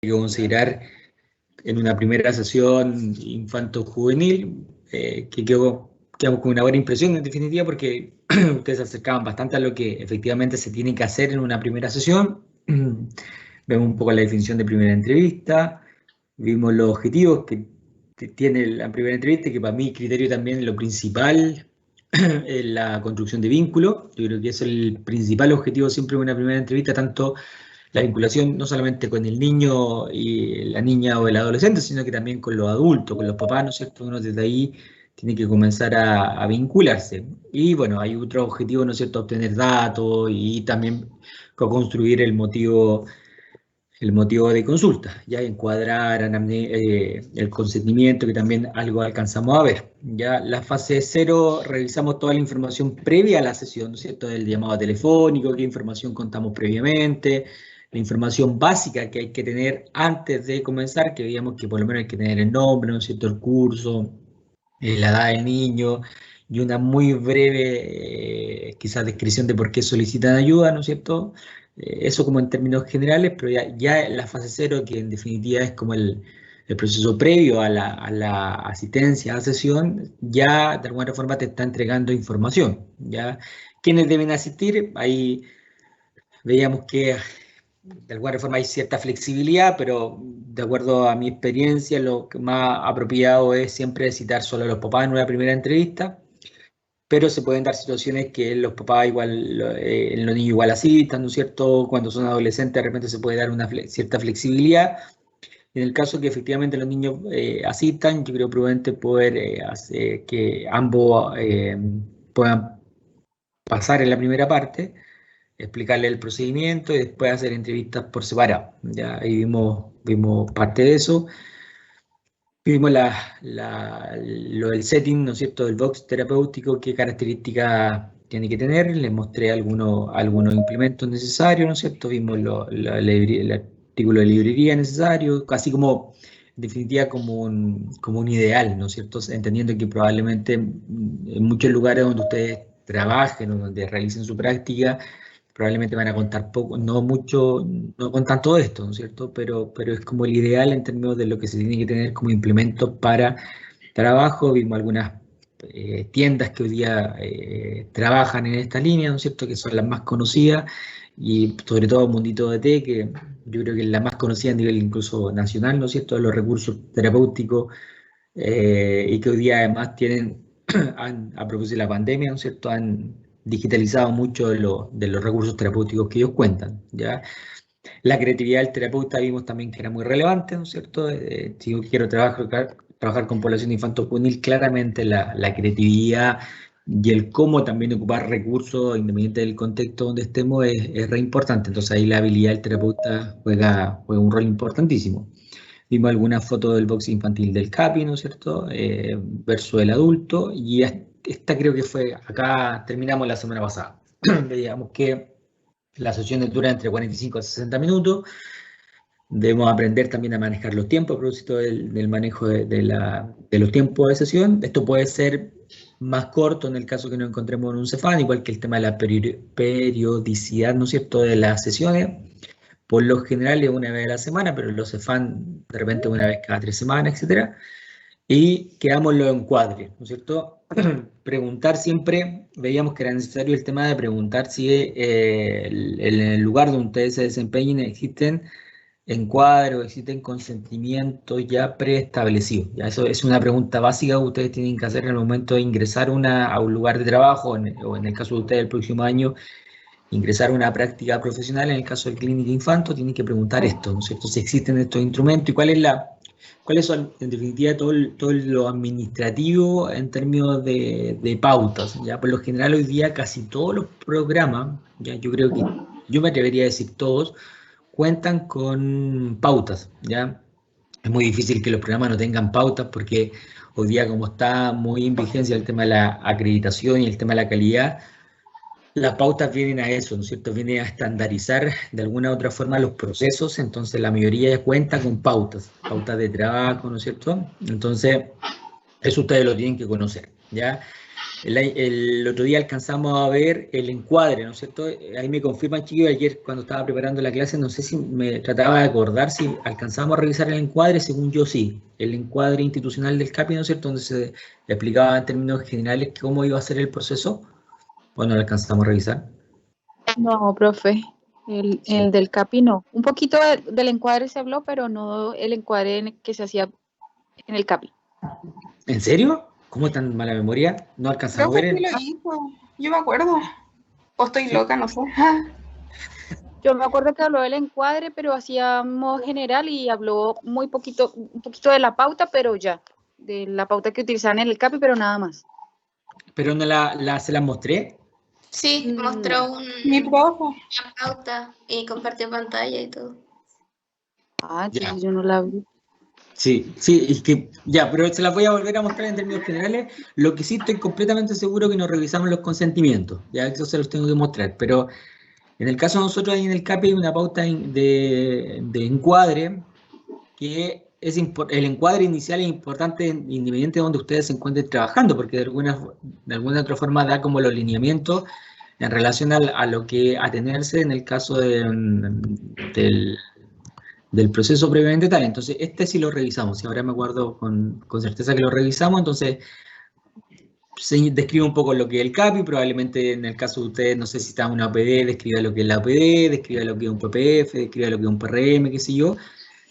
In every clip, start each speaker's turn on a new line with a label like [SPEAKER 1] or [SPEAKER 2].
[SPEAKER 1] que considerar en una primera sesión infanto-juvenil, que quedamos con una buena impresión en definitiva porque ustedes se acercaban bastante a lo que efectivamente se tiene que hacer en una primera sesión. Vemos un poco la definición de primera entrevista, vimos los objetivos que tiene la primera entrevista, que para mí criterio también lo principal es la construcción de vínculos. Yo creo que es el principal objetivo siempre de una primera entrevista, tanto la vinculación no solamente con el niño y la niña o el adolescente, sino que también con los adultos, con los papás, ¿no es cierto? Uno desde ahí tiene que comenzar a vincularse. Y bueno, hay otro objetivo, ¿no es cierto?, obtener datos y también co-construir el motivo de consulta, ya encuadrar el consentimiento, que también algo alcanzamos a ver. Ya la fase 0, revisamos toda la información previa a la sesión, ¿no es cierto?, el llamado telefónico, qué información contamos previamente, la información básica que hay que tener antes de comenzar, que veíamos que por lo menos hay que tener el nombre, ¿no es cierto?, el curso, la edad del niño, y una muy breve, quizás descripción de por qué solicitan ayuda, ¿no es cierto? Eso como en términos generales, pero ya en la fase 0, que en definitiva es como el proceso previo a la asistencia a la sesión, ya de alguna forma te está entregando información, ¿ya? ¿Quiénes deben asistir? Ahí veíamos que de alguna forma hay cierta flexibilidad, pero de acuerdo a mi experiencia, lo que más apropiado es siempre citar solo a los papás en una primera entrevista, pero se pueden dar situaciones que los papás igual, los niños igual asistan, ¿no es cierto? Cuando son adolescentes de repente se puede dar una cierta flexibilidad. En el caso que efectivamente los niños asistan, yo creo prudente poder hacer que ambos puedan pasar en la primera parte, explicarle el procedimiento y después hacer entrevistas por separado. Ya ahí vimos parte de eso. Vimos lo del setting, ¿no es cierto?, del box terapéutico, qué características tiene que tener. Les mostré algunos implementos necesarios, ¿no es cierto? Vimos el artículo de librería necesario, casi como, en definitiva, como un ideal, ¿no es cierto? Entendiendo que probablemente en muchos lugares donde ustedes trabajen o donde realicen su práctica, probablemente van a contar poco, no mucho, no contan todo esto, ¿no es cierto? Pero es como el ideal en términos de lo que se tiene que tener como implemento para trabajo. Vimos algunas tiendas que hoy día trabajan en esta línea, ¿no es cierto?, que son las más conocidas, y sobre todo Mundito DT, que yo creo que es la más conocida a nivel incluso nacional, ¿no es cierto?, de los recursos terapéuticos, y que hoy día además tienen, a propósito de la pandemia, ¿no es cierto?, han digitalizado mucho de los recursos terapéuticos que ellos cuentan, ¿ya? La creatividad del terapeuta vimos también que era muy relevante, ¿no es cierto? Si yo quiero trabajar con población infanto-juvenil, claramente la creatividad y el cómo también ocupar recursos, independiente del contexto donde estemos, es re importante. Entonces ahí la habilidad del terapeuta juega un rol importantísimo. Vimos algunas fotos del box infantil del CAPI, ¿no es cierto?, versus el adulto, y esta creo que fue, acá terminamos la semana pasada. Veíamos que las sesiones duran entre 45 a 60 minutos. Debemos aprender también a manejar los tiempos, a propósito del manejo de los tiempos de sesión. Esto puede ser más corto en el caso que nos encontremos en un Cefam, igual que el tema de la periodicidad, ¿no es cierto?, de las sesiones. Por lo general es una vez a la semana, pero los Cefam de repente una vez cada 3 semanas, etcétera. Y quedamos los encuadres, ¿no es cierto? Preguntar siempre, veíamos que era necesario el tema de preguntar si en el lugar donde ustedes se desempeñen existen encuadros, existen consentimientos ya preestablecidos. Ya eso es una pregunta básica que ustedes tienen que hacer en el momento de ingresar a un lugar de trabajo, o en el caso de ustedes el próximo año, ingresar a una práctica profesional. En el caso del clínico infanto, tienen que preguntar esto, ¿no es cierto?, si existen estos instrumentos y cuáles son, en definitiva, todo lo administrativo en términos de pautas. Ya por lo general hoy día casi todos los programas, ya yo creo que, yo me atrevería a decir todos, cuentan con pautas, ¿ya? Es muy difícil que los programas no tengan pautas porque hoy día, como está muy en vigencia el tema de la acreditación y el tema de la calidad, las pautas vienen a eso, ¿no es cierto? Vienen a estandarizar de alguna u otra forma los procesos. Entonces la mayoría ya cuenta con pautas de trabajo, ¿no es cierto? Entonces eso ustedes lo tienen que conocer, ¿ya? El otro día alcanzamos a ver el encuadre, ¿no es cierto? Ahí me confirman, chiquillos, ayer cuando estaba preparando la clase, no sé si me trataba de acordar si alcanzamos a revisar el encuadre, según yo sí, el encuadre institucional del CAPI, ¿no es cierto? Donde se explicaba en términos generales cómo iba a ser el proceso, o no lo alcanzamos a revisar.
[SPEAKER 2] No, profe, el
[SPEAKER 1] Sí.
[SPEAKER 2] del CAPI no. Un poquito del encuadre se habló, pero no el encuadre que se hacía en el CAPI.
[SPEAKER 1] ¿En serio? ¿Cómo tan mala memoria? ¿No alcanzamos a
[SPEAKER 3] Creo
[SPEAKER 1] ver
[SPEAKER 3] que sí lo hizo. Yo me acuerdo. O estoy
[SPEAKER 1] Sí.
[SPEAKER 3] loca, no sé.
[SPEAKER 2] Yo me acuerdo que habló del encuadre, pero hacía modo general y habló muy poquito, un poquito de la pauta, pero ya, de la pauta que utilizaban en el CAPI, pero nada más.
[SPEAKER 1] ¿Pero no se la mostré?
[SPEAKER 4] Sí, mostró
[SPEAKER 3] Mi profe.
[SPEAKER 4] una pauta y compartió pantalla y todo.
[SPEAKER 2] Ah,
[SPEAKER 1] Ya.
[SPEAKER 2] entonces yo no la vi.
[SPEAKER 1] Sí, sí, es que ya, pero se las voy a volver a mostrar en términos generales. Lo que sí estoy completamente seguro que nos revisamos los consentimientos, ya eso se los tengo que mostrar, pero en el caso de nosotros ahí en el CAPI hay una pauta de encuadre, que es el encuadre inicial es importante independiente de donde ustedes se encuentren trabajando, porque de alguna otra forma da como los lineamientos en relación a lo que atenerse en el caso del proceso previamente tal. Entonces, este sí lo revisamos, y ahora me acuerdo con certeza que lo revisamos, entonces se describe un poco lo que es el CAPI, probablemente en el caso de ustedes, no sé si está una OPD, describe lo que es la OPD, describe lo que es un PPF, describe lo que es un PRM, qué sé yo.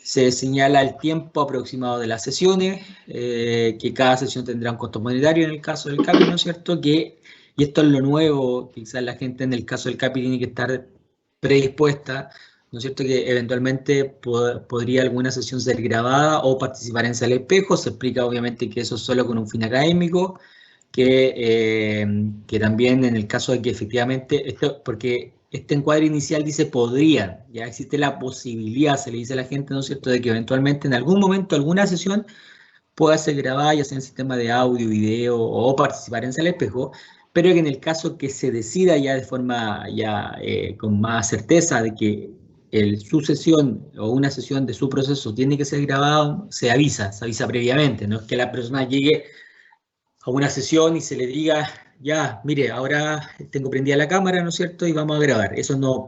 [SPEAKER 1] Se señala el tiempo aproximado de las sesiones, que cada sesión tendrá un costo monetario en el caso del CAPI, ¿no es cierto? Y esto es lo nuevo, quizás la gente en el caso del CAPI tiene que estar predispuesta, ¿no es cierto? Que eventualmente podría alguna sesión ser grabada o participar en sala de espejo. Se explica obviamente que eso es solo con un fin académico, que también en el caso de que efectivamente, porque este encuadre inicial dice podría, ya existe la posibilidad, se le dice a la gente, ¿no es cierto?, de que eventualmente en algún momento alguna sesión pueda ser grabada, ya sea en sistema de audio, video o participar en sala de espejo, pero que en el caso que se decida ya de forma ya con más certeza de que su sesión o una sesión de su proceso tiene que ser grabado, se avisa previamente, no es que la persona llegue a una sesión y se le diga, ya, mire, ahora tengo prendida la cámara, ¿no es cierto? Y vamos a grabar. Eso no,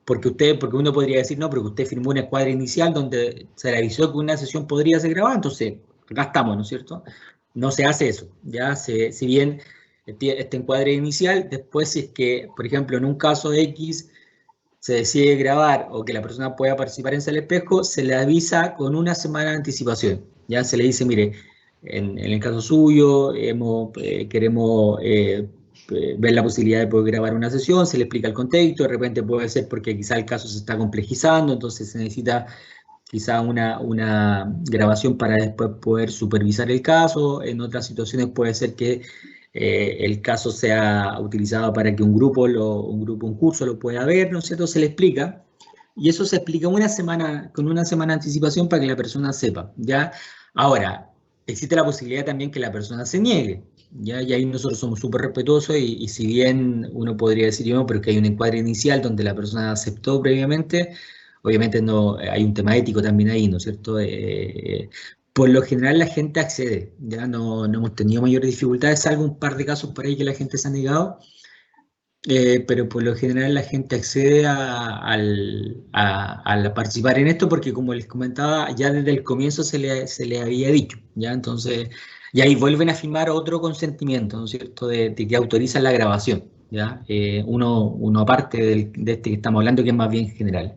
[SPEAKER 1] porque uno podría decir, no, porque usted firmó una escuadra inicial donde se le avisó que una sesión podría ser grabada, entonces acá estamos, ¿no es cierto? No se hace eso, ya, si bien este encuadre inicial, después si es que, por ejemplo, en un caso X se decide grabar o que la persona pueda participar en Sala Espejo, se le avisa con una semana de anticipación. Ya se le dice, mire, en el caso suyo, queremos ver la posibilidad de poder grabar una sesión, se le explica el contexto, de repente puede ser porque quizá el caso se está complejizando, entonces se necesita quizá una grabación para después poder supervisar el caso. En otras situaciones puede ser que el caso sea utilizado para que un curso lo pueda ver, ¿no es cierto? Se le explica, y eso se explica con una semana de anticipación para que la persona sepa, ¿ya? Ahora, existe la posibilidad también que la persona se niegue, ¿ya? Y ahí nosotros somos súper respetuosos y si bien uno podría decir, no, pero que hay un encuadre inicial donde la persona aceptó previamente, obviamente no, hay un tema ético también ahí, ¿no es cierto? Por lo general la gente accede, ya no hemos tenido mayores dificultades, salvo un par de casos por ahí que la gente se ha negado, pero por lo general la gente accede a participar en esto porque como les comentaba, ya desde el comienzo se le había dicho, ya entonces, y ahí vuelven a firmar otro consentimiento, ¿no es cierto?, de que autorizan la grabación, ya, uno aparte de este que estamos hablando que es más bien general.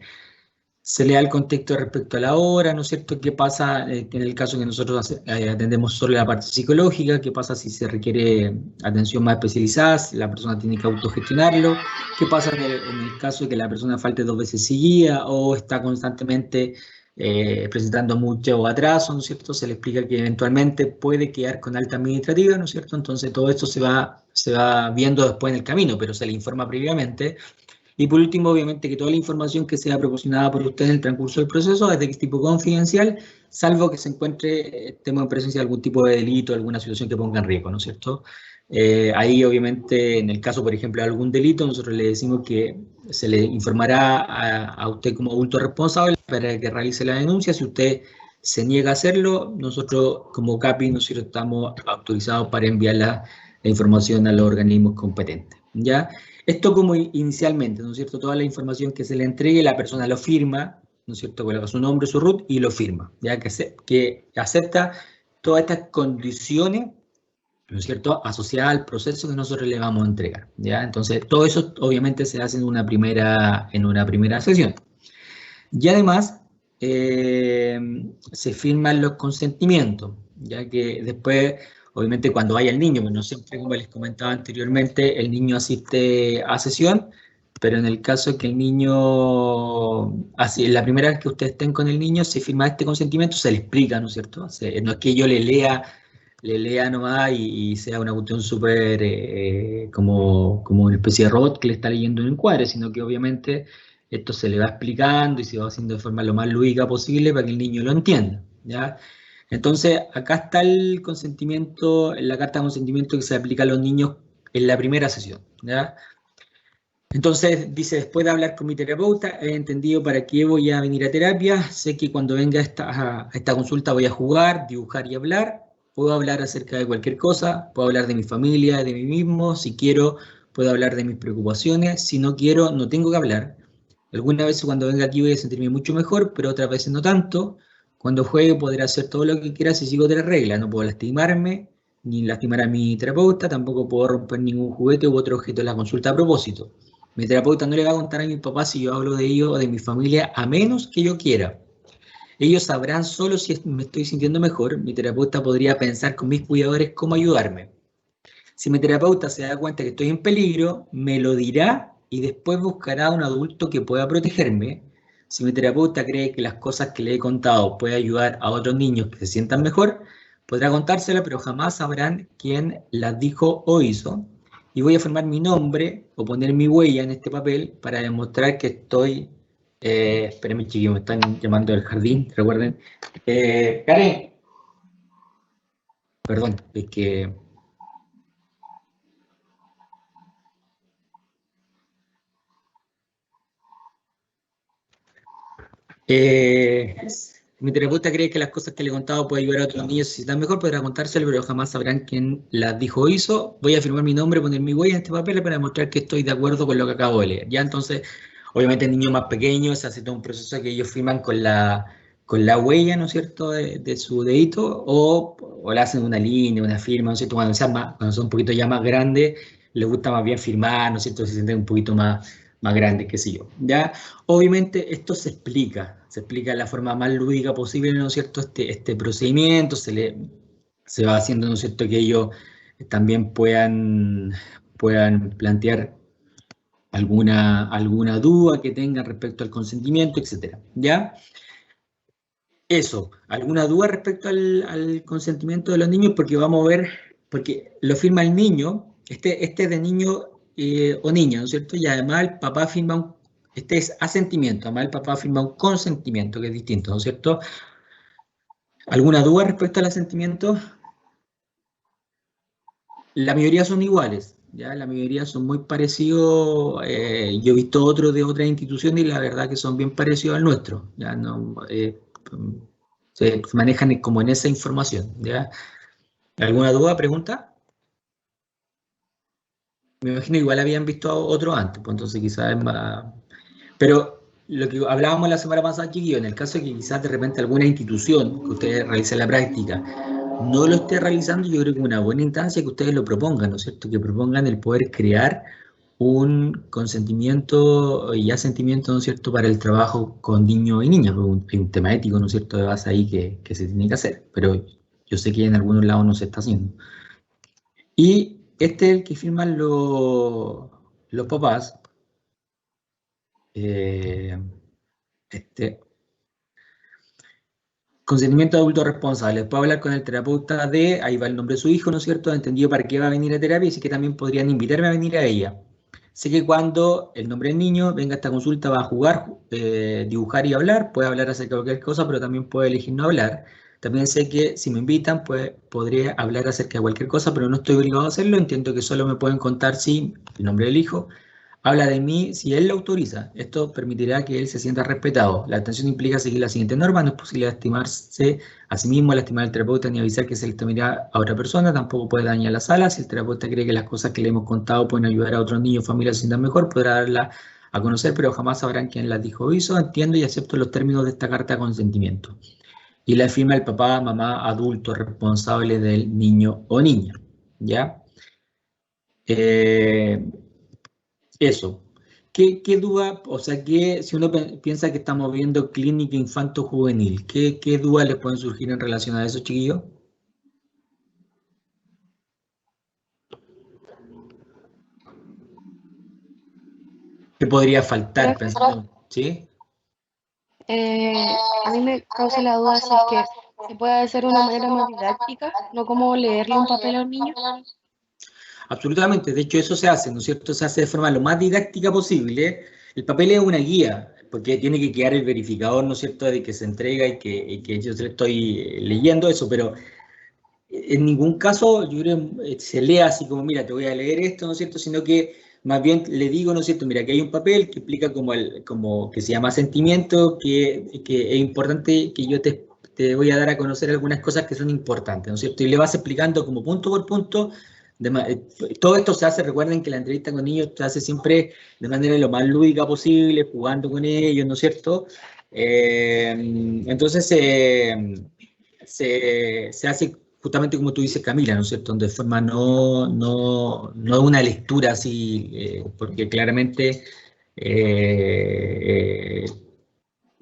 [SPEAKER 1] Se le da el contexto respecto a la hora, ¿no es cierto? ¿Qué pasa en el caso que nosotros atendemos solo la parte psicológica? ¿Qué pasa si se requiere atención más especializada? Si la persona tiene que autogestionarlo. ¿Qué pasa en el caso de que la persona falte 2 veces seguida o está constantemente presentando mucho atraso, ¿no es cierto? Se le explica que eventualmente puede quedar con alta administrativa, ¿no es cierto? Entonces todo esto se va viendo después en el camino, pero se le informa previamente. Y por último, obviamente, que toda la información que sea proporcionada por usted en el transcurso del proceso es de tipo confidencial, salvo que se encuentre, estemos en presencia de algún tipo de delito, alguna situación que ponga en riesgo, ¿no es cierto? Ahí, obviamente, en el caso, por ejemplo, de algún delito, nosotros le decimos que se le informará a usted como adulto responsable para que realice la denuncia. Si usted se niega a hacerlo, nosotros como CAPI, nosotros estamos autorizados para enviarla la información a los organismos competentes, ¿ya? Esto como inicialmente, ¿no es cierto? Toda la información que se le entregue, la persona lo firma, ¿no es cierto? Coloca su nombre, su root y lo firma, ¿ya? Que acepta todas estas condiciones, ¿no es cierto?, asociadas al proceso que nosotros le vamos a entregar, ¿ya? Entonces, todo eso obviamente se hace en una primera sesión. Y además, se firman los consentimientos, ya que después, obviamente cuando vaya el niño, pues no siempre, como les comentaba anteriormente, el niño asiste a sesión, pero en el caso que el niño, así, la primera vez que ustedes estén con el niño, se firma este consentimiento, se le explica, ¿no es cierto? No es que yo le lea nomás y sea una cuestión súper como una especie de robot que le está leyendo un encuadre, sino que obviamente esto se le va explicando y se va haciendo de forma lo más lúdica posible para que el niño lo entienda, ¿ya? Entonces, acá está el consentimiento, la carta de consentimiento que se aplica a los niños en la primera sesión, ¿ya? Entonces, dice, después de hablar con mi terapeuta, he entendido para qué voy a venir a terapia, sé que cuando venga a esta consulta voy a jugar, dibujar y hablar, puedo hablar acerca de cualquier cosa, puedo hablar de mi familia, de mí mismo, si quiero, puedo hablar de mis preocupaciones, si no quiero, no tengo que hablar. Algunas veces cuando venga aquí voy a sentirme mucho mejor, pero otras veces no tanto. Cuando juegue podré hacer todo lo que quiera si sigo de la regla. No puedo lastimarme, ni lastimar a mi terapeuta, tampoco puedo romper ningún juguete u otro objeto de la consulta a propósito. Mi terapeuta no le va a contar a mi papá si yo hablo de ellos o de mi familia, a menos que yo quiera. Ellos sabrán solo si me estoy sintiendo mejor. Mi terapeuta podría pensar con mis cuidadores cómo ayudarme. Si mi terapeuta se da cuenta que estoy en peligro, me lo dirá y después buscará a un adulto que pueda protegerme. Si mi terapeuta cree que las cosas que le he contado pueden ayudar a otros niños que se sientan mejor, podrá contárselas, pero jamás sabrán quién las dijo o hizo. Y voy a firmar mi nombre o poner mi huella en este papel para demostrar que estoy... espérenme, chiquillos, me están llamando del jardín, recuerden. Karen. Perdón, es que... mi terapeuta cree que las cosas que le he contado pueden ayudar a otros niños si están mejor, podrá contárselo, pero jamás sabrán quién las dijo o hizo. Voy a firmar mi nombre, poner mi huella en este papel para demostrar que estoy de acuerdo con lo que acabo de leer. Ya entonces, obviamente el niño más pequeño se hace todo un proceso que ellos firman con la huella, ¿no es cierto?, de su dedito, o le hacen una línea, una firma, ¿no es cierto? Cuando son un poquito ya más grandes, les gusta más bien firmar, ¿no es cierto?, se sienten un poquito más grandes, qué sé yo, ¿ya? Obviamente esto se explica de la forma más lúdica posible, ¿no es cierto?, este procedimiento, se va haciendo, ¿no es cierto?, que ellos también puedan plantear alguna duda que tengan respecto al consentimiento, etcétera, ¿ya? Eso, ¿alguna duda respecto al consentimiento de los niños? Porque vamos a ver, porque lo firma el niño, este es de niño o niña, ¿no es cierto? Y además el papá firma este es asentimiento, además el papá firma un consentimiento, que es distinto, ¿no es cierto? ¿Alguna duda respecto al asentimiento? La mayoría son iguales, ¿ya? La mayoría son muy parecidos. Yo he visto otros de otras instituciones y la verdad que son bien parecidos al nuestro, ¿ya? No, se manejan como en esa información, ¿ya? ¿Alguna duda, pregunta? Me imagino igual habían visto otro antes, pues entonces quizás es más... Pero lo que hablábamos la semana pasada, chiquillos, en el caso de que quizás de repente alguna institución que ustedes realicen la práctica no lo esté realizando, yo creo que es una buena instancia que ustedes lo propongan, ¿no es cierto? Que propongan el poder crear un consentimiento y asentimiento, ¿no es cierto?, para el trabajo con niños y niñas. Hay un tema ético, ¿no es cierto?, de base ahí que se tiene que hacer, pero yo sé que en algunos lados no se está haciendo. Y este es el que firman los papás. Consentimiento de adulto responsable. Después hablar con el terapeuta ahí va el nombre de su hijo, ¿no es cierto? Entendido para qué va a venir a terapia y sí que también podrían invitarme a venir a ella. Sé que cuando el nombre del niño venga a esta consulta va a jugar, dibujar y hablar, puede hablar acerca de cualquier cosa, pero también puede elegir no hablar. También sé que si me invitan, pues podría hablar acerca de cualquier cosa, pero no estoy obligado a hacerlo. Entiendo que solo me pueden contar si el nombre del hijo, habla de mí si él lo autoriza. Esto permitirá que él se sienta respetado. La atención implica seguir la siguiente norma. No es posible lastimarse a sí mismo, lastimar al terapeuta ni avisar que se lastimará a otra persona. Tampoco puede dañar la sala. Si el terapeuta cree que las cosas que le hemos contado pueden ayudar a otros niños o familias a se sientan mejor, podrá darla a conocer, pero jamás sabrán quién las dijo o hizo. Entiendo y acepto los términos de esta carta de consentimiento. Y la firma el papá, mamá, adulto responsable del niño o niña. ¿Ya? Eso. ¿Qué duda, o sea, si uno piensa que estamos viendo clínica infanto-juvenil, ¿qué dudas les pueden surgir en relación a eso, chiquillos? ¿Qué podría faltar pensando? ¿Sí?
[SPEAKER 5] A mí me causa la duda si es que se puede hacer de una manera más didáctica, no como leerle un papel a un niño.
[SPEAKER 1] Absolutamente, de hecho eso se hace, ¿no es cierto? Se hace de forma lo más didáctica posible. El papel es una guía, porque tiene que quedar el verificador, ¿no es cierto?, de que se entrega y que yo estoy leyendo eso, pero en ningún caso yo creo se lee así como, mira, te voy a leer esto, ¿no es cierto?, sino que más bien le digo, ¿no es cierto?, mira, que hay un papel que explica como que se llama sentimiento, que es importante que yo te voy a dar a conocer algunas cosas que son importantes, ¿no es cierto? Y le vas explicando como punto por punto. Todo esto se hace, recuerden que la entrevista con niños se hace siempre de manera lo más lúdica posible, jugando con ellos, ¿no es cierto? Entonces se hace justamente como tú dices, Camila, ¿no es cierto? De forma no una lectura así, porque claramente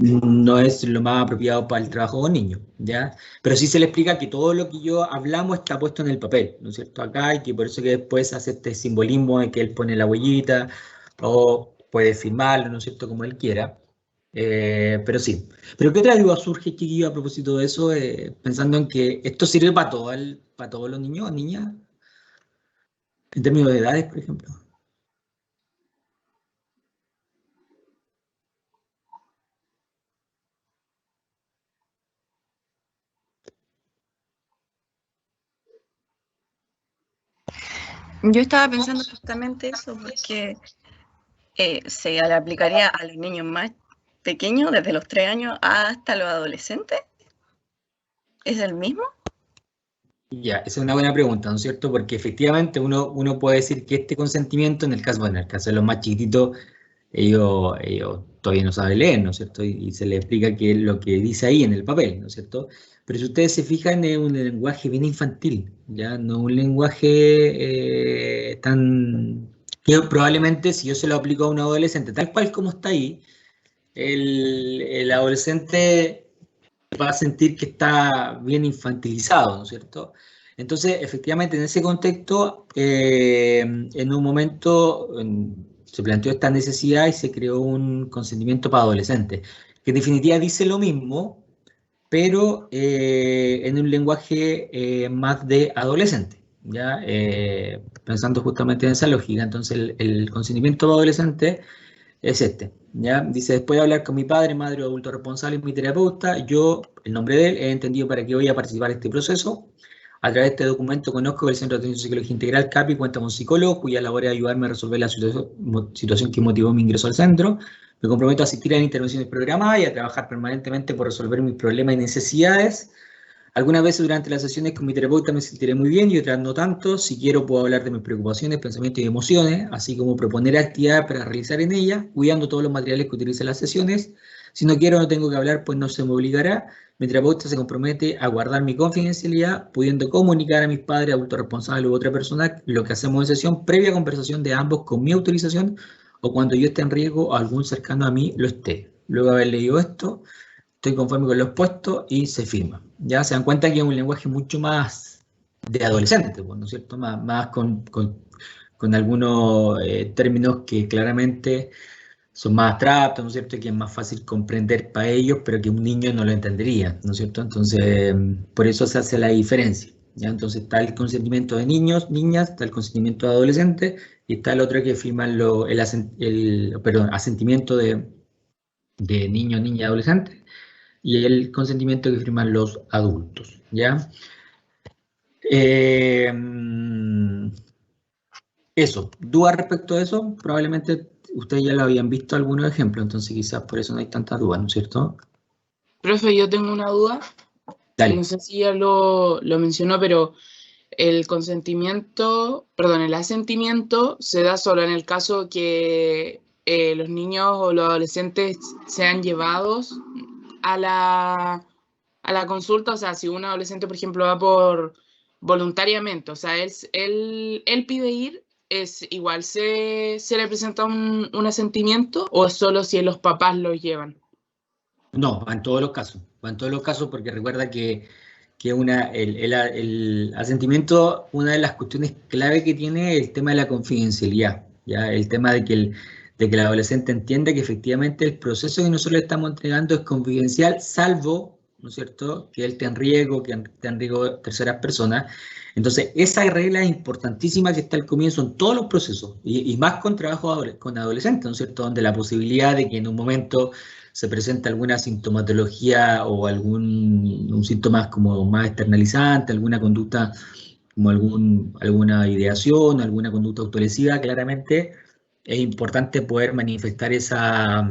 [SPEAKER 1] no es lo más apropiado para el trabajo con niños, ¿ya? Pero sí se le explica que todo lo que yo hablamos está puesto en el papel, ¿no es cierto? Acá, y que por eso que después hace este simbolismo de que él pone la huellita, o puede firmarlo, ¿no es cierto?, como él quiera. Pero sí. ¿Pero qué otra duda surge, chiquillo, a propósito de eso? Pensando en que esto sirve para todos los niños o niñas, en términos de edades, por ejemplo.
[SPEAKER 6] Yo estaba pensando justamente eso, porque se le aplicaría a los niños más pequeños, desde los 3 años hasta los adolescentes. ¿Es el mismo?
[SPEAKER 1] Ya, esa es una buena pregunta, ¿no es cierto? Porque efectivamente uno puede decir que este consentimiento, en el caso de los más chiquititos, ellos todavía no saben leer, ¿no es cierto? Y se les explica qué es lo que dice ahí en el papel, ¿no es cierto? Pero si ustedes se fijan, es un lenguaje bien infantil, ¿ya? No un lenguaje que probablemente si yo se lo aplico a un adolescente, tal cual como está ahí, el adolescente va a sentir que está bien infantilizado, ¿no es cierto? Entonces, efectivamente, en ese contexto, en un momento se planteó esta necesidad y se creó un consentimiento para adolescentes, que en definitiva dice lo mismo, pero en un lenguaje más de adolescente, ¿ya? Pensando justamente en esa lógica. Entonces, el consentimiento para adolescentes es este, ¿ya? Dice, después de hablar con mi padre, madre o adulto responsable y mi terapeuta, yo, el nombre de él, he entendido para qué voy a participar en este proceso. A través de este documento conozco que el Centro de Atención Psicológica Integral, CAPI, cuenta con un psicólogo cuya labor es ayudarme a resolver la situación que motivó mi ingreso al centro. Me comprometo a asistir a las intervenciones programadas y a trabajar permanentemente por resolver mis problemas y necesidades. Algunas veces durante las sesiones con mi terapeuta me sentiré muy bien y otras no tanto. Si quiero puedo hablar de mis preocupaciones, pensamientos y emociones, así como proponer actividades para realizar en ellas, cuidando todos los materiales que utilice en las sesiones. Si no quiero no tengo que hablar, pues no se me obligará. Mi terapeuta se compromete a guardar mi confidencialidad, pudiendo comunicar a mis padres, adultos responsables u otra persona lo que hacemos en sesión, previa conversación de ambos con mi autorización o cuando yo esté en riesgo o algún cercano a mí lo esté. Luego de haber leído esto, estoy conforme con lo expuesto y se firma. Ya se dan cuenta que es un lenguaje mucho más de adolescente, ¿no es cierto? Más con algunos términos que claramente son más abstractos, ¿no es cierto? Que es más fácil comprender para ellos, pero que un niño no lo entendería, ¿no es cierto? Entonces, por eso se hace la diferencia. ¿Ya? Entonces está el consentimiento de niños, niñas, está el consentimiento de adolescentes y está el otro que firma asentimiento de niños, niñas y adolescentes, y el consentimiento que firman los adultos, ¿ya? Eso, dudas respecto a eso, probablemente ustedes ya lo habían visto algunos ejemplos, entonces quizás por eso no hay tanta duda, ¿no es cierto?
[SPEAKER 7] Profe, yo tengo una duda.
[SPEAKER 1] Dale.
[SPEAKER 7] No sé si ya lo mencionó, pero el consentimiento, perdón, el asentimiento se da solo en el caso que los niños o los adolescentes sean llevados a la consulta. O sea, si un adolescente, por ejemplo, va por voluntariamente, o sea, él pide ir, ¿es igual se le presenta un asentimiento o es solo si los papás lo llevan?
[SPEAKER 1] No, va en todos los casos, porque recuerda que el asentimiento, una de las cuestiones clave que tiene es el tema de la confidencialidad, ¿ya? El tema de que el adolescente entienda que efectivamente el proceso que nosotros le estamos entregando es confidencial, salvo, ¿no es cierto?, que él esté en riesgo, que esté en riesgo terceras personas. Entonces, esa regla es importantísima que está al comienzo en todos los procesos, y más con trabajo con adolescentes, ¿no es cierto?, donde la posibilidad de que en un momento se presenta alguna sintomatología o un síntoma como más externalizante, alguna conducta como alguna ideación, alguna conducta autolesiva, claramente es importante poder manifestar esa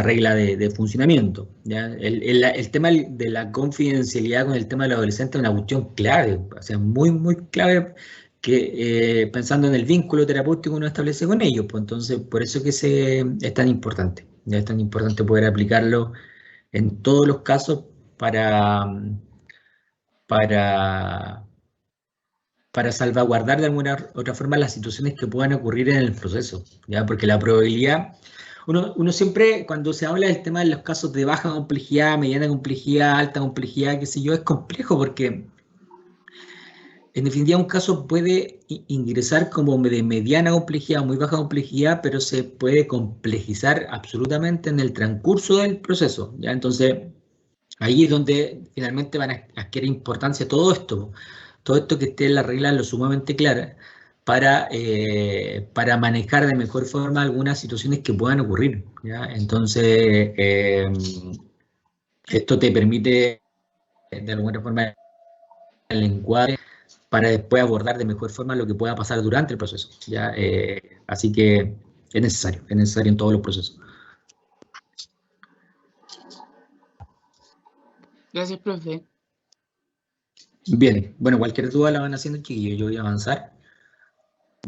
[SPEAKER 1] regla de funcionamiento, ¿ya? El tema de la confidencialidad con el tema del adolescente es una cuestión clave, o sea, muy, muy clave, que pensando en el vínculo terapéutico que uno establece con ellos, pues entonces por eso que es tan importante, ¿ya? Es tan importante poder aplicarlo en todos los casos para salvaguardar de alguna otra forma las situaciones que puedan ocurrir en el proceso, ¿ya? Porque la probabilidad, uno siempre, cuando se habla del tema de los casos de baja complejidad, mediana complejidad, alta complejidad, qué sé yo, es complejo porque en definitiva un caso puede ingresar como de mediana complejidad o muy baja complejidad, pero se puede complejizar absolutamente en el transcurso del proceso, ¿ya? Entonces, ahí es donde finalmente van a adquirir importancia todo esto que esté en la regla lo sumamente clara para manejar de mejor forma algunas situaciones que puedan ocurrir, ¿ya? Entonces, esto te permite de alguna forma el encuadre para después abordar de mejor forma lo que pueda pasar durante el proceso, ¿ya? Así que es necesario en todos los procesos.
[SPEAKER 7] Gracias, profe.
[SPEAKER 1] Bien, bueno, cualquier duda la van haciendo, chiquillos. Yo voy a avanzar.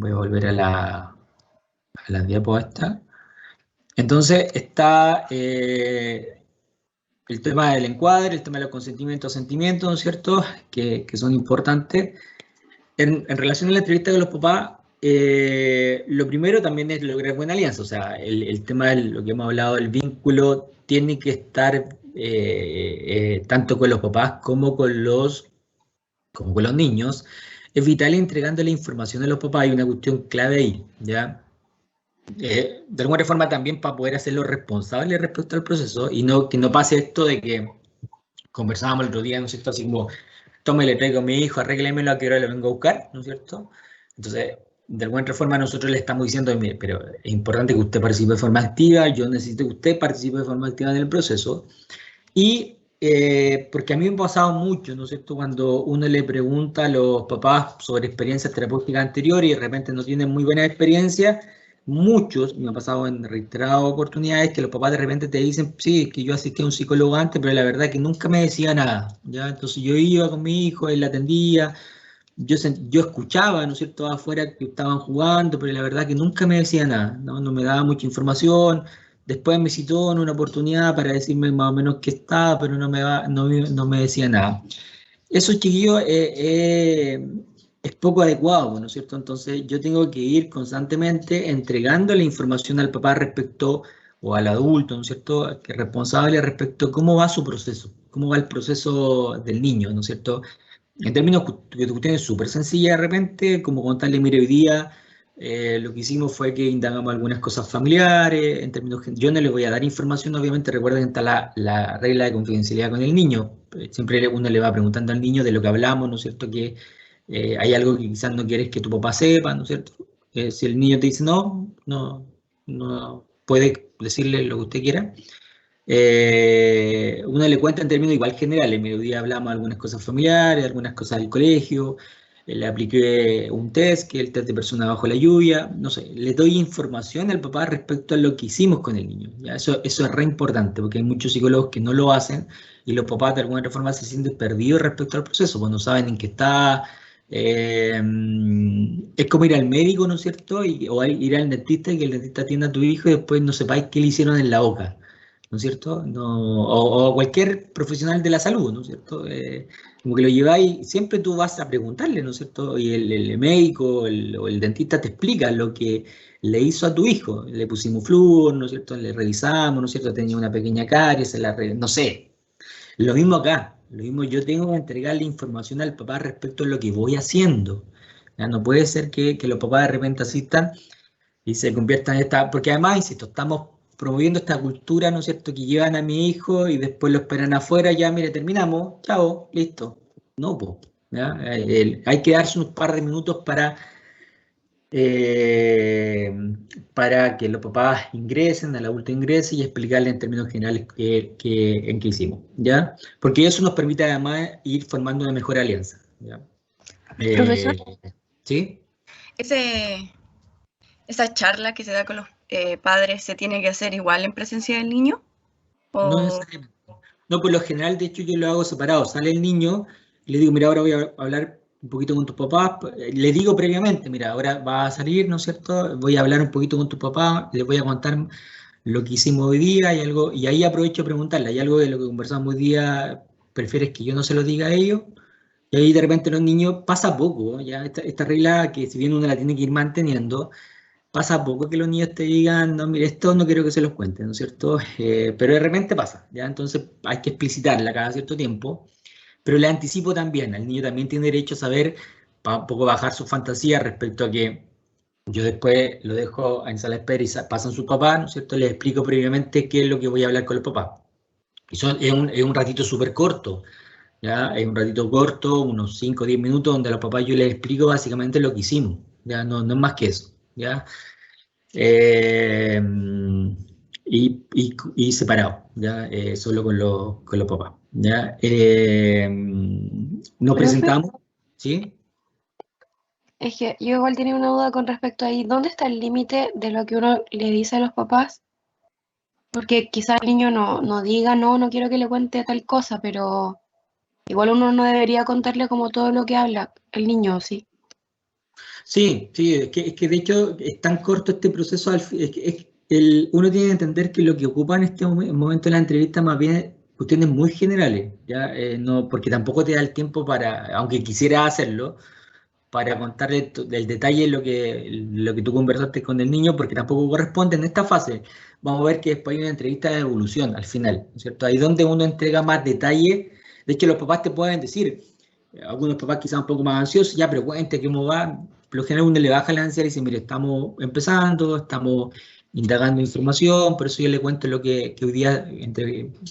[SPEAKER 1] Voy a volver a la diapo esta. Entonces está el tema del encuadre, el tema de los consentimientos, asentimientos, ¿no es cierto?, que son importantes. En relación a la entrevista con los papás, lo primero también es lograr buena alianza. O sea, el tema de lo que hemos hablado del vínculo tiene que estar tanto con los papás como con los niños. Es vital entregándole información a los papás. Hay una cuestión clave ahí, ¿ya? De alguna forma también para poder hacerlo responsable respecto al proceso y que no pase esto de que conversábamos el otro día, ¿no es cierto?, así como, tome, le traigo a mi hijo, arréglemelo, a qué hora lo vengo a buscar, ¿no es cierto? Entonces, de alguna forma nosotros le estamos diciendo, mire, pero es importante que usted participe de forma activa, yo necesito que usted participe de forma activa en el proceso. Y porque a mí me ha pasado mucho, ¿no es cierto?, cuando uno le pregunta a los papás sobre experiencias terapéuticas anteriores y de repente no tienen muy buena experiencia, muchos, me ha pasado en reiteradas oportunidades, que los papás de repente te dicen, sí, que yo asistí a un psicólogo antes, pero la verdad que nunca me decía nada, ¿ya? Entonces yo iba con mi hijo, él la atendía, yo escuchaba, ¿no es cierto?, afuera que estaban jugando, pero la verdad que nunca me decía nada, ¿no? No me daba mucha información. Después me citó en una oportunidad para decirme más o menos qué estaba, pero no me decía nada. Eso, chiquillo, es poco adecuado, ¿no es cierto? Entonces yo tengo que ir constantemente entregando la información al papá respecto, o al adulto, ¿no es cierto?, que es responsable respecto a cómo va su proceso, cómo va el proceso del niño, ¿no es cierto? En términos que tú tienes súper sencilla de repente, como contarle, mire, hoy día lo que hicimos fue que indagamos algunas cosas familiares, en términos yo no le voy a dar información, obviamente recuerden que está la regla de confidencialidad con el niño, siempre uno le va preguntando al niño de lo que hablamos, ¿no es cierto?, que hay algo que quizás no quieres que tu papá sepa, ¿no es cierto? Si el niño te dice no puede decirle lo que usted quiera. Uno le cuenta en términos igual generales. En mediodía hablamos de algunas cosas familiares, algunas cosas del colegio, le apliqué un test, que es el test de persona bajo la lluvia, no sé, le doy información al papá respecto a lo que hicimos con el niño. ¿Ya? Eso es re importante, porque hay muchos psicólogos que no lo hacen y los papás de alguna otra forma se sienten perdidos respecto al proceso, cuando saben en qué está. Es como ir al médico, ¿no es cierto? O ir al dentista y que el dentista atienda a tu hijo y después no sepáis qué le hicieron en la boca, ¿no es cierto? No, o cualquier profesional de la salud, ¿no es cierto? Como que lo lleváis, siempre tú vas a preguntarle, ¿no es cierto? Y el médico o el dentista te explica lo que le hizo a tu hijo. Le pusimos flúor, ¿no es cierto? Le revisamos, ¿no es cierto? Tenía una pequeña caries, no sé. Lo mismo acá, lo mismo yo tengo que entregarle información al papá respecto a lo que voy haciendo. ¿Ya? No puede ser que los papás de repente asistan y se conviertan en esta, porque además, insisto, estamos promoviendo esta cultura, ¿no es cierto?, que llevan a mi hijo y después lo esperan afuera, ya, mire, terminamos, chao, listo. No, pues, hay que darse unos par de minutos para que los papás ingresen, el adulto ingrese y explicarle en términos generales en qué hicimos, ¿ya? Porque eso nos permite además ir formando una mejor alianza, ¿ya?
[SPEAKER 5] Profesor.
[SPEAKER 1] ¿Sí?
[SPEAKER 6] Esa charla que se da con los padres, ¿se tiene que hacer igual en presencia del niño?
[SPEAKER 1] No necesariamente. No, por lo general, de hecho, yo lo hago separado. Sale el niño y le digo, mira, ahora voy a hablar un poquito con tus papás. Le digo previamente, mira, ahora va a salir, ¿no es cierto? Voy a hablar un poquito con tus papás, les voy a contar lo que hicimos hoy día y ahí aprovecho a preguntarle, ¿hay algo de lo que conversamos hoy día prefieres que yo no se lo diga a ellos? Y ahí de repente los niños, pasa poco, ya esta regla que si bien uno la tiene que ir manteniendo, pasa poco que los niños te digan, no, mire, esto no quiero que se los cuente, ¿no es cierto? Pero de repente pasa, ¿ya? Entonces hay que explicitarla cada cierto tiempo, pero le anticipo también, el niño también tiene derecho a saber, para un poco bajar su fantasía respecto a que yo después lo dejo en sala de espera y pasan sus papás, ¿no es cierto? Les explico previamente qué es lo que voy a hablar con los papás. Y es un ratito súper corto, ¿ya? Es un ratito corto, unos 5 o 10 minutos, donde a los papás yo les explico básicamente lo que hicimos, ¿ya? No es más que eso, ¿ya? Y separado, ¿ya? Solo con los papás, ¿ya? Nos presentamos, ¿sí?
[SPEAKER 5] Es que yo igual tenía una duda con respecto ahí. ¿Dónde está el límite de lo que uno le dice a los papás? Porque quizás el niño no diga, no quiero que le cuente tal cosa, pero igual uno no debería contarle como todo lo que habla el niño, ¿sí?
[SPEAKER 1] Sí, es que de hecho es tan corto este proceso, uno tiene que entender que lo que ocupa en este momento de la entrevista más bien es cuestiones muy generales, ¿ya? No, porque tampoco te da el tiempo para, aunque quisiera hacerlo, para contarle el detalle lo que tú conversaste con el niño, porque tampoco corresponde en esta fase. Vamos a ver que después hay una entrevista de evolución al final, ¿no es cierto? Ahí donde uno entrega más detalle. De hecho, los papás te pueden decir, algunos papás quizás un poco más ansiosos, ya, pero cuente cómo va. Por lo general uno le baja la ansiedad y dice, mire, estamos empezando, estamos indagando información, por eso yo le cuento lo que hoy día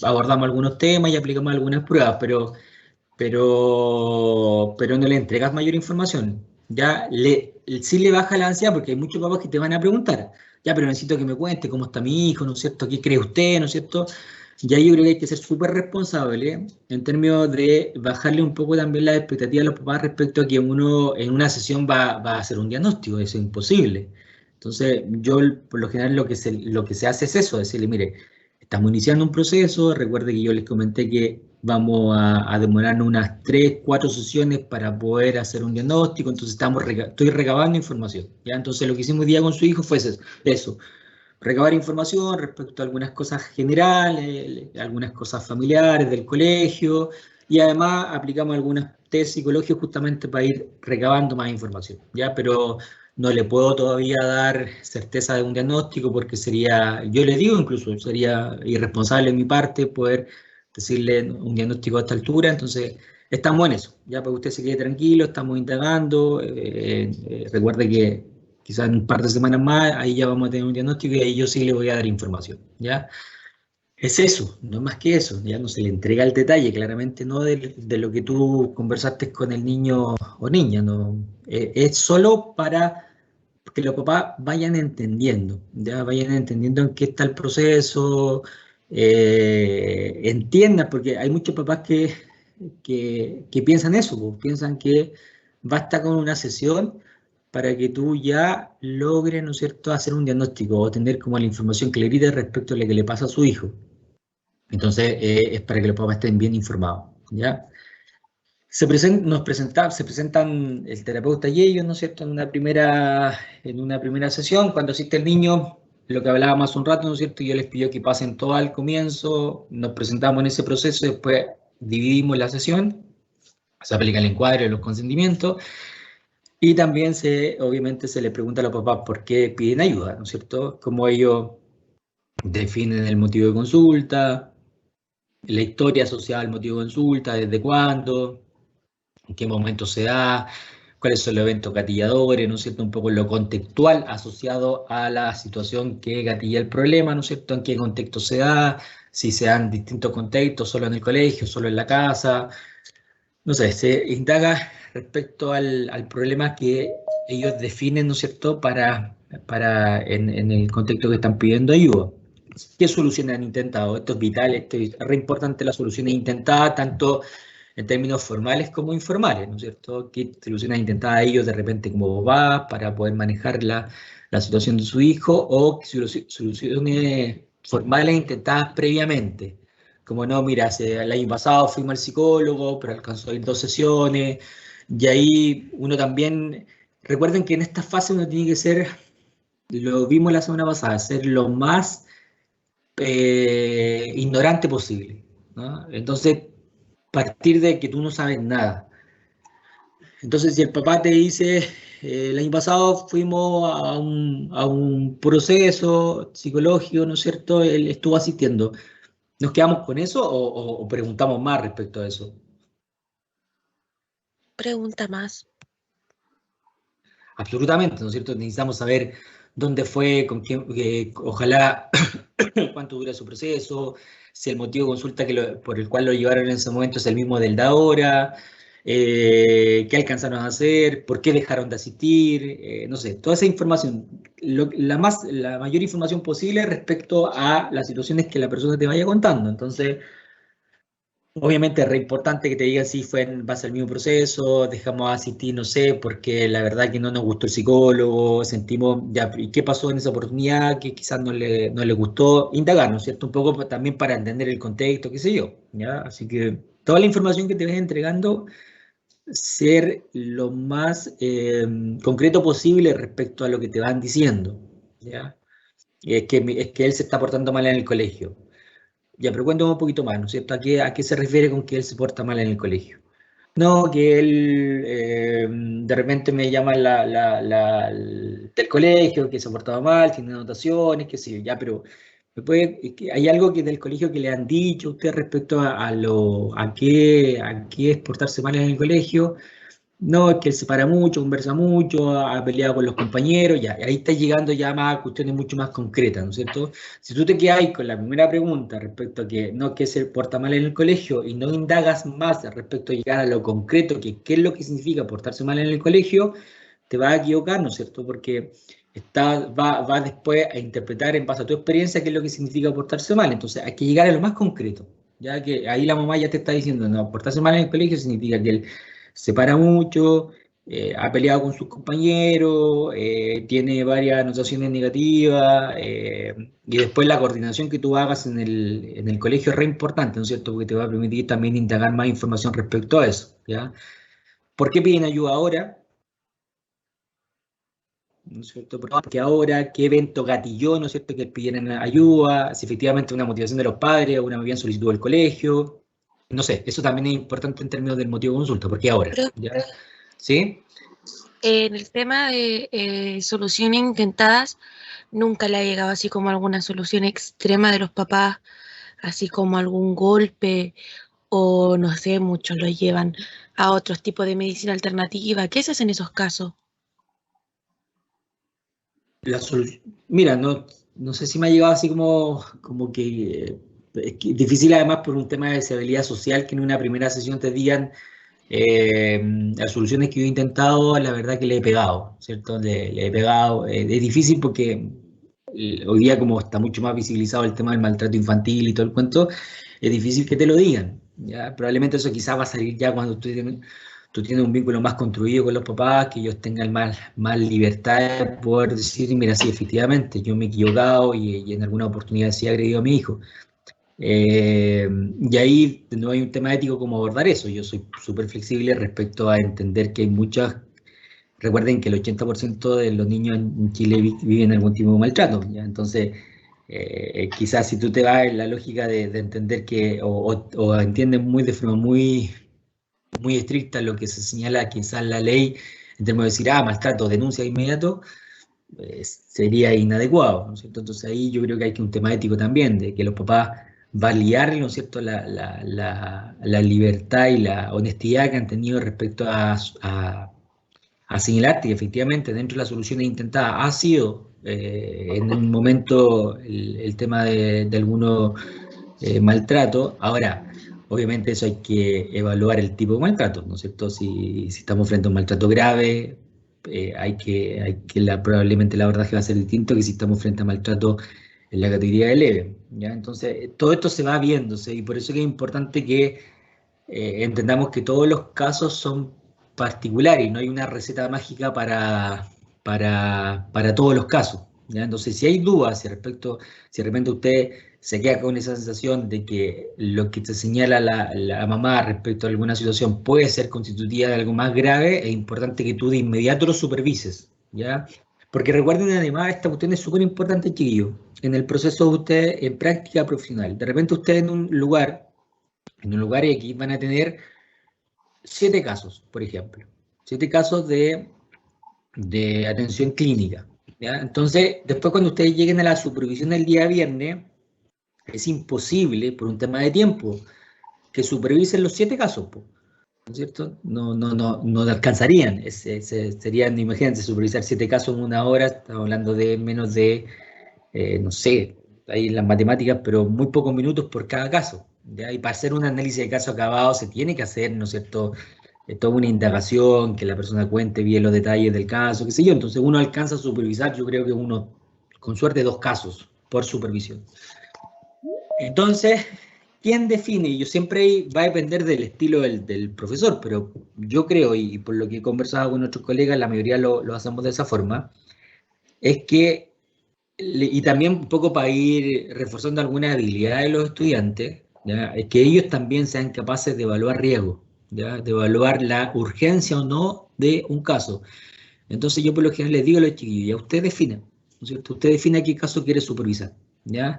[SPEAKER 1] abordamos algunos temas y aplicamos algunas pruebas, pero no le entregas mayor información. Ya sí le baja la ansiedad porque hay muchos papás que te van a preguntar, ya, pero necesito que me cuente cómo está mi hijo, ¿no es cierto? ¿Qué cree usted, no es cierto? Ya yo creo que hay que ser súper responsable en términos de bajarle un poco también la expectativa a los papás respecto a que uno en una sesión va a hacer un diagnóstico, eso es imposible. Entonces, yo por lo general lo que se hace es eso, decirle, mire, estamos iniciando un proceso, recuerde que yo les comenté que vamos a demorarnos unas 3, 4 sesiones para poder hacer un diagnóstico, entonces estoy recabando información, ¿ya? Entonces lo que hicimos hoy día con su hijo fue eso, recabar información respecto a algunas cosas generales, algunas cosas familiares del colegio, y además aplicamos algunos test psicológicos justamente para ir recabando más información, ¿ya? Pero no le puedo todavía dar certeza de un diagnóstico porque yo le digo incluso, sería irresponsable de mi parte poder decirle un diagnóstico a esta altura, entonces estamos en eso, ya para que usted se quede tranquilo, estamos indagando, recuerde que quizás en un par de semanas más, ahí ya vamos a tener un diagnóstico y ahí yo sí le voy a dar información, ¿ya? Es eso, no es más que eso, ya no se le entrega el detalle, claramente no de lo que tú conversaste con el niño o niña, no, es solo para que los papás vayan entendiendo, ya vayan entendiendo en qué está el proceso, entiendan, porque hay muchos papás que piensan eso, pues, piensan que basta con una sesión para que tú ya logres, ¿no es cierto?, hacer un diagnóstico o tener como la información clarita respecto a lo que le pasa a su hijo. Entonces, es para que los papás estén bien informados, ¿ya? Se presentan el terapeuta y ellos, ¿no es cierto?, en una primera sesión. Cuando asiste el niño, lo que hablábamos hace un rato, ¿no es cierto?, yo les pido que pasen todo al comienzo, nos presentamos en ese proceso, después dividimos la sesión, se aplica el encuadre de los consentimientos, y también obviamente se les pregunta a los papás por qué piden ayuda, ¿no es cierto?, cómo ellos definen el motivo de consulta, la historia asociada al motivo de consulta, desde cuándo, en qué momento se da, cuáles son los eventos gatilladores, ¿no es cierto?, un poco lo contextual asociado a la situación que gatilla el problema, ¿no es cierto?, en qué contexto se da, si se dan distintos contextos, solo en el colegio, solo en la casa, no sé, se indaga respecto al problema que ellos definen, ¿no es cierto?, en el contexto que están pidiendo ayuda. ¿Qué soluciones han intentado? Esto es vital, esto es re importante, las soluciones intentadas, tanto en términos formales como informales, ¿no es cierto? ¿Qué soluciones han intentado ellos de repente como papás para poder manejar la situación de su hijo, o soluciones formales intentadas previamente? Como no, mira, el año pasado fuimos al psicólogo, pero alcanzó a ir 2 sesiones, y ahí uno también, recuerden que en esta fase uno tiene que ser, lo vimos la semana pasada, ser lo más ignorante posible, ¿no? Entonces, partir de que tú no sabes nada. Entonces, si el papá te dice, el año pasado fuimos a un proceso psicológico, ¿no es cierto?, él estuvo asistiendo, ¿nos quedamos con eso o preguntamos más respecto a eso?
[SPEAKER 5] Pregunta más.
[SPEAKER 1] Absolutamente, ¿no es cierto? Necesitamos saber dónde fue, con quién, ojalá cuánto dura su proceso, si el motivo de consulta por el cual lo llevaron en ese momento es el mismo del de ahora, qué alcanzaron a hacer, por qué dejaron de asistir, no sé, toda esa información, la mayor información posible respecto a las situaciones que la persona te vaya contando. Entonces, obviamente es re importante que te digan si fue en base al mismo proceso, dejamos de asistir, no sé, porque la verdad que no nos gustó el psicólogo, sentimos, ya, ¿y qué pasó en esa oportunidad que quizás no le gustó? Indagar, ¿no es cierto? Un poco también para entender el contexto, qué sé yo, ¿ya? Así que toda la información que te ves entregando, ser lo más concreto posible respecto a lo que te van diciendo, ¿ya? Es que él se está portando mal en el colegio. Ya, pero cuéntame un poquito más, ¿no es cierto? ¿A qué se refiere con que él se porta mal en el colegio? No, que él de repente me llama del colegio, que se ha portado mal, tiene anotaciones, qué sé yo, ya, pero ¿hay algo que del colegio que le han dicho a usted respecto a qué es portarse mal en el colegio? No, es que él se para mucho, conversa mucho, ha peleado con los compañeros, ya, ahí está llegando ya más a cuestiones mucho más concretas, ¿no es cierto? Si tú te quedas ahí con la primera pregunta respecto a que no, que se porta mal en el colegio y no indagas más respecto a llegar a lo concreto, que qué es lo que significa portarse mal en el colegio, te vas a equivocar, ¿no es cierto? Porque va después a interpretar en base a tu experiencia qué es lo que significa portarse mal. Entonces hay que llegar a lo más concreto, ya que ahí la mamá ya te está diciendo, no, portarse mal en el colegio significa que él se para mucho, ha peleado con sus compañeros, tiene varias anotaciones negativas, y después la coordinación que tú hagas en el colegio es re importante, ¿no es cierto? Porque te va a permitir también indagar más información respecto a eso, ¿ya? ¿Por qué piden ayuda ahora? ¿No es cierto? Porque ahora, ¿qué evento gatilló, ¿no es cierto?, que pidieran ayuda? Si efectivamente una motivación de los padres, una bien solicitud del colegio. No sé, eso también es importante en términos del motivo de consulta, porque ahora, ¿ya? ¿Sí?
[SPEAKER 5] En el tema de soluciones intentadas, nunca le ha llegado así como alguna solución extrema de los papás, así como algún golpe, o no sé, muchos lo llevan a otros tipos de medicina alternativa. ¿Qué se hace en esos casos?
[SPEAKER 1] Mira, no sé si me ha llegado así como que es difícil, además por un tema de deshabilidad social, que en una primera sesión te digan las soluciones que yo he intentado, la verdad que le he pegado, ¿cierto? Le he pegado. Es difícil porque hoy día, como está mucho más visibilizado el tema del maltrato infantil y todo el cuento, es difícil que te lo digan, ¿ya? Probablemente eso quizás va a salir ya cuando tú tienes un vínculo más construido con los papás, que ellos tengan más libertad de poder decir, mira, sí, efectivamente, yo me he equivocado y en alguna oportunidad sí he agredido a mi hijo. Y ahí no hay un tema ético como abordar eso. Yo soy súper flexible respecto a entender que hay muchas. Recuerden que el 80% de los niños en Chile viven algún tipo de maltrato, ¿ya? Entonces, quizás si tú te vas en la lógica de entender que, o entiendes de forma muy estricta lo que se señala quizás la ley, en términos de decir, maltrato, denuncia de inmediato, sería inadecuado, ¿no es cierto? Entonces ahí yo creo que hay un tema ético también, de que los papás validar, ¿no es cierto?, la libertad y la honestidad que han tenido respecto a señalar que efectivamente dentro de las soluciones intentadas ha sido en un momento el tema de algunos maltratos. Ahora, obviamente eso hay que evaluar el tipo de maltrato, ¿no es cierto? Si estamos frente a un maltrato grave, probablemente el abordaje va a ser distinto que si estamos frente a maltrato en la categoría de leve, ¿ya? Entonces, todo esto se va viéndose y por eso es importante que entendamos que todos los casos son particulares y no hay una receta mágica para todos los casos, ¿ya? Entonces, si hay dudas si de repente usted se queda con esa sensación de que lo que te señala la mamá respecto a alguna situación puede ser constitutiva de algo más grave, es importante que tú de inmediato lo supervises, ¿ya? Porque recuerden además, esta cuestión es súper importante, chiquillos, en el proceso de usted en práctica profesional. De repente ustedes en un lugar X van a tener 7 casos, por ejemplo. 7 casos de atención clínica, ¿ya? Entonces, después cuando ustedes lleguen a la supervisión del día viernes, es imposible, por un tema de tiempo, que supervisen los 7 casos, ¿no es cierto? No alcanzarían. Serían, imagínense, supervisar 7 casos en 1 hora, estamos hablando de menos de, no sé, ahí en las matemáticas, pero muy pocos minutos por cada caso, ¿ya? Y para hacer un análisis de caso acabado se tiene que hacer, ¿no es cierto?, toda una indagación, que la persona cuente bien los detalles del caso, qué sé yo. Entonces uno alcanza a supervisar, yo creo que con suerte, 2 casos por supervisión. Entonces, ¿quién define? Yo siempre va a depender del estilo del profesor, pero yo creo, y por lo que he conversado con otros colegas, la mayoría lo hacemos de esa forma, es que, y también un poco para ir reforzando algunas habilidades de los estudiantes, ¿ya?, es que ellos también sean capaces de evaluar riesgo, ¿ya?, de evaluar la urgencia o no de un caso. Entonces yo por lo general les digo a los chiquillos, ya usted defina, ¿no es cierto? Usted defina qué caso quiere supervisar, ¿ya?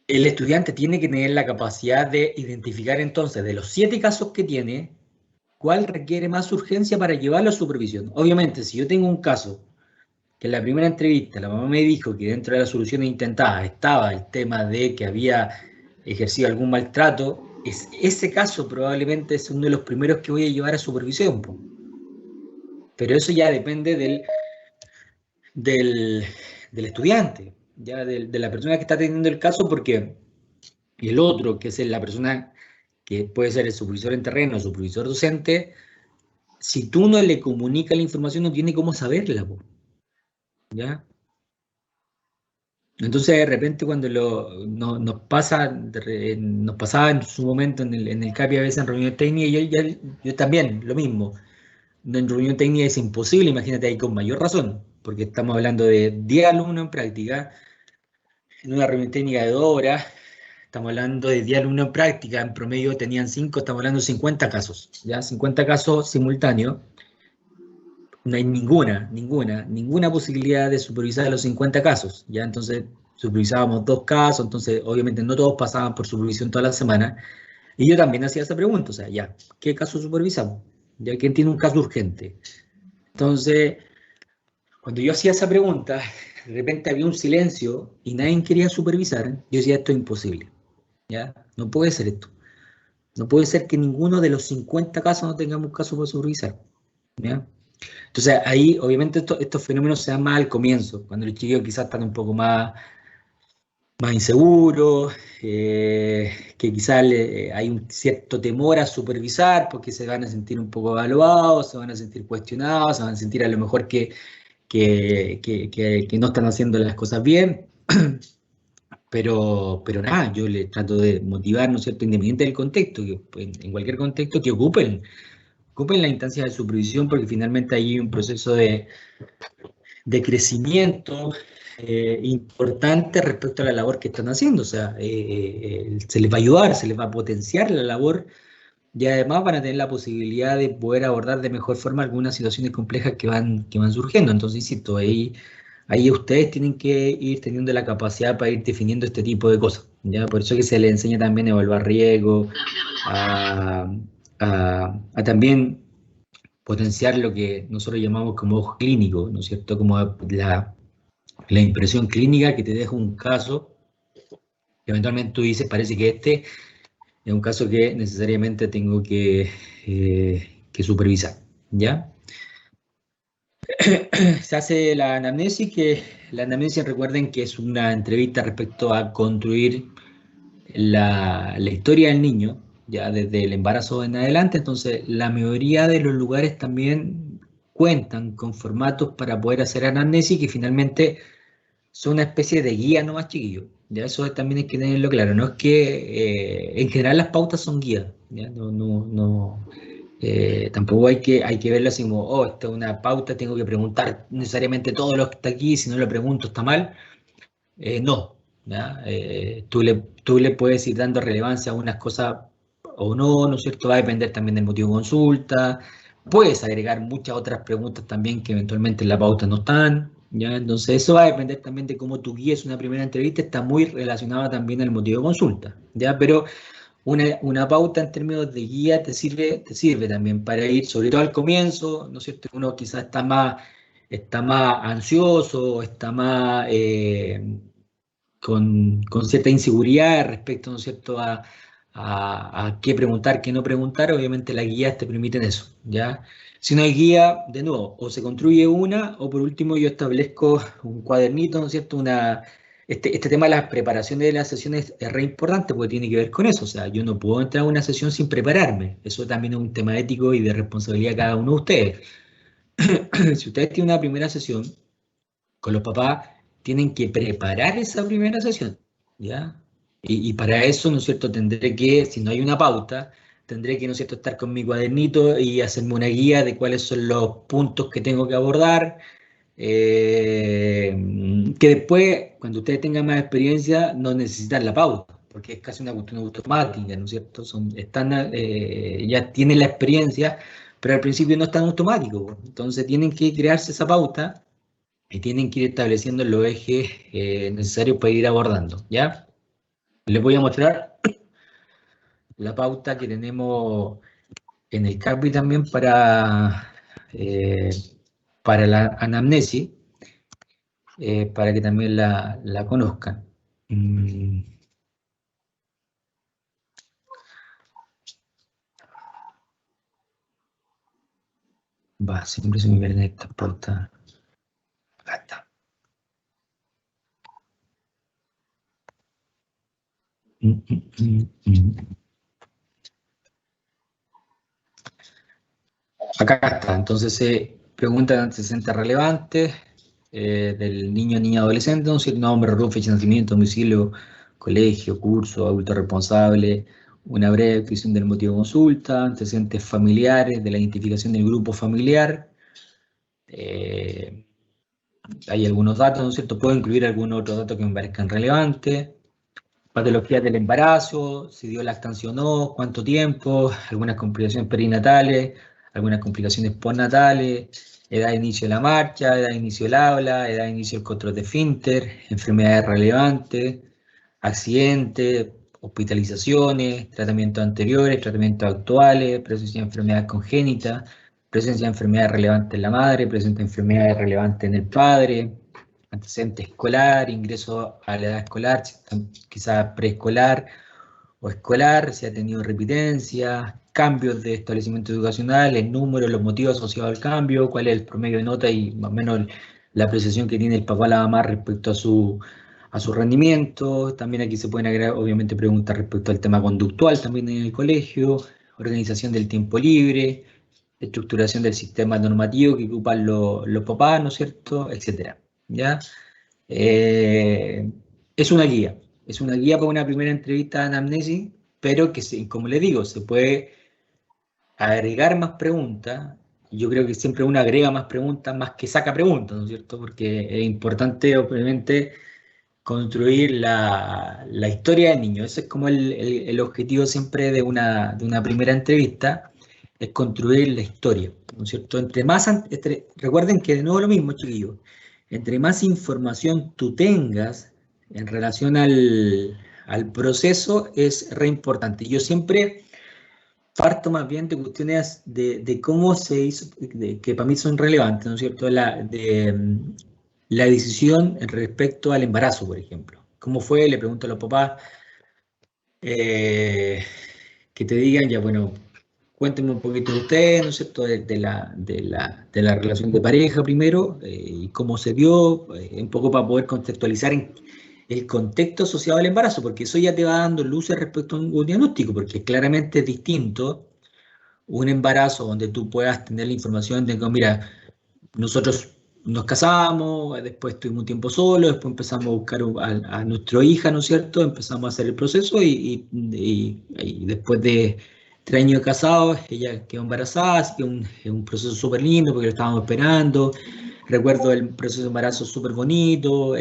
[SPEAKER 1] El estudiante tiene que tener la capacidad de identificar entonces de los 7 casos que tiene, cuál requiere más urgencia para llevarlo a supervisión. Obviamente, si yo tengo un caso que en la primera entrevista la mamá me dijo que dentro de las soluciones intentadas estaba el tema de que había ejercido algún maltrato, ese caso probablemente es uno de los primeros que voy a llevar a supervisión, po. Pero eso ya depende del estudiante, ya de la persona que está teniendo el caso, porque el otro, que es la persona que puede ser el supervisor en terreno, el supervisor docente, si tú no le comunicas la información, no tiene cómo saberla, po, ¿ya? Entonces, de repente, cuando nos pasaba en su momento en el CAPI, a veces en reunión técnica, yo también, lo mismo. En reunión técnica es imposible, imagínate ahí con mayor razón, porque estamos hablando de 10 alumnos en práctica, en una reunión técnica de 2 horas, estamos hablando de 10 alumnos en práctica, en promedio tenían 5, estamos hablando de 50 casos, ¿ya? 50 casos simultáneos. No hay ninguna posibilidad de supervisar los 50 casos, ¿ya? Entonces supervisábamos 2 casos, entonces obviamente no todos pasaban por supervisión toda la semana, y yo también hacía esa pregunta, o sea, ya, ¿qué caso supervisamos? ¿Ya? ¿Quién tiene un caso urgente? Entonces, cuando yo hacía esa pregunta, de repente había un silencio y nadie quería supervisar, yo decía, esto es imposible, ¿ya? No puede ser esto. No puede ser que ninguno de los 50 casos no tengamos caso para supervisar, ¿ya? Entonces ahí obviamente estos fenómenos se dan más al comienzo, cuando los chiquillos quizás están un poco más inseguros, que quizás hay un cierto temor a supervisar porque se van a sentir un poco evaluados, se van a sentir cuestionados, se van a sentir a lo mejor que no están haciendo las cosas bien, pero nada, yo les trato de motivar, ¿no es cierto?, independiente del contexto, que en cualquier contexto que ocupen ocupen las instancias de supervisión porque finalmente hay un proceso de crecimiento importante respecto a la labor que están haciendo. O sea, se les va a ayudar, se les va a potenciar la labor y además van a tener la posibilidad de poder abordar de mejor forma algunas situaciones complejas que van surgiendo. Entonces, insisto, ahí ustedes tienen que ir teniendo la capacidad para ir definiendo este tipo de cosas, ¿ya? Por eso que se les enseña también a evaluar riesgo, a también potenciar lo que nosotros llamamos como ojo clínico, ¿no es cierto? Como la impresión clínica que te deja un caso, que eventualmente tú dices, parece que este es un caso que necesariamente tengo que supervisar, ¿ya? Se hace la anamnesis, que la anamnesis, recuerden que es una entrevista respecto a construir la historia del niño, ya desde el embarazo en adelante. Entonces, la mayoría de los lugares también cuentan con formatos para poder hacer anamnesis que finalmente son una especie de guía nomás, chiquillos. Ya eso también hay que tenerlo claro. No es que en general las pautas son guías, ¿ya? Tampoco hay que verlo así como, oh, esta es una pauta, tengo que preguntar necesariamente todo lo que está aquí, si no lo pregunto está mal. No, ¿ya? Tú le puedes ir dando relevancia a unas cosas o no, ¿no es cierto? Va a depender también del motivo de consulta. Puedes agregar muchas otras preguntas también que eventualmente en la pauta no están, ¿ya? Entonces eso va a depender también de cómo tú guíes una primera entrevista, está muy relacionada también al motivo de consulta, ¿ya? Pero una pauta en términos de guía te sirve también para ir, sobre todo al comienzo, ¿no es cierto? Uno quizás está más ansioso, está más con cierta inseguridad respecto, ¿no es cierto?, a qué preguntar, qué no preguntar. Obviamente las guías te permiten eso, ¿ya? Si no hay guía, de nuevo, o se construye una, o por último yo establezco un cuadernito, ¿no es cierto?, este tema de las preparaciones de las sesiones es re importante porque tiene que ver con eso. O sea, yo no puedo entrar a una sesión sin prepararme. Eso también es un tema ético y de responsabilidad de cada uno de ustedes. Si ustedes tienen una primera sesión con los papás, tienen que preparar esa primera sesión, ¿ya? Y para eso, ¿no es cierto?, tendré que, si no hay una pauta, tendré que, ¿no es cierto?, estar con mi cuadernito y hacerme una guía de cuáles son los puntos que tengo que abordar, que después, cuando ustedes tengan más experiencia, no necesitan la pauta, porque es casi una cuestión automática, ¿no es cierto? Ya tienen la experiencia, pero al principio no es tan automático. Entonces tienen que crearse esa pauta y tienen que ir estableciendo los ejes necesarios para ir abordando, ¿ya? Les voy a mostrar la pauta que tenemos en el CAPI también para la anamnesis, para que también la conozcan. Siempre se me pierden estas pautas. Acá está. Acá está. Entonces se preguntan antecedentes relevantes del niño, niña, adolescente, ¿no? Nombre, RUF, fecha de nacimiento, domicilio, colegio, curso, adulto responsable, una breve descripción del motivo de consulta, antecedentes familiares, de la identificación del grupo familiar. Hay algunos datos, ¿no es cierto? Puedo incluir algunos otros datos que me parezcan relevantes. Patologías del embarazo, si dio lactancia o no, cuánto tiempo, algunas complicaciones perinatales, algunas complicaciones postnatales, edad de inicio de la marcha, edad de inicio del habla, edad de inicio del control de esfínter, enfermedades relevantes, accidentes, hospitalizaciones, tratamientos anteriores, tratamientos actuales, presencia de enfermedades congénitas, presencia de enfermedades relevantes en la madre, presencia de enfermedades relevantes en el padre, antecedente escolar, ingreso a la edad escolar, quizás preescolar o escolar, si ha tenido repitencia, cambios de establecimiento educacional, el número, los motivos asociados al cambio, cuál es el promedio de nota y más o menos la apreciación que tiene el papá o la mamá respecto a su rendimiento. También aquí se pueden agregar, obviamente, preguntas respecto al tema conductual también en el colegio, organización del tiempo libre, estructuración del sistema normativo que ocupan los papás, ¿no es cierto?, etcétera. ¿Ya? Es una guía para una primera entrevista de anamnesis, pero que, como les digo, se puede agregar más preguntas. Yo creo que siempre uno agrega más preguntas más que saca preguntas, ¿no es cierto? Porque es importante, obviamente, construir la historia del niño. Ese es como el objetivo siempre de una primera entrevista, es construir la historia, ¿no es cierto? Recuerden que de nuevo lo mismo, chiquillos, entre más información tú tengas en relación al proceso es re importante. Yo siempre parto más bien de cuestiones de cómo se hizo, que para mí son relevantes, ¿no es cierto? La decisión respecto al embarazo, por ejemplo. ¿Cómo fue? Le pregunto a los papás que te digan, ya bueno, cuéntenme un poquito de ustedes, ¿no es cierto? De la relación de pareja primero, y cómo se dio, un poco para poder contextualizar el contexto asociado al embarazo, porque eso ya te va dando luces respecto a un diagnóstico, porque claramente es distinto un embarazo donde tú puedas tener la información de que, mira, nosotros nos casamos, después tuvimos un tiempo solo, después empezamos a buscar a nuestra hija, ¿no es cierto? Empezamos a hacer el proceso y después de 3 años de casados, ella quedó embarazada, así que es un proceso súper lindo porque lo estábamos esperando. Recuerdo el proceso de embarazo súper bonito,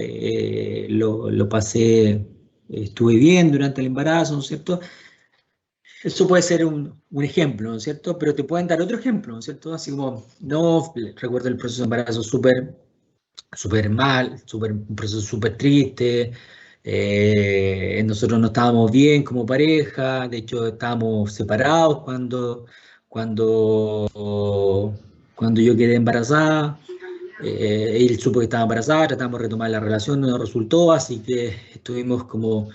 [SPEAKER 1] lo pasé, estuve bien durante el embarazo, ¿no es cierto? Eso puede ser un ejemplo, ¿no es cierto? Pero te pueden dar otro ejemplo, ¿no es cierto? Así como, no, recuerdo el proceso de embarazo súper mal, un proceso súper triste, nosotros no estábamos bien como pareja, de hecho estábamos separados cuando, cuando yo quedé embarazada, él supo que estaba embarazada, tratamos de retomar la relación, no nos resultó, así que estuvimos como...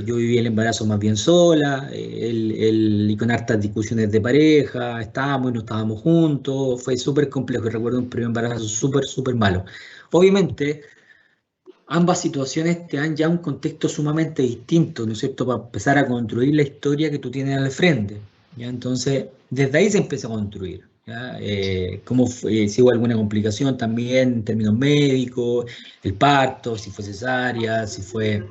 [SPEAKER 1] Yo viví el embarazo más bien sola, y con hartas discusiones de pareja, estábamos y no estábamos juntos, fue súper complejo, recuerdo un primer embarazo súper malo. Obviamente, ambas situaciones te dan ya un contexto sumamente distinto, ¿no es cierto?, para empezar a construir la historia que tú tienes al frente, ¿ya? Entonces, desde ahí se empieza a construir, ¿ya? Si hubo alguna complicación también en términos médicos, el parto, si fue cesárea, si fue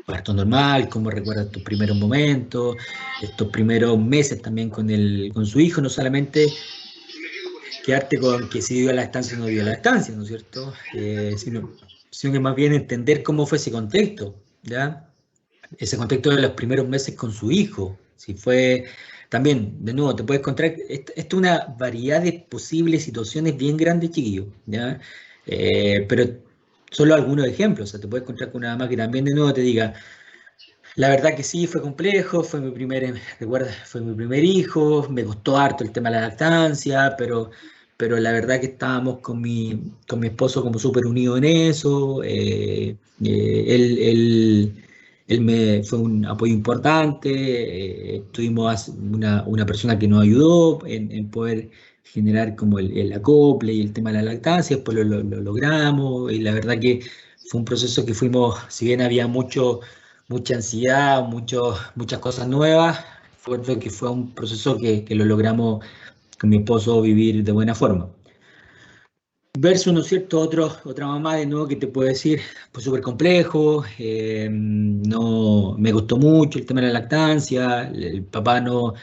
[SPEAKER 1] parto normal, cómo recuerdas tus primeros momentos, estos primeros meses también con su hijo, no solamente quedarte con que si dio la estancia o no dio la estancia, ¿no es cierto? Sino que más bien entender cómo fue ese contexto, ¿ya? Ese contexto de los primeros meses con su hijo, si fue... También, de nuevo, te puedes encontrar, esto es una variedad de posibles situaciones bien grandes, chiquillos, ¿ya? Pero solo algunos ejemplos, o sea, te puedes encontrar con una mamá que también de nuevo te diga, la verdad que sí, fue complejo, fue mi primer hijo, me costó harto el tema de la lactancia, pero la verdad que estábamos con mi esposo como súper unidos en eso, él fue un apoyo importante, tuvimos una persona que nos ayudó en poder generar como el acople y el tema de la lactancia, después lo logramos, y la verdad que fue un proceso que fuimos, si bien había mucha ansiedad, muchas cosas nuevas, fue un proceso que lo logramos con mi esposo vivir de buena forma. Versus, ¿no es cierto?, otra mamá de nuevo que te puede decir, pues súper complejo, no, me gustó mucho el tema de la lactancia, el papá no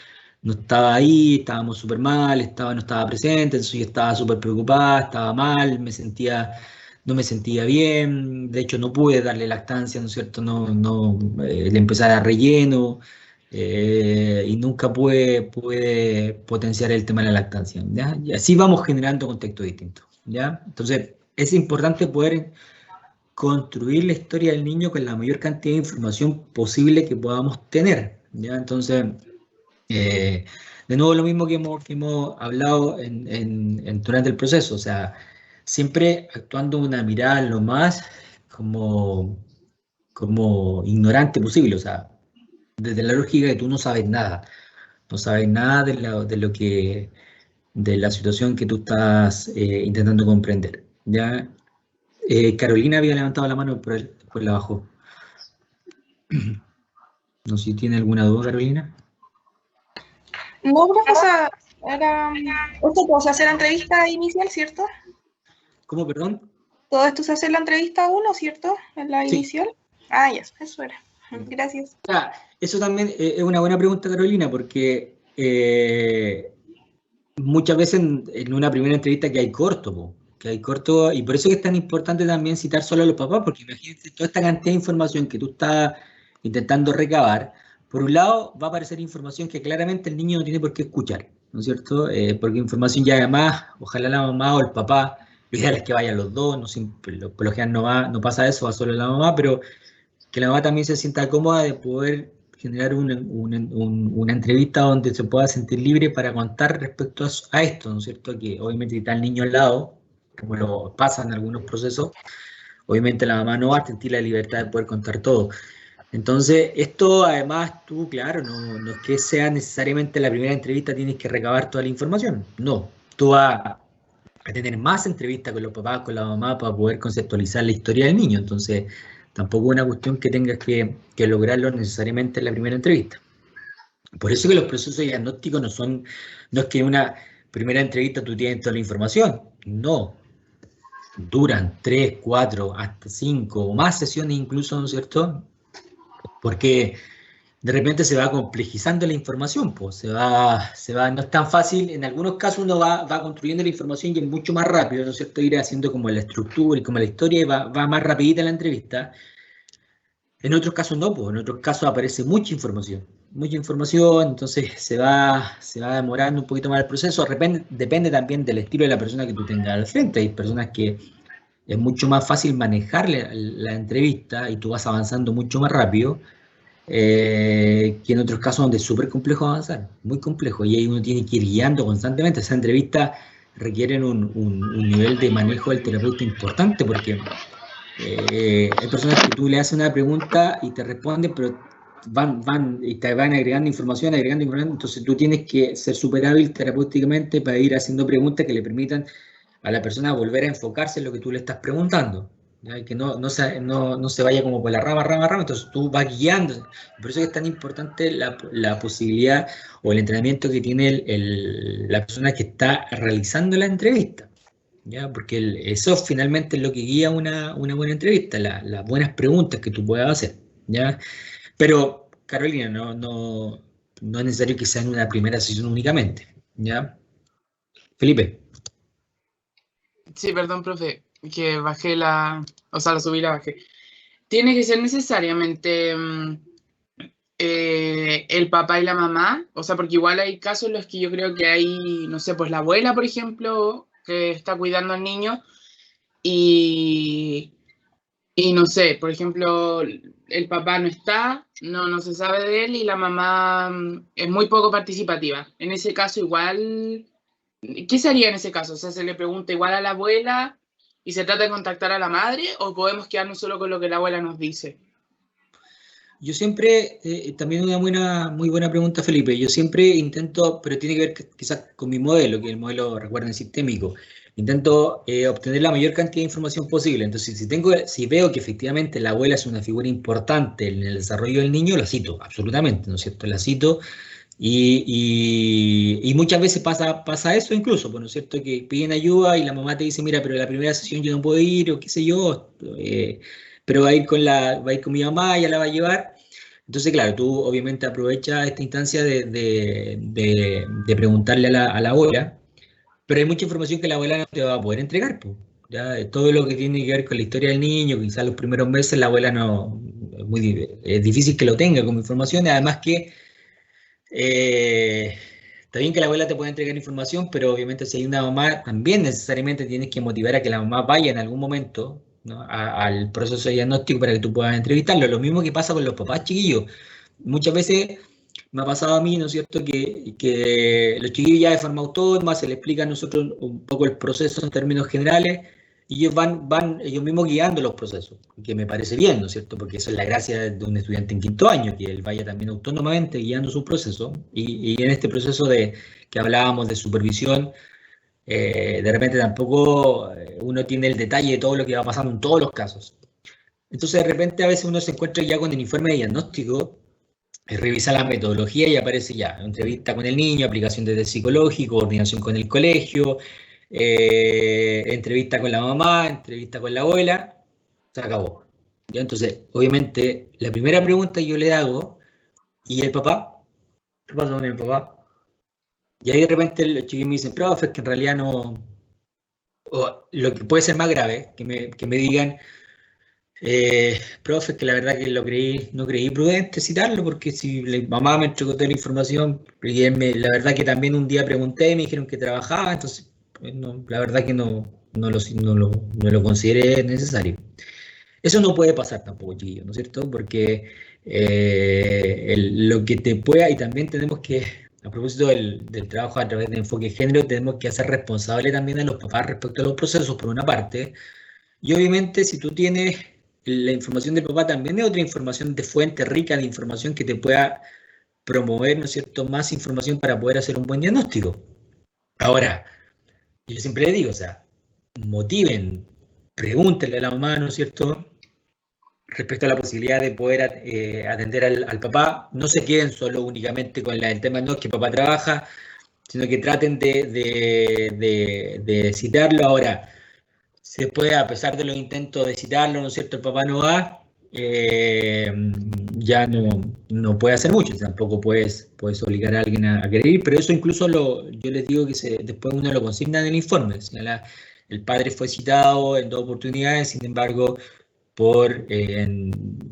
[SPEAKER 1] estaba ahí, estábamos súper mal, no estaba presente, entonces yo estaba súper preocupada, estaba mal, no me sentía bien, de hecho no pude darle lactancia, ¿no es cierto?, le empecé a dar relleno, y nunca pude potenciar el tema de la lactancia, ¿ya? Y así vamos generando contextos distintos, ¿ya? Entonces, es importante poder construir la historia del niño con la mayor cantidad de información posible que podamos tener, ¿ya? Entonces, de nuevo lo mismo que hemos hablado durante el proceso, o sea, siempre actuando una mirada lo más como ignorante posible, o sea, desde la lógica que tú no sabes nada de la situación que tú estás intentando comprender, ¿ya? Carolina había levantado la mano, pero después la bajó. No sé si tiene alguna duda, Carolina.
[SPEAKER 3] No, profesor, esto se hace la entrevista inicial, ¿cierto?
[SPEAKER 1] ¿Cómo, perdón?
[SPEAKER 3] Todo esto se hace en la entrevista 1, ¿cierto? En la
[SPEAKER 1] Sí.
[SPEAKER 3] inicial. Ah, ya, eso era. Gracias.
[SPEAKER 1] Eso también es una buena pregunta, Carolina, porque muchas veces en una primera entrevista que hay corto, y por eso es tan importante también citar solo a los papás, porque imagínate toda esta cantidad de información que tú estás intentando recabar. Por un lado, va a aparecer información que claramente el niño no tiene por qué escuchar, ¿no es cierto? Porque información ya además, ojalá la mamá o el papá, lo ideal es que vayan los dos, no siempre, por lo general no pasa eso, va solo la mamá, pero que la mamá también se sienta cómoda de poder generar una entrevista donde se pueda sentir libre para contar respecto a esto, ¿no es cierto? Que obviamente está el niño al lado, como lo pasa en algunos procesos, obviamente la mamá no va a sentir la libertad de poder contar todo. Entonces, esto además tú, claro, no es que sea necesariamente la primera entrevista tienes que recabar toda la información, no, tú vas a tener más entrevistas con los papás, con la mamá, para poder conceptualizar la historia del niño, entonces tampoco es una cuestión que tengas que lograrlo necesariamente en la primera entrevista. Por eso que los procesos diagnósticos no es que en una primera entrevista tú tienes toda la información, no, duran 3, 4, hasta 5 o más sesiones incluso, ¿no es cierto?, porque de repente se va complejizando la información, pues no es tan fácil, en algunos casos uno va construyendo la información y es mucho más rápido, ¿no es cierto?, ir haciendo como la estructura y como la historia y va más rapidita la entrevista. En otros casos no, pues en otros casos aparece mucha información, entonces se va demorando un poquito más el proceso, depende también del estilo de la persona que tú tengas al frente, hay personas que es mucho más fácil manejar la entrevista y tú vas avanzando mucho más rápido, que en otros casos donde es súper complejo avanzar, muy complejo, y ahí uno tiene que ir guiando constantemente. Esa entrevista requieren un nivel de manejo del terapeuta importante, porque hay personas que tú le haces una pregunta y te responden, pero y te van agregando información, entonces tú tienes que ser súper hábil terapéuticamente para ir haciendo preguntas que le permitan a la persona volver a enfocarse en lo que tú le estás preguntando, ¿ya? Y que no se vaya como por la rama, entonces tú vas guiando. Por eso es tan importante la posibilidad o el entrenamiento que tiene la persona que está realizando la entrevista, ¿ya? Porque eso finalmente es lo que guía una buena entrevista, las buenas preguntas que tú puedas hacer, ¿ya? Pero, Carolina, no es necesario que sea en una primera sesión únicamente, ¿ya? Felipe.
[SPEAKER 7] Sí, perdón, profe, que bajé la subí y la bajé. ¿Tiene que ser necesariamente el papá y la mamá? O sea, porque igual hay casos en los que yo creo que hay, no sé, pues la abuela, por ejemplo, que está cuidando al niño y no sé, por ejemplo, el papá no está, no se sabe de él y la mamá es muy poco participativa. En ese caso igual... ¿Qué se haría en ese caso? O sea, ¿se le pregunta igual a la abuela y se trata de contactar a la madre o podemos quedarnos solo con lo que la abuela nos dice?
[SPEAKER 1] Yo siempre, también una muy buena pregunta, Felipe, yo siempre intento, pero tiene que ver quizás con mi modelo, que es el modelo, recuerden, sistémico, intento obtener la mayor cantidad de información posible. Entonces, si veo que efectivamente la abuela es una figura importante en el desarrollo del niño, la cito, absolutamente, ¿no es cierto? La cito. Y muchas veces pasa eso incluso, ¿no es cierto? Que piden ayuda y la mamá te dice, mira, pero la primera sesión yo no puedo ir, o qué sé yo, pero va a ir con mi mamá, ella la va a llevar. Entonces, claro, tú obviamente aprovechas esta instancia de preguntarle a la abuela, pero hay mucha información que la abuela no te va a poder entregar, pues. Ya, todo lo que tiene que ver con la historia del niño, quizás los primeros meses la abuela es difícil que lo tenga como información, además que está bien que la abuela te pueda entregar información, pero obviamente si hay una mamá, también necesariamente tienes que motivar a que la mamá vaya en algún momento, ¿no?, al proceso de diagnóstico para que tú puedas entrevistarlo. Lo mismo que pasa con los papás chiquillos. Muchas veces me ha pasado a mí, ¿no es cierto?, que los chiquillos ya de forma autónoma se les explica a nosotros un poco el proceso en términos generales, y ellos van ellos mismos guiando los procesos, que me parece bien, ¿no es cierto?, porque eso es la gracia de un estudiante en quinto año, que él vaya también autónomamente guiando su proceso, y en este proceso que hablábamos de supervisión, de repente tampoco uno tiene el detalle de todo lo que va pasando en todos los casos. Entonces de repente a veces uno se encuentra ya con el informe de diagnóstico, revisa la metodología y aparece ya entrevista con el niño, aplicación de test psicológico, coordinación con el colegio, entrevista con la mamá, entrevista con la abuela, se acabó. ¿Ya? Entonces, obviamente, la primera pregunta que yo le hago, ¿y el papá? ¿Qué pasa con el papá? Y ahí de repente los chiquillos me dicen, profe, es que en realidad no... O lo que puede ser más grave, que me digan, profe, es que la verdad que no creí prudente citarlo, porque si la mamá me entregó toda la información, y la verdad que también un día pregunté, me dijeron que trabajaba, entonces pues la verdad que no lo consideré necesario. Eso no puede pasar tampoco, chiquillos, ¿no es cierto? Porque lo que te pueda, y también tenemos que, a propósito del trabajo a través de enfoque de género, tenemos que hacer responsable también a los papás respecto a los procesos, por una parte, y obviamente si tú tienes la información del papá, también es otra información de fuente rica de información que te pueda promover, ¿no es cierto?, más información para poder hacer un buen diagnóstico. Ahora, yo siempre le digo, o sea, motiven, pregúntenle a la mamá, ¿no es cierto?, respecto a la posibilidad de poder atender al papá. No se queden solo únicamente con el tema, no es que papá trabaja, sino que traten de citarlo. Ahora, si después, a pesar de los intentos de citarlo, ¿no es cierto?, el papá no va, ya no puede hacer mucho, tampoco puedes obligar a alguien a querer ir, pero eso incluso yo les digo que después uno lo consigna en el informe. O sea, el padre fue citado en 2 oportunidades, sin embargo, por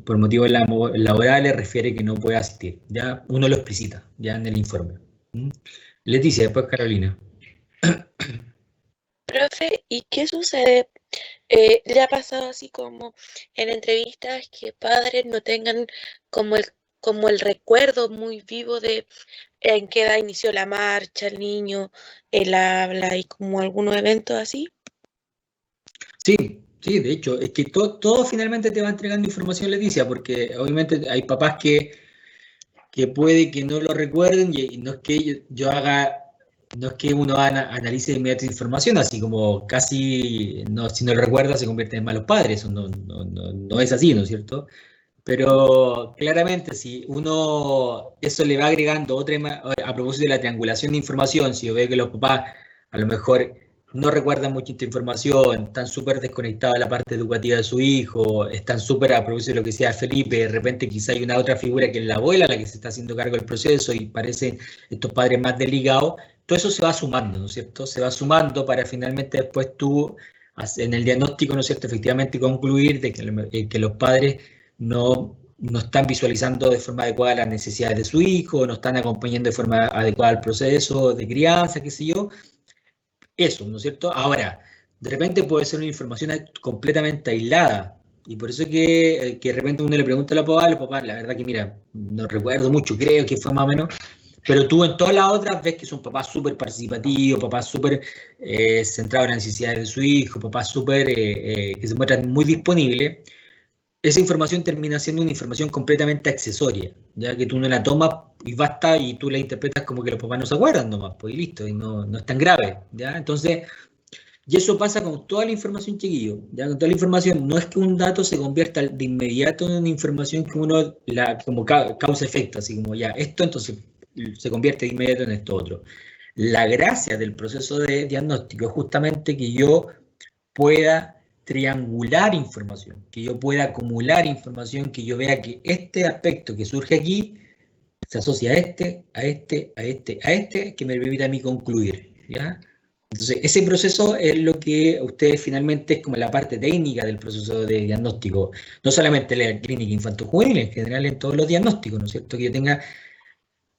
[SPEAKER 1] motivos laborales refiere que no puede asistir. Ya uno lo explicita, ya en el informe. Leticia, después Carolina.
[SPEAKER 8] Profe, ¿y qué sucede? ¿Le ha pasado así como en entrevistas que padres no tengan como el recuerdo muy vivo de en qué edad inició la marcha, el niño, el habla y como algunos eventos así?
[SPEAKER 1] Sí, de hecho, es que todo finalmente te va entregando información, Leticia, porque obviamente hay papás que puede que no lo recuerden, y no es que yo haga... No es que uno analice de inmediato información, así como casi, si no lo recuerda, se convierte en malos padres. Eso no es así, ¿no es cierto? Pero claramente, si uno eso le va agregando a propósito de la triangulación de información, si yo veo que los papás a lo mejor no recuerdan mucho esta información, están súper desconectados de la parte educativa de su hijo, están súper, a propósito de lo que decía Felipe, de repente quizá hay una otra figura que es la abuela la que se está haciendo cargo del proceso y parecen estos padres más desligados. Todo eso se va sumando, ¿no es cierto? Se va sumando para finalmente después tú, en el diagnóstico, ¿no es cierto?, efectivamente concluir de que los padres no están visualizando de forma adecuada las necesidades de su hijo, no están acompañando de forma adecuada el proceso de crianza, qué sé yo. Eso, ¿no es cierto? Ahora, de repente puede ser una información completamente aislada, y por eso que de repente uno le pregunta a los papás, la verdad que mira, no recuerdo mucho, creo que fue más o menos... Pero tú en todas las otras ves que son papás súper participativos, papás súper centrados en las necesidades de su hijo, papás súper que se muestran muy disponibles. Esa información termina siendo una información completamente accesoria, ya que tú no la tomas y basta, y tú la interpretas como que los papás no se acuerdan nomás, pues y listo, y no es tan grave, ¿ya? Entonces, y eso pasa con toda la información, chiquillo, ya con toda la información. No es que un dato se convierta de inmediato en una información que uno como causa-efecto, así como ya, esto entonces se convierte de inmediato en esto otro. La gracia del proceso de diagnóstico es justamente que yo pueda triangular información, que yo pueda acumular información, que yo vea que este aspecto que surge aquí se asocia a este, que me permite a mí concluir, ¿ya? Entonces, ese proceso es lo que ustedes finalmente es como la parte técnica del proceso de diagnóstico, no solamente en la clínica infanto-juvenil, en general en todos los diagnósticos, ¿no es cierto?, que yo tenga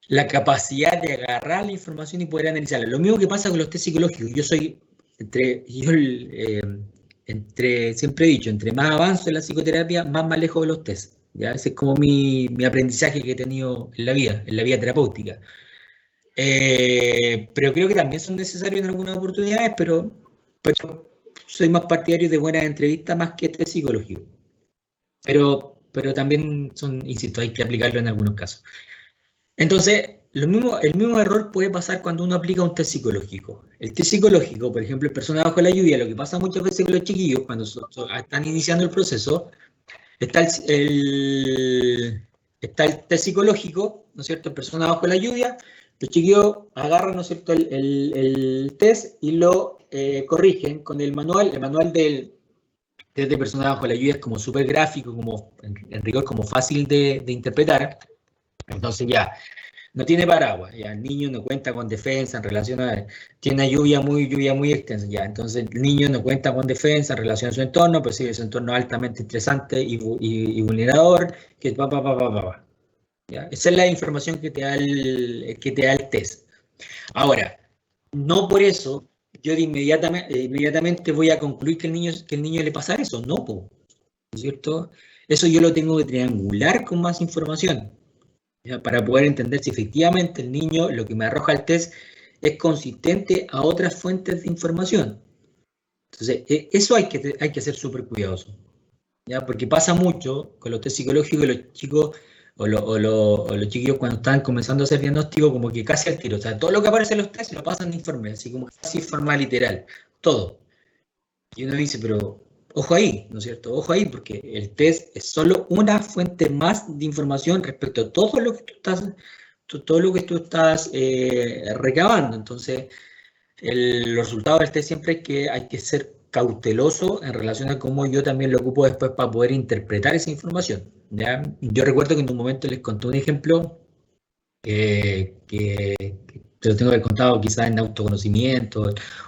[SPEAKER 1] la capacidad de agarrar la información y poder analizarla. Lo mismo que pasa con los test psicológicos. Siempre he dicho, entre más avanzo en la psicoterapia, más me alejo de los test. ¿Ya? Ese es como mi aprendizaje que he tenido en la vida terapéutica. Pero creo que también son necesarios en algunas oportunidades, pero soy más partidario de buenas entrevistas más que test psicológico. Pero también insisto, hay que aplicarlo en algunos casos. Entonces, el mismo error puede pasar cuando uno aplica un test psicológico. El test psicológico, por ejemplo, en Personas bajo la lluvia, lo que pasa muchas veces con los chiquillos cuando están iniciando el proceso, está el test psicológico, ¿no es cierto?, en Personas bajo la lluvia, los chiquillos agarran, ¿no es cierto?, el test y lo corrigen con el manual. El manual del test de Personas bajo la lluvia es como súper gráfico, como en rigor como fácil de interpretar. Entonces ya, no tiene paraguas, ya el niño no cuenta con defensa en relación a, tiene una lluvia muy extensa, ya, entonces el niño no cuenta con defensa en relación a su entorno, percibe su entorno altamente estresante y vulnerador, que ¿ya? Esa es la información que te da el test. Ahora, no por eso yo inmediatamente voy a concluir que el niño le pasa eso, no, ¿no es cierto? Eso yo lo tengo que triangular con más información, ¿ya? Para poder entender si efectivamente el niño, lo que me arroja el test, es consistente a otras fuentes de información. Entonces, eso hay que ser súper cuidadoso, ¿ya? Porque pasa mucho con los test psicológicos, los chicos o los chiquillos cuando están comenzando a hacer diagnóstico, como que casi al tiro, o sea, todo lo que aparece en los test lo pasan de informe, así como casi forma literal, todo. Y uno dice, pero ojo ahí, ¿no es cierto? Ojo ahí, porque el test es solo una fuente más de información respecto a todo lo que tú estás recabando. Entonces, los resultados del test siempre hay que ser cauteloso en relación a cómo yo también lo ocupo después para poder interpretar esa información, ¿ya? Yo recuerdo que en un momento les conté un ejemplo que te lo tengo que haber contado quizás en autoconocimiento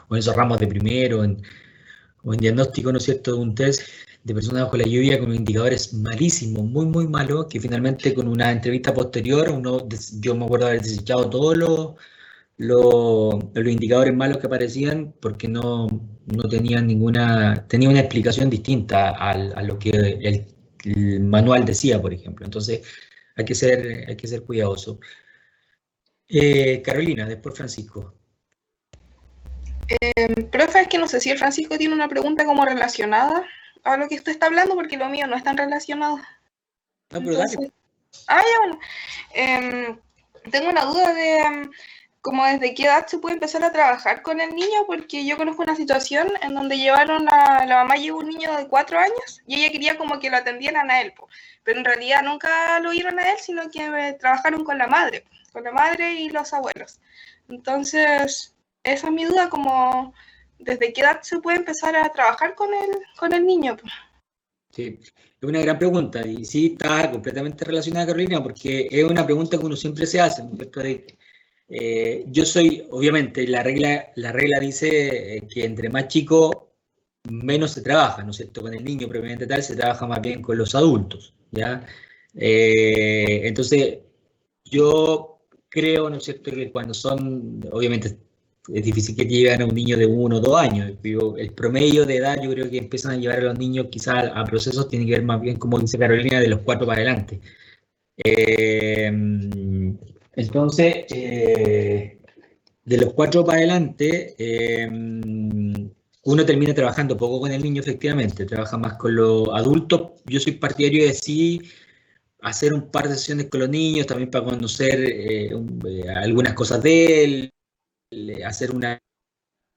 [SPEAKER 1] o en esos ramos de primero, o en diagnóstico, ¿no es cierto?, de un test de personas bajo la lluvia con indicadores malísimos, muy malos, que finalmente con una entrevista posterior, yo me acuerdo haber desechado todos los indicadores malos que aparecían porque no tenían tenía una explicación distinta a lo que el manual decía, por ejemplo. Entonces hay que ser cuidadoso. Carolina, después Francisco.
[SPEAKER 3] Profe, es que no sé si el Francisco tiene una pregunta como relacionada a lo que usted está hablando, porque lo mío no es tan relacionado.
[SPEAKER 1] No, pero dale.
[SPEAKER 3] Ya, bueno. Tengo una duda de como desde qué edad se puede empezar a trabajar con el niño, porque yo conozco una situación en donde la mamá llevó un niño de 4 años y ella quería como que lo atendieran a él, pero en realidad nunca lo oyeron a él, sino que trabajaron con la madre y los abuelos. Entonces, esa es mi duda, como desde qué edad se puede empezar a trabajar con el niño.
[SPEAKER 1] Sí, es una gran pregunta y sí está completamente relacionada, Carolina, porque es una pregunta que uno siempre se hace, ¿no es cierto? Yo soy, obviamente, la regla dice que entre más chico, menos se trabaja, ¿no es cierto? Con el niño propiamente tal, se trabaja más bien con los adultos, ¿ya? Entonces, yo creo, ¿no es cierto?, que cuando son, obviamente, es difícil que lleguen a un niño de 1 o 2 años. El promedio de edad, yo creo que empiezan a llevar a los niños quizás a procesos, tiene que ver más bien, como dice Carolina, de los 4 para adelante. Entonces, de los 4 para adelante, uno termina trabajando poco con el niño, efectivamente, trabaja más con los adultos. Yo soy partidario de sí hacer un par de sesiones con los niños, también para conocer algunas cosas de él, hacer una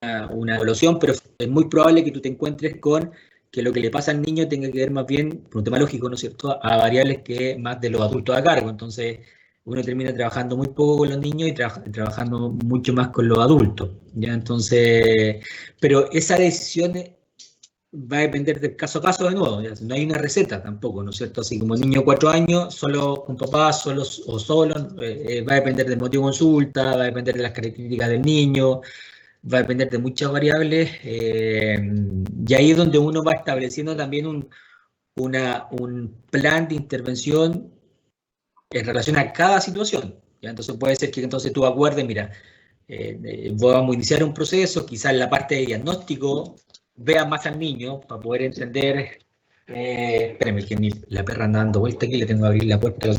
[SPEAKER 1] evaluación, pero es muy probable que tú te encuentres con que lo que le pasa al niño tenga que ver más bien, por un tema lógico, ¿no es cierto?, a variables que más de los adultos a cargo. Entonces, uno termina trabajando muy poco con los niños y trabajando mucho más con los adultos, ¿ya? Entonces, pero esa decisión va a depender del caso a caso de nuevo, ¿ya? No hay una receta tampoco, ¿no es cierto? Así como niño de 4 años, solo con papá, solo o solo, va a depender del motivo de consulta, va a depender de las características del niño, va a depender de muchas variables, y ahí es donde uno va estableciendo también un plan de intervención en relación a cada situación, ¿ya? Entonces puede ser que entonces tú acuerdes, mira, vamos a iniciar un proceso, quizás en la parte de diagnóstico vea más al niño para poder entender. Espérenme, que la perra anda dando vuelta aquí, le tengo que abrir la puerta.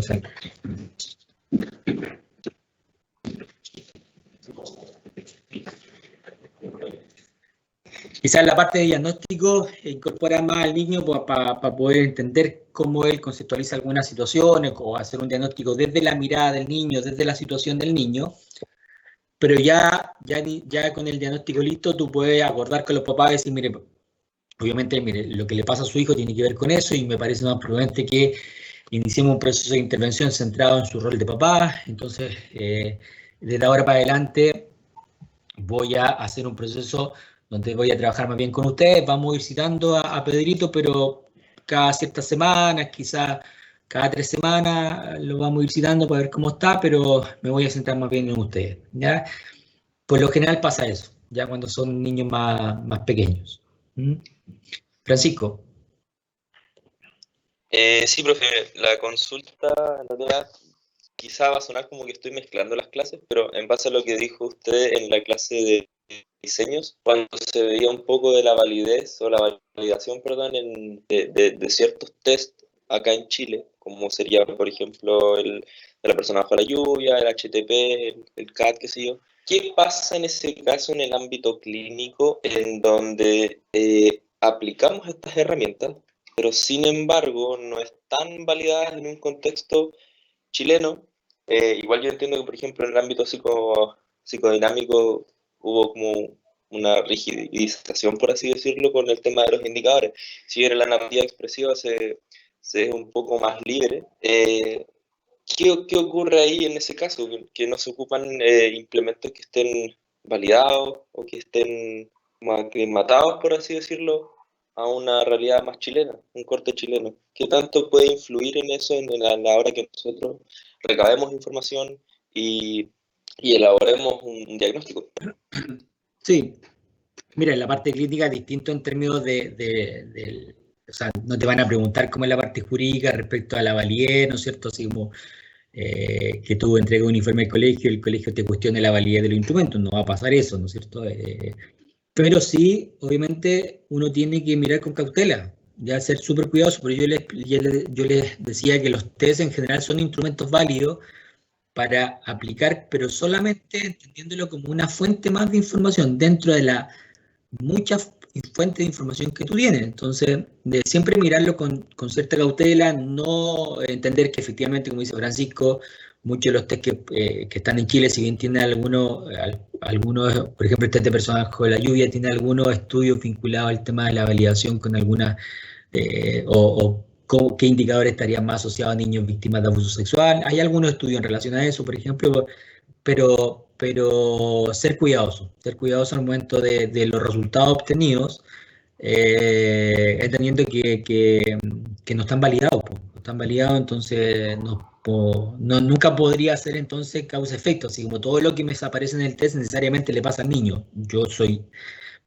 [SPEAKER 1] Quizás la parte de diagnóstico incorpora más al niño para poder entender cómo él conceptualiza algunas situaciones o hacer un diagnóstico desde la mirada del niño, desde la situación del niño. Pero ya con el diagnóstico listo, tú puedes acordar con los papás y decir, mire, obviamente, mire, lo que le pasa a su hijo tiene que ver con eso y me parece más prudente que iniciemos un proceso de intervención centrado en su rol de papá. Entonces, desde ahora para adelante voy a hacer un proceso donde voy a trabajar más bien con ustedes. Vamos a ir citando a Pedrito, pero cada ciertas semanas, quizás cada 3 semanas lo vamos a ir citando para ver cómo está, pero me voy a centrar más bien en ustedes, ¿ya? Por lo general pasa eso, ya cuando son niños más pequeños. Francisco.
[SPEAKER 9] Sí, profe, la consulta, en realidad, quizá va a sonar como que estoy mezclando las clases, pero en base a lo que dijo usted en la clase de diseños, cuando se veía un poco de la validez o la validación, perdón, de ciertos test acá en Chile, como sería, por ejemplo, el de la persona bajo la lluvia, el HTP, el CAT, qué sé yo. ¿Qué pasa en ese caso en el ámbito clínico en donde aplicamos estas herramientas, pero sin embargo no están validadas en un contexto chileno? Igual yo entiendo que, por ejemplo, en el ámbito psicodinámico hubo como una rigidización, por así decirlo, con el tema de los indicadores. Si bien en la narrativa expresiva se es un poco más libre, ¿qué ocurre ahí en ese caso? ¿Que no se ocupan implementos que estén validados o que estén matados, por así decirlo, a una realidad más chilena, un corte chileno? ¿Qué tanto puede influir en eso en la hora que nosotros recabemos información y elaboremos un diagnóstico?
[SPEAKER 1] Sí, mira, en la parte clínica es distinto en términos o sea, no te van a preguntar cómo es la parte jurídica respecto a la validez, ¿no es cierto? Así como que tú entregas un informe al colegio y el colegio te cuestione la validez de los instrumentos, no va a pasar eso, ¿no es cierto? Pero sí, obviamente, uno tiene que mirar con cautela, ya ser súper cuidadoso, pero yo les decía que los test en general son instrumentos válidos para aplicar, pero solamente entendiéndolo como una fuente más de información dentro de la muchas fuentes de información que tú tienes. Entonces, de siempre mirarlo con cierta cautela, no entender que efectivamente, como dice Francisco, muchos de los test que están en Chile, si bien tienen algunos, por ejemplo, el test de personas bajo la lluvia, tiene algunos estudios vinculados al tema de la validación con algunas, qué indicadores estarían más asociados a niños víctimas de abuso sexual. Hay algunos estudios en relación a eso, por ejemplo, pero ser cuidadoso al momento de los resultados obtenidos, entendiendo que no están validados, entonces nunca podría ser entonces causa-efecto, así como todo lo que me aparece en el test necesariamente le pasa al niño. Yo soy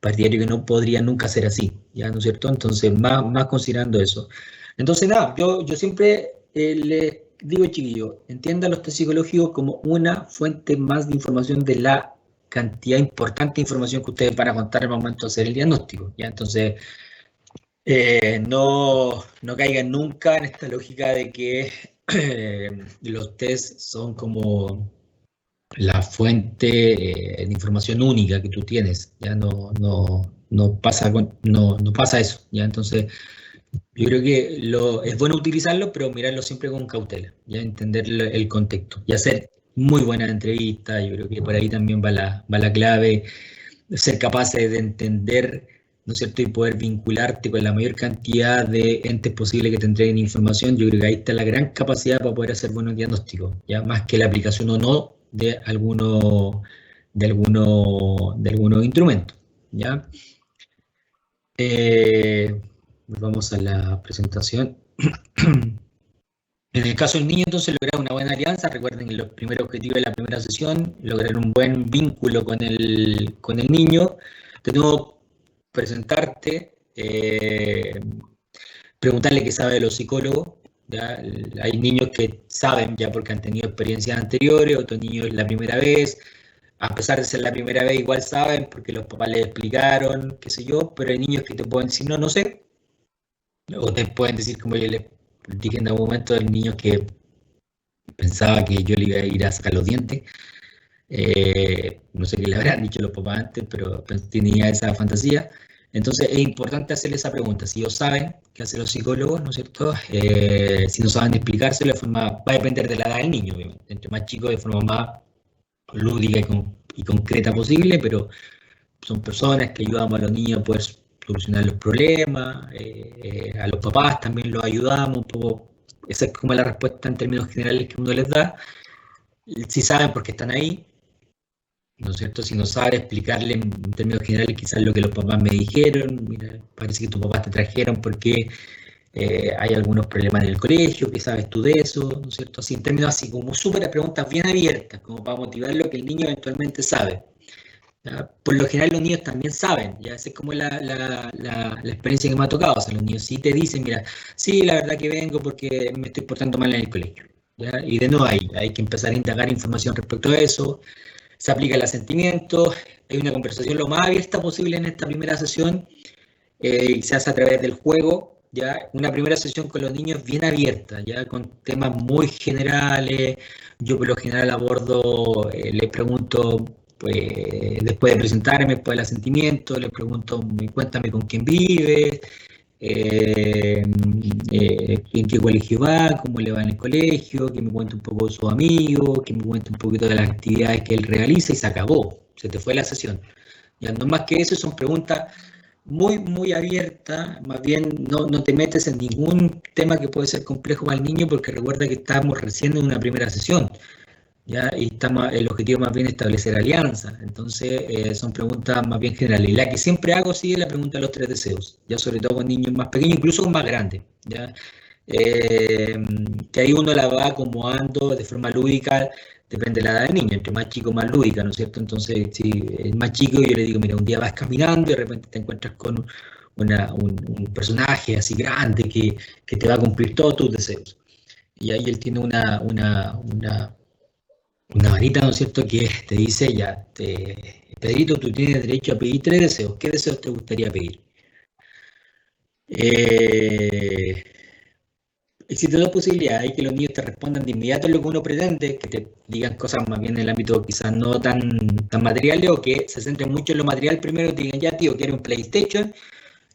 [SPEAKER 1] partidario que no podría nunca ser así, ¿ya? ¿No es cierto? Entonces, más considerando eso. Entonces, nada, yo siempre le digo, chiquillos, entiendan los test psicológicos como una fuente más de información de la cantidad importante de información que ustedes van a contar al momento de hacer el diagnóstico, ¿ya? Entonces, no caigan nunca en esta lógica de que los tests son como la fuente de información única que tú tienes, ¿ya? No pasa eso, ¿ya? Entonces, yo creo que es bueno utilizarlo, pero mirarlo siempre con cautela, ya entender el contexto y hacer muy buenas entrevistas. Yo creo que por ahí también va la clave, ser capaces de entender, ¿no es cierto?, y poder vincularte con la mayor cantidad de entes posibles que te entreguen información. Yo creo que ahí está la gran capacidad para poder hacer buenos diagnósticos, ya más que la aplicación o no de algunos instrumentos, ¿ya? Vamos a la presentación. En el caso del niño, entonces, lograr una buena alianza. Recuerden los primeros objetivos de la primera sesión, lograr un buen vínculo con el niño. De nuevo, presentarte, preguntarle qué sabe de los psicólogos. ¿Ya? Hay niños que saben ya porque han tenido experiencias anteriores, otros niños la primera vez. A pesar de ser la primera vez, igual saben porque los papás les explicaron, qué sé yo, pero hay niños que te pueden decir, no sé. O te pueden decir, como yo les dije en algún momento, del niño que pensaba que yo le iba a ir a sacar los dientes. No sé qué le habrán dicho los papás antes, pero tenía esa fantasía. Entonces es importante hacerle esa pregunta. Si ellos saben qué hacen los psicólogos, ¿no es cierto? Si no saben explicárselo de forma, va a depender de la edad del niño, obviamente. Entre más chicos, de forma más lúdica y concreta posible, pero son personas que ayudamos a los niños a poder solucionar los problemas, a los papás también los ayudamos un poco. Esa es como la respuesta en términos generales que uno les da. Si saben por qué están ahí, ¿no es cierto? Si no saben explicarle en términos generales quizás lo que los papás me dijeron, mira, parece que tus papás te trajeron porque hay algunos problemas en el colegio, ¿qué sabes tú de eso? ¿No es cierto? Así en términos así, como súper preguntas bien abiertas, como para motivar lo que el niño eventualmente sabe. ¿Ya? Por lo general los niños también saben, ya esa es como la experiencia que me ha tocado, o sea, los niños sí te dicen, mira, sí, la verdad que vengo porque me estoy portando mal en el colegio, ¿ya? Y de nuevo hay que empezar a indagar información respecto a eso, se aplica el asentimiento, hay una conversación lo más abierta posible en esta primera sesión, y se hace a través del juego, ya una primera sesión con los niños bien abierta, ya con temas muy generales. Yo por lo general abordo, les pregunto, pues, después de presentarme, después del asentimiento, les pregunto, cuéntame con quién vive, en qué colegio va, cómo le va en el colegio, que me cuente un poco de sus amigos, que me cuente un poquito de las actividades que él realiza, y se acabó, se te fue la sesión. Ya no más que eso, son preguntas muy abierta, más bien no te metes en ningún tema que puede ser complejo para el niño, porque recuerda que estamos recién en una primera sesión, ¿ya? Y el objetivo más bien es establecer alianza, entonces son preguntas más bien generales. Y la que siempre hago sí es la pregunta de los 3 deseos, ya sobre todo con niños más pequeños, incluso con más grandes, ¿ya? Que ahí uno la va acomodando de forma lúdica, depende de la edad del niño, entre más chico más lúdica, ¿no es cierto? Entonces, si es más chico, yo le digo, mira, un día vas caminando y de repente te encuentras con un personaje así grande que te va a cumplir todos tus deseos. Y ahí él tiene una varita, ¿no es cierto?, que te dice, ya, Pedrito, tú tienes derecho a pedir 3 deseos. ¿Qué deseos te gustaría pedir? Existen 2 posibilidades, hay que los niños te respondan de inmediato lo que uno pretende, que te digan cosas más bien en el ámbito quizás no tan materiales, o que se centren mucho en lo material primero y te digan, ya tío, quiero un PlayStation,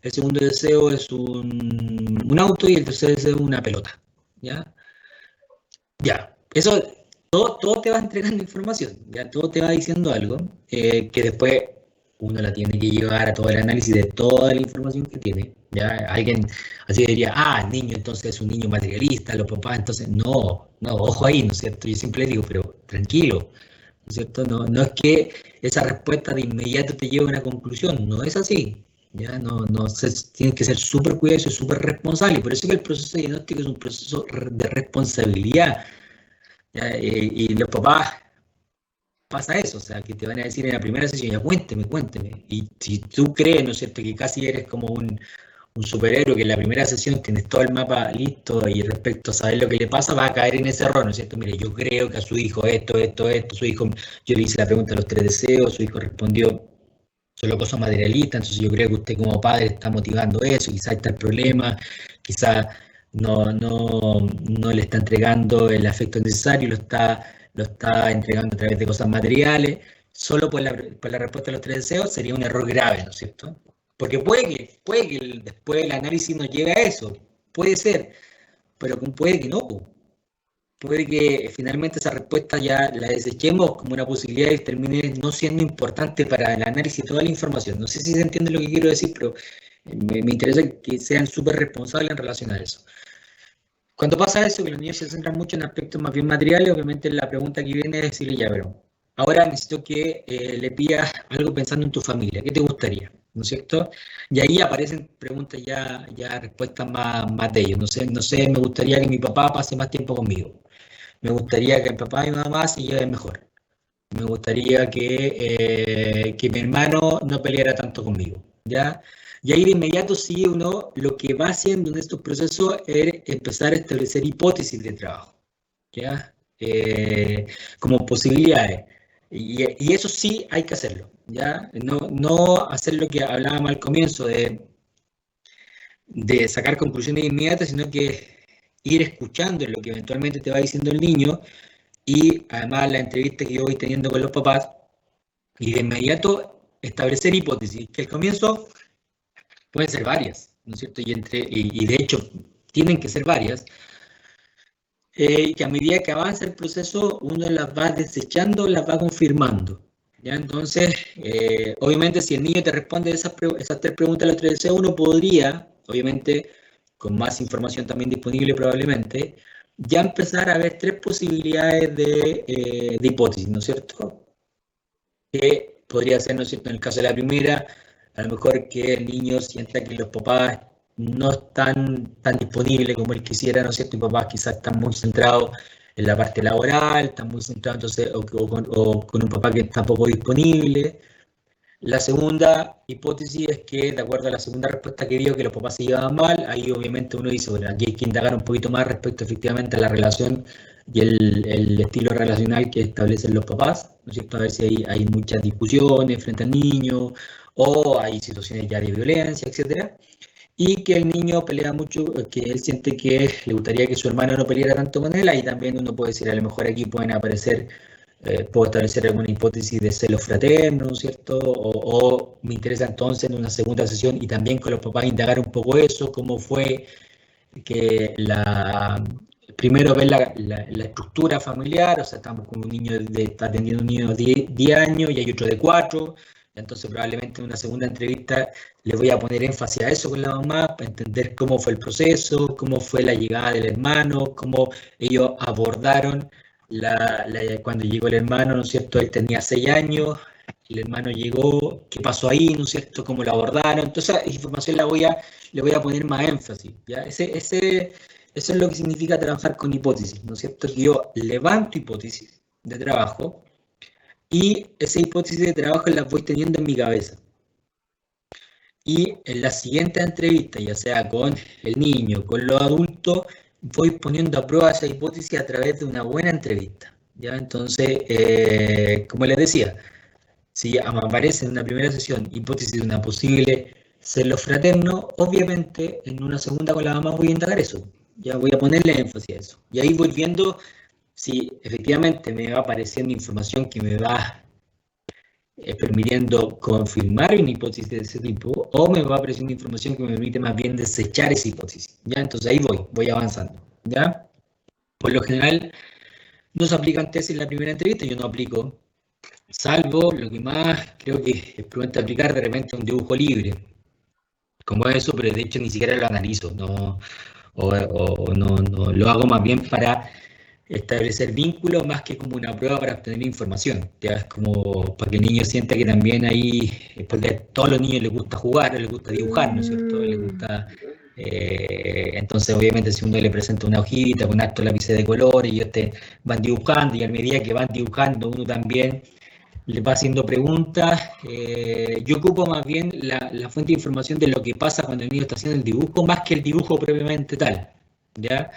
[SPEAKER 1] el segundo deseo es un auto y el tercer deseo es una pelota, ¿ya? Ya, eso, todo te va entregando información, ya todo te va diciendo algo, que después uno la tiene que llevar a todo el análisis de toda la información que tiene. ¿Ya? Alguien así diría, el niño entonces es un niño materialista, los papás, entonces no, ojo ahí, ¿no es cierto? Yo siempre digo, pero tranquilo, ¿no es cierto? No es que esa respuesta de inmediato te lleve a una conclusión, no es así, ¿ya? Tienes que ser súper cuidadoso y súper responsable, por eso que el proceso de diagnóstico es un proceso de responsabilidad, ¿ya? Y los papás pasa eso, o sea, que te van a decir en la primera sesión, ya cuénteme, y si tú crees, ¿no es cierto?, que casi eres como un superhéroe, que en la primera sesión tienes todo el mapa listo y respecto a saber lo que le pasa, va a caer en ese error, ¿no es cierto? Mire, yo creo que a su hijo esto, su hijo, yo le hice la pregunta de los 3 deseos, su hijo respondió solo cosas materialistas, entonces yo creo que usted como padre está motivando eso, quizás está el problema, quizás no le está entregando el afecto necesario, lo está entregando a través de cosas materiales, solo por la respuesta a los 3 deseos sería un error grave, ¿no es cierto? Porque puede que después el análisis nos llegue a eso, puede ser, pero puede que no. Puede que finalmente esa respuesta ya la desechemos como una posibilidad y termine no siendo importante para el análisis de toda la información. No sé si se entiende lo que quiero decir, pero me interesa que sean súper responsables en relación a eso. Cuando pasa eso, que los niños se centran mucho en aspectos más bien materiales, obviamente la pregunta que viene es decirle, ya, pero ahora necesito que le pidas algo pensando en tu familia. ¿Qué te gustaría? ¿No es cierto? Y ahí aparecen preguntas ya respuestas más de ellos. No sé, me gustaría que mi papá pase más tiempo conmigo. Me gustaría que el papá y mi mamá se lleven mejor. Me gustaría que mi hermano no peleara tanto conmigo, ¿ya? Y ahí de inmediato sí uno lo que va haciendo en estos procesos es empezar a establecer hipótesis de trabajo, ¿ya? Como posibilidades. Y eso sí hay que hacerlo, ¿ya? No hacer lo que hablábamos al comienzo de sacar conclusiones inmediatas, sino que ir escuchando lo que eventualmente te va diciendo el niño y además la entrevista que yo voy teniendo con los papás y de inmediato establecer hipótesis, que al comienzo pueden ser varias, ¿no es cierto? Y de hecho tienen que ser varias, que a medida que avanza el proceso uno las va desechando, las va confirmando, ¿ya? Entonces, obviamente si el niño te responde esas 3 preguntas a los 3 deseos, uno podría, obviamente, con más información también disponible probablemente, ya empezar a ver 3 posibilidades de hipótesis, ¿no es cierto? Que podría ser, ¿no es cierto?, en el caso de la primera, a lo mejor que el niño sienta que los papás no es tan disponible como él quisiera, ¿no es cierto? Y papás quizás están muy centrados en la parte laboral, están muy centrados entonces, o con un papá que está poco disponible. La segunda hipótesis es que, de acuerdo a la segunda respuesta que dio, que los papás se llevaban mal, ahí obviamente uno dice, bueno, aquí hay que indagar un poquito más respecto efectivamente a la relación y el estilo relacional que establecen los papás, ¿no es cierto? A ver si hay muchas discusiones frente al niño, o hay situaciones ya de violencia, etcétera. Y que el niño pelea mucho, que él siente que le gustaría que su hermano no peleara tanto con él, ahí también uno puede decir, a lo mejor aquí pueden aparecer, puedo establecer alguna hipótesis de celos fraternos, ¿cierto? O me interesa entonces en una segunda sesión y también con los papás indagar un poco eso, cómo fue que primero ver la estructura familiar, o sea, estamos con un niño está atendiendo un niño de 10 años y hay otro de 4, entonces probablemente en una segunda entrevista le voy a poner énfasis a eso con la mamá, para entender cómo fue el proceso, cómo fue la llegada del hermano, cómo ellos abordaron cuando llegó el hermano, ¿no es cierto? Él tenía 6 años, el hermano llegó, qué pasó ahí, ¿no es cierto? Cómo lo abordaron, entonces esa información le voy a poner más énfasis, ¿ya? Eso es lo que significa trabajar con hipótesis, ¿no es cierto? Que yo levanto hipótesis de trabajo y esa hipótesis de trabajo las voy teniendo en mi cabeza. Y en la siguiente entrevista, ya sea con el niño, con los adultos, voy poniendo a prueba esa hipótesis a través de una buena entrevista, ¿ya? Entonces, como les decía, si aparece en una primera sesión hipótesis de una posible celo fraterno, obviamente en una segunda con la mamá voy a indagar eso, ya voy a ponerle énfasis a eso. Y ahí voy viendo si efectivamente me va apareciendo información que me va permitiendo confirmar una hipótesis de ese tipo, o me va apareciendo información que me permite más bien desechar esa hipótesis, ¿ya? Entonces ahí voy avanzando, ¿ya? Por lo general, no se aplican tesis en la primera entrevista, yo no aplico, salvo lo que más creo que es prudente aplicar de repente un dibujo libre, como eso, pero de hecho ni siquiera lo analizo, no lo hago más bien para establecer vínculos más que como una prueba para obtener información, ya es como para que el niño sienta que también ahí, porque a todos los niños les gusta jugar, les gusta dibujar, ¿no es cierto? Les gusta, entonces obviamente si uno le presenta una hojita con hartos lápices de color y ellos van dibujando y a medida que van dibujando uno también le va haciendo preguntas, yo ocupo más bien la fuente de información de lo que pasa cuando el niño está haciendo el dibujo, más que el dibujo propiamente tal, ¿ya?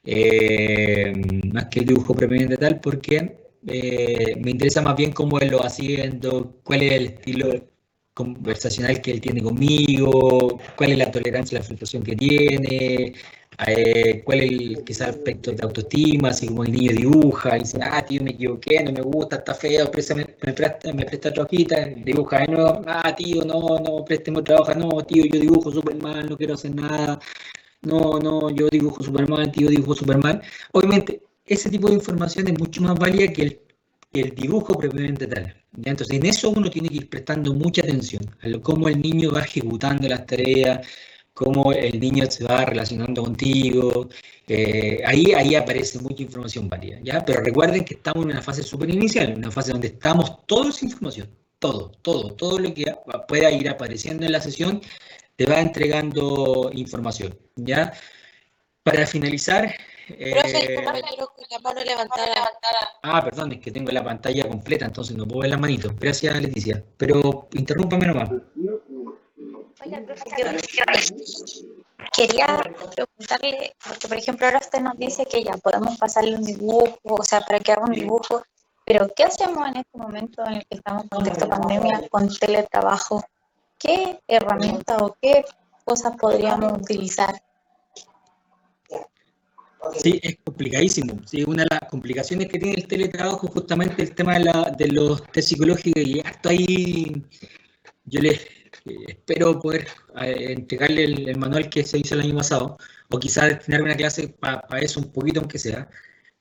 [SPEAKER 1] Más que el dibujo propiamente tal, porque me interesa más bien cómo él lo va haciendo, cuál es el estilo conversacional que él tiene conmigo, cuál es la tolerancia a la frustración que tiene, cuál es el quizás aspecto de autoestima, así como el niño dibuja y dice, tío, me equivoqué, no me gusta, está feo, me presta otra hojita, dibuja de nuevo, tío, no, présteme otra hoja, no, tío, yo dibujo súper mal, no quiero hacer nada. No, yo dibujo súper mal, tío, dibujo súper mal. Obviamente, ese tipo de información es mucho más válida que el dibujo propiamente tal, ¿ya? Entonces, en eso uno tiene que ir prestando mucha atención a cómo el niño va ejecutando las tareas, cómo el niño se va relacionando contigo. Ahí aparece mucha información válida, ¿ya? Pero recuerden que estamos en una fase súper inicial, una fase donde estamos todos sin información, todo lo que pueda ir apareciendo en la sesión te va entregando información, ¿ya? Para finalizar...
[SPEAKER 8] Profe, con la mano levantada.
[SPEAKER 1] Perdón, es que tengo la pantalla completa, entonces no puedo ver las manitos. Gracias, Leticia. Pero interrúmpame nomás.
[SPEAKER 10] Oiga, profe, quería preguntarle, porque por ejemplo ahora usted nos dice que ya podemos pasarle un dibujo, o sea, para que haga un dibujo, pero ¿qué hacemos en este momento en el que estamos en contexto pandemia con teletrabajo? ¿Qué herramientas o qué cosas podríamos utilizar?
[SPEAKER 1] Sí, es complicadísimo. Sí, una de las complicaciones que tiene el teletrabajo es justamente el tema de los test psicológicos, y hasta ahí yo les espero poder entregarle el manual que se hizo el año pasado, o quizás destinar una clase para eso un poquito aunque sea.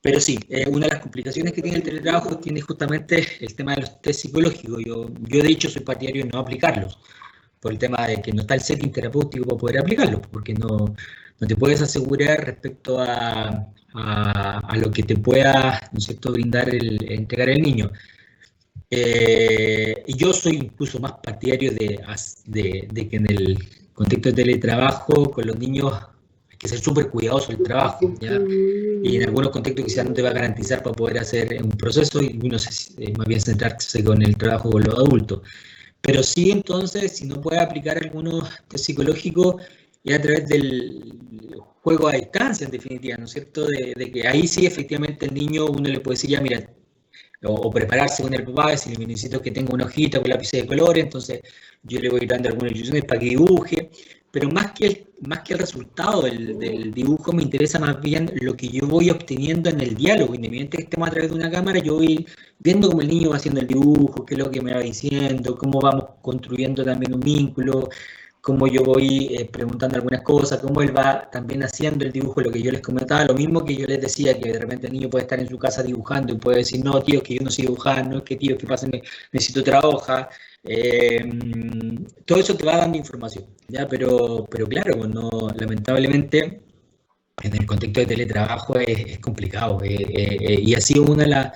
[SPEAKER 1] Pero sí, una de las complicaciones que tiene el teletrabajo tiene justamente el tema de los test psicológicos. Yo de hecho soy partidario de no aplicarlos, por el tema de que no está el setting terapéutico para poder aplicarlo, porque no te puedes asegurar respecto a lo que te pueda, ¿no es cierto?, entregar el niño. Y yo soy incluso más partidario de que en el contexto de teletrabajo con los niños hay que ser súper cuidadoso del trabajo, ¿ya? Y en algunos contextos quizás no te va a garantizar para poder hacer un proceso y uno más bien centrarse con el trabajo con los adultos. Pero sí, entonces, si no puede aplicar algunos test psicológicos, y a través del juego a distancia, en definitiva, ¿no es cierto? De que ahí sí, efectivamente, el niño, uno le puede decir, ya, mira, o prepararse con el papá, si necesito que tenga una hojita con lápices de colores, entonces yo le voy dando algunas instrucciones para que dibuje, pero más que el resultado del dibujo, me interesa más bien lo que yo voy obteniendo en el diálogo. Independientemente que estemos a través de una cámara, yo voy viendo cómo el niño va haciendo el dibujo, qué es lo que me va diciendo, cómo vamos construyendo también un vínculo, cómo yo voy preguntando algunas cosas, cómo él va también haciendo el dibujo, lo que yo les comentaba, lo mismo que yo les decía, que de repente el niño puede estar en su casa dibujando y puede decir, no, tío, es que yo no sé dibujar, no, es que tío, ¿qué pasa? Necesito otra hoja. Todo eso te va dando información, ¿ya? Pero claro, pues no, lamentablemente, en el contexto de teletrabajo es complicado, y ha sido una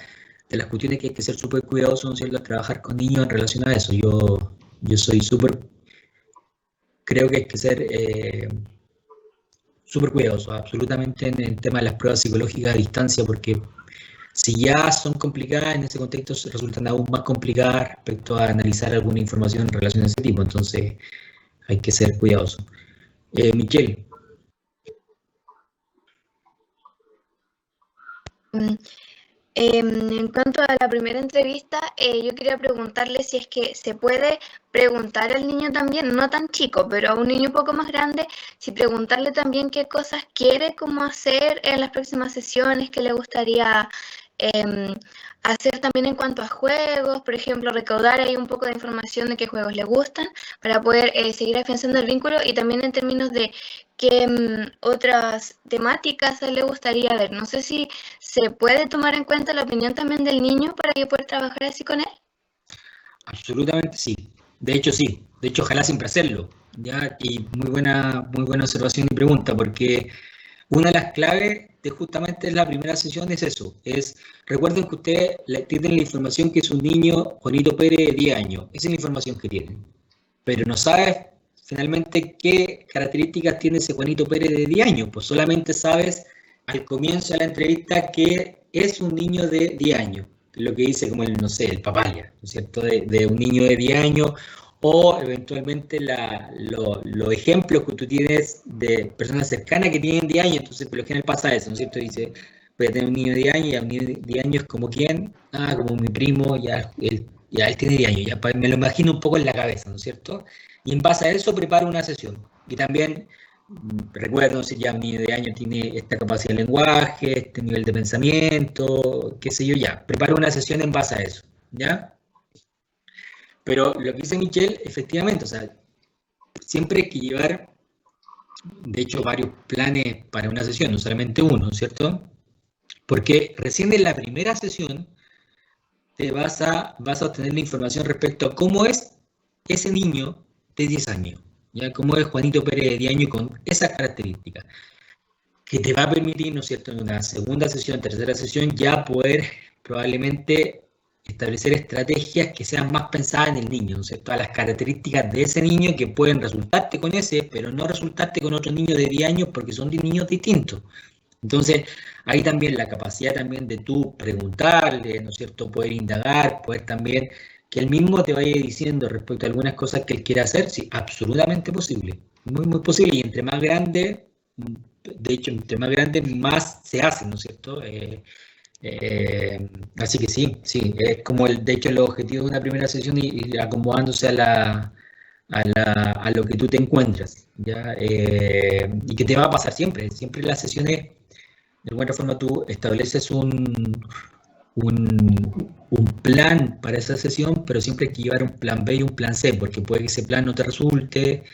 [SPEAKER 1] de las cuestiones que hay que ser súper cuidadosos, ¿no es cierto?, trabajar con niños en relación a eso. Yo soy súper... Creo que hay que ser súper cuidadosos, absolutamente, en el tema de las pruebas psicológicas a distancia, porque si ya son complicadas, en ese contexto se resultan aún más complicadas respecto a analizar alguna información en relación a ese tipo. Entonces, hay que ser cuidadosos. Michelle.
[SPEAKER 4] En cuanto a la primera entrevista, yo quería preguntarle si es que se puede preguntar al niño también, no tan chico, pero a un niño un poco más grande, si preguntarle también qué cosas quiere como hacer en las próximas sesiones, qué le gustaría hacer también en cuanto a juegos, por ejemplo, recaudar ahí un poco de información de qué juegos le gustan para poder seguir afianzando el vínculo, y también en términos de qué otras temáticas a él le gustaría ver. No sé si se puede tomar en cuenta la opinión también del niño para que pueda trabajar así con él.
[SPEAKER 1] Absolutamente sí. De hecho, sí. De hecho, ojalá siempre hacerlo, ¿ya? Y muy buena observación y pregunta, porque una de las claves de justamente la primera sesión es eso. Recuerden que ustedes tienen la información que es un niño, Juanito Pérez, de 10 años. Esa es la información que tienen. Pero no sabes finalmente qué características tiene ese Juanito Pérez de 10 años. Pues solamente sabes al comienzo de la entrevista que es un niño de 10 años. Lo que dice como no sé, el papaya, ¿no es cierto? De un niño de 10 años, o eventualmente los ejemplos que tú tienes de personas cercanas que tienen 10 años. Entonces, por lo general pasa eso, ¿no es cierto? Dice, voy a tener un niño de 10 años, y a un niño de 10 años como quién, como mi primo, ya él tiene 10 años, ya me lo imagino un poco en la cabeza, ¿no es cierto? Y en base a eso preparo una sesión. Y también recuerdo si ya un niño de años tiene esta capacidad de lenguaje, este nivel de pensamiento, qué sé yo, ya. Preparo una sesión en base a eso, ¿ya? Pero lo que dice Michelle, efectivamente, o sea, siempre hay que llevar, de hecho, varios planes para una sesión, no solamente uno, ¿cierto? Porque recién en la primera sesión te vas a obtener la información respecto a cómo es ese niño de 10 años, ¿ya? Cómo es Juanito Pérez de 10 años con esas características, que te va a permitir, ¿no es cierto?, en una segunda sesión, tercera sesión, ya poder probablemente establecer estrategias que sean más pensadas en el niño, ¿no es cierto?, a las características de ese niño, que pueden resultarte con ese, pero no resultarte con otro niño de 10 años, porque son niños distintos. Entonces, ahí también la capacidad también de tú preguntarle, ¿no es cierto?, poder indagar, poder también que él mismo te vaya diciendo respecto a algunas cosas que él quiere hacer, sí, absolutamente posible, muy, muy posible, y entre más grande, de hecho, entre más grande, más se hace, ¿no es cierto? Así que sí, es como de hecho el objetivo de una primera sesión, y acomodándose a lo que tú te encuentras, ¿ya? Y que te va a pasar siempre las sesiones, de alguna forma tú estableces un plan para esa sesión, pero siempre hay que llevar un plan B y un plan C, porque puede que ese plan no te resulte,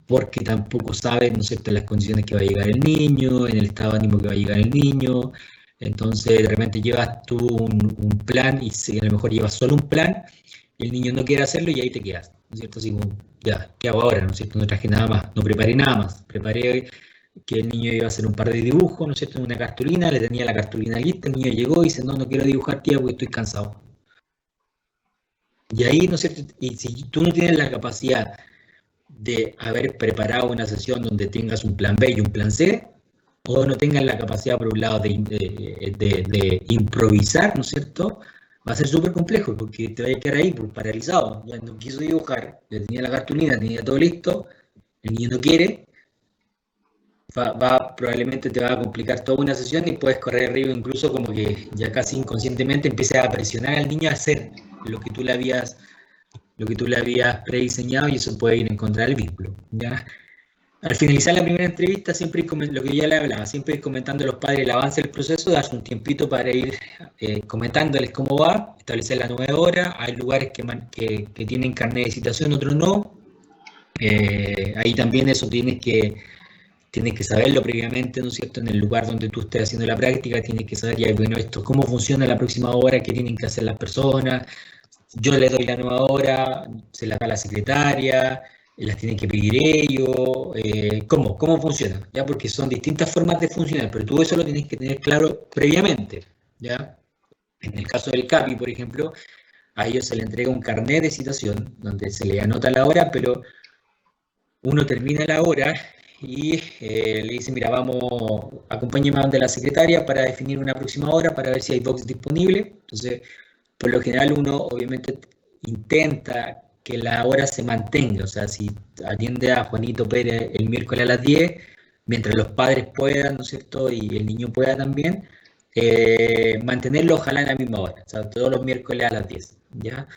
[SPEAKER 1] porque tampoco sabes, ¿no es cierto?, en las condiciones que va a llegar el niño, en el estado de ánimo que va a llegar el niño. Entonces de repente llevas tú un plan, y si a lo mejor llevas solo un plan, el niño no quiere hacerlo, y ahí te quedas, ¿no es cierto? Así como, ya, ¿qué hago ahora? ¿No es cierto? No traje nada más, no preparé nada más, preparé que el niño iba a hacer un par de dibujos, ¿no es cierto?, en una cartulina, le tenía la cartulina lista, el niño llegó y dice, no quiero dibujar, tía, porque estoy cansado. Y ahí, ¿no es cierto?, y si tú no tienes la capacidad de haber preparado una sesión donde tengas un plan B y un plan C, o no tengas la capacidad, por un lado, de improvisar, ¿no es cierto?, va a ser súper complejo, porque te vas a quedar ahí paralizado. Ya no quiso dibujar, ya tenía la cartulina, tenía todo listo, el niño no quiere, probablemente te va a complicar toda una sesión y puedes correr el riesgo incluso como que ya casi inconscientemente empieces a presionar al niño a hacer lo que tú le habías prediseñado, y eso puede ir en contra del vínculo, ¿ya? Al finalizar la primera entrevista, siempre lo que ya le hablaba, siempre ir comentando a los padres el avance del proceso, darse un tiempito para ir comentándoles cómo va, establecer la 9 horas. Hay lugares que tienen carnet de citación, otros no. Ahí también eso tienes que saberlo previamente, ¿no es cierto? En el lugar donde tú estés haciendo la práctica, tienes que saber ya, bueno, esto, cómo funciona la próxima hora, qué tienen que hacer las personas. Yo le doy la nueva hora, se la da la secretaria, las tienen que pedir ellos, ¿cómo funciona? ¿Ya? Porque son distintas formas de funcionar, pero tú eso lo tienes que tener claro previamente, ¿ya? En el caso del CAPI, por ejemplo, a ellos se le entrega un carnet de citación, donde se le anota la hora, pero uno termina la hora y le dice, mira, acompáñame a donde la secretaria para definir una próxima hora, para ver si hay box disponible. Entonces, por lo general uno obviamente intenta que la hora se mantenga, o sea, si atiende a Juanito Pérez el miércoles a las 10, mientras los padres puedan, ¿no es cierto?, y el niño pueda también, mantenerlo ojalá en la misma hora, o sea, todos los miércoles a las 10, ¿ya?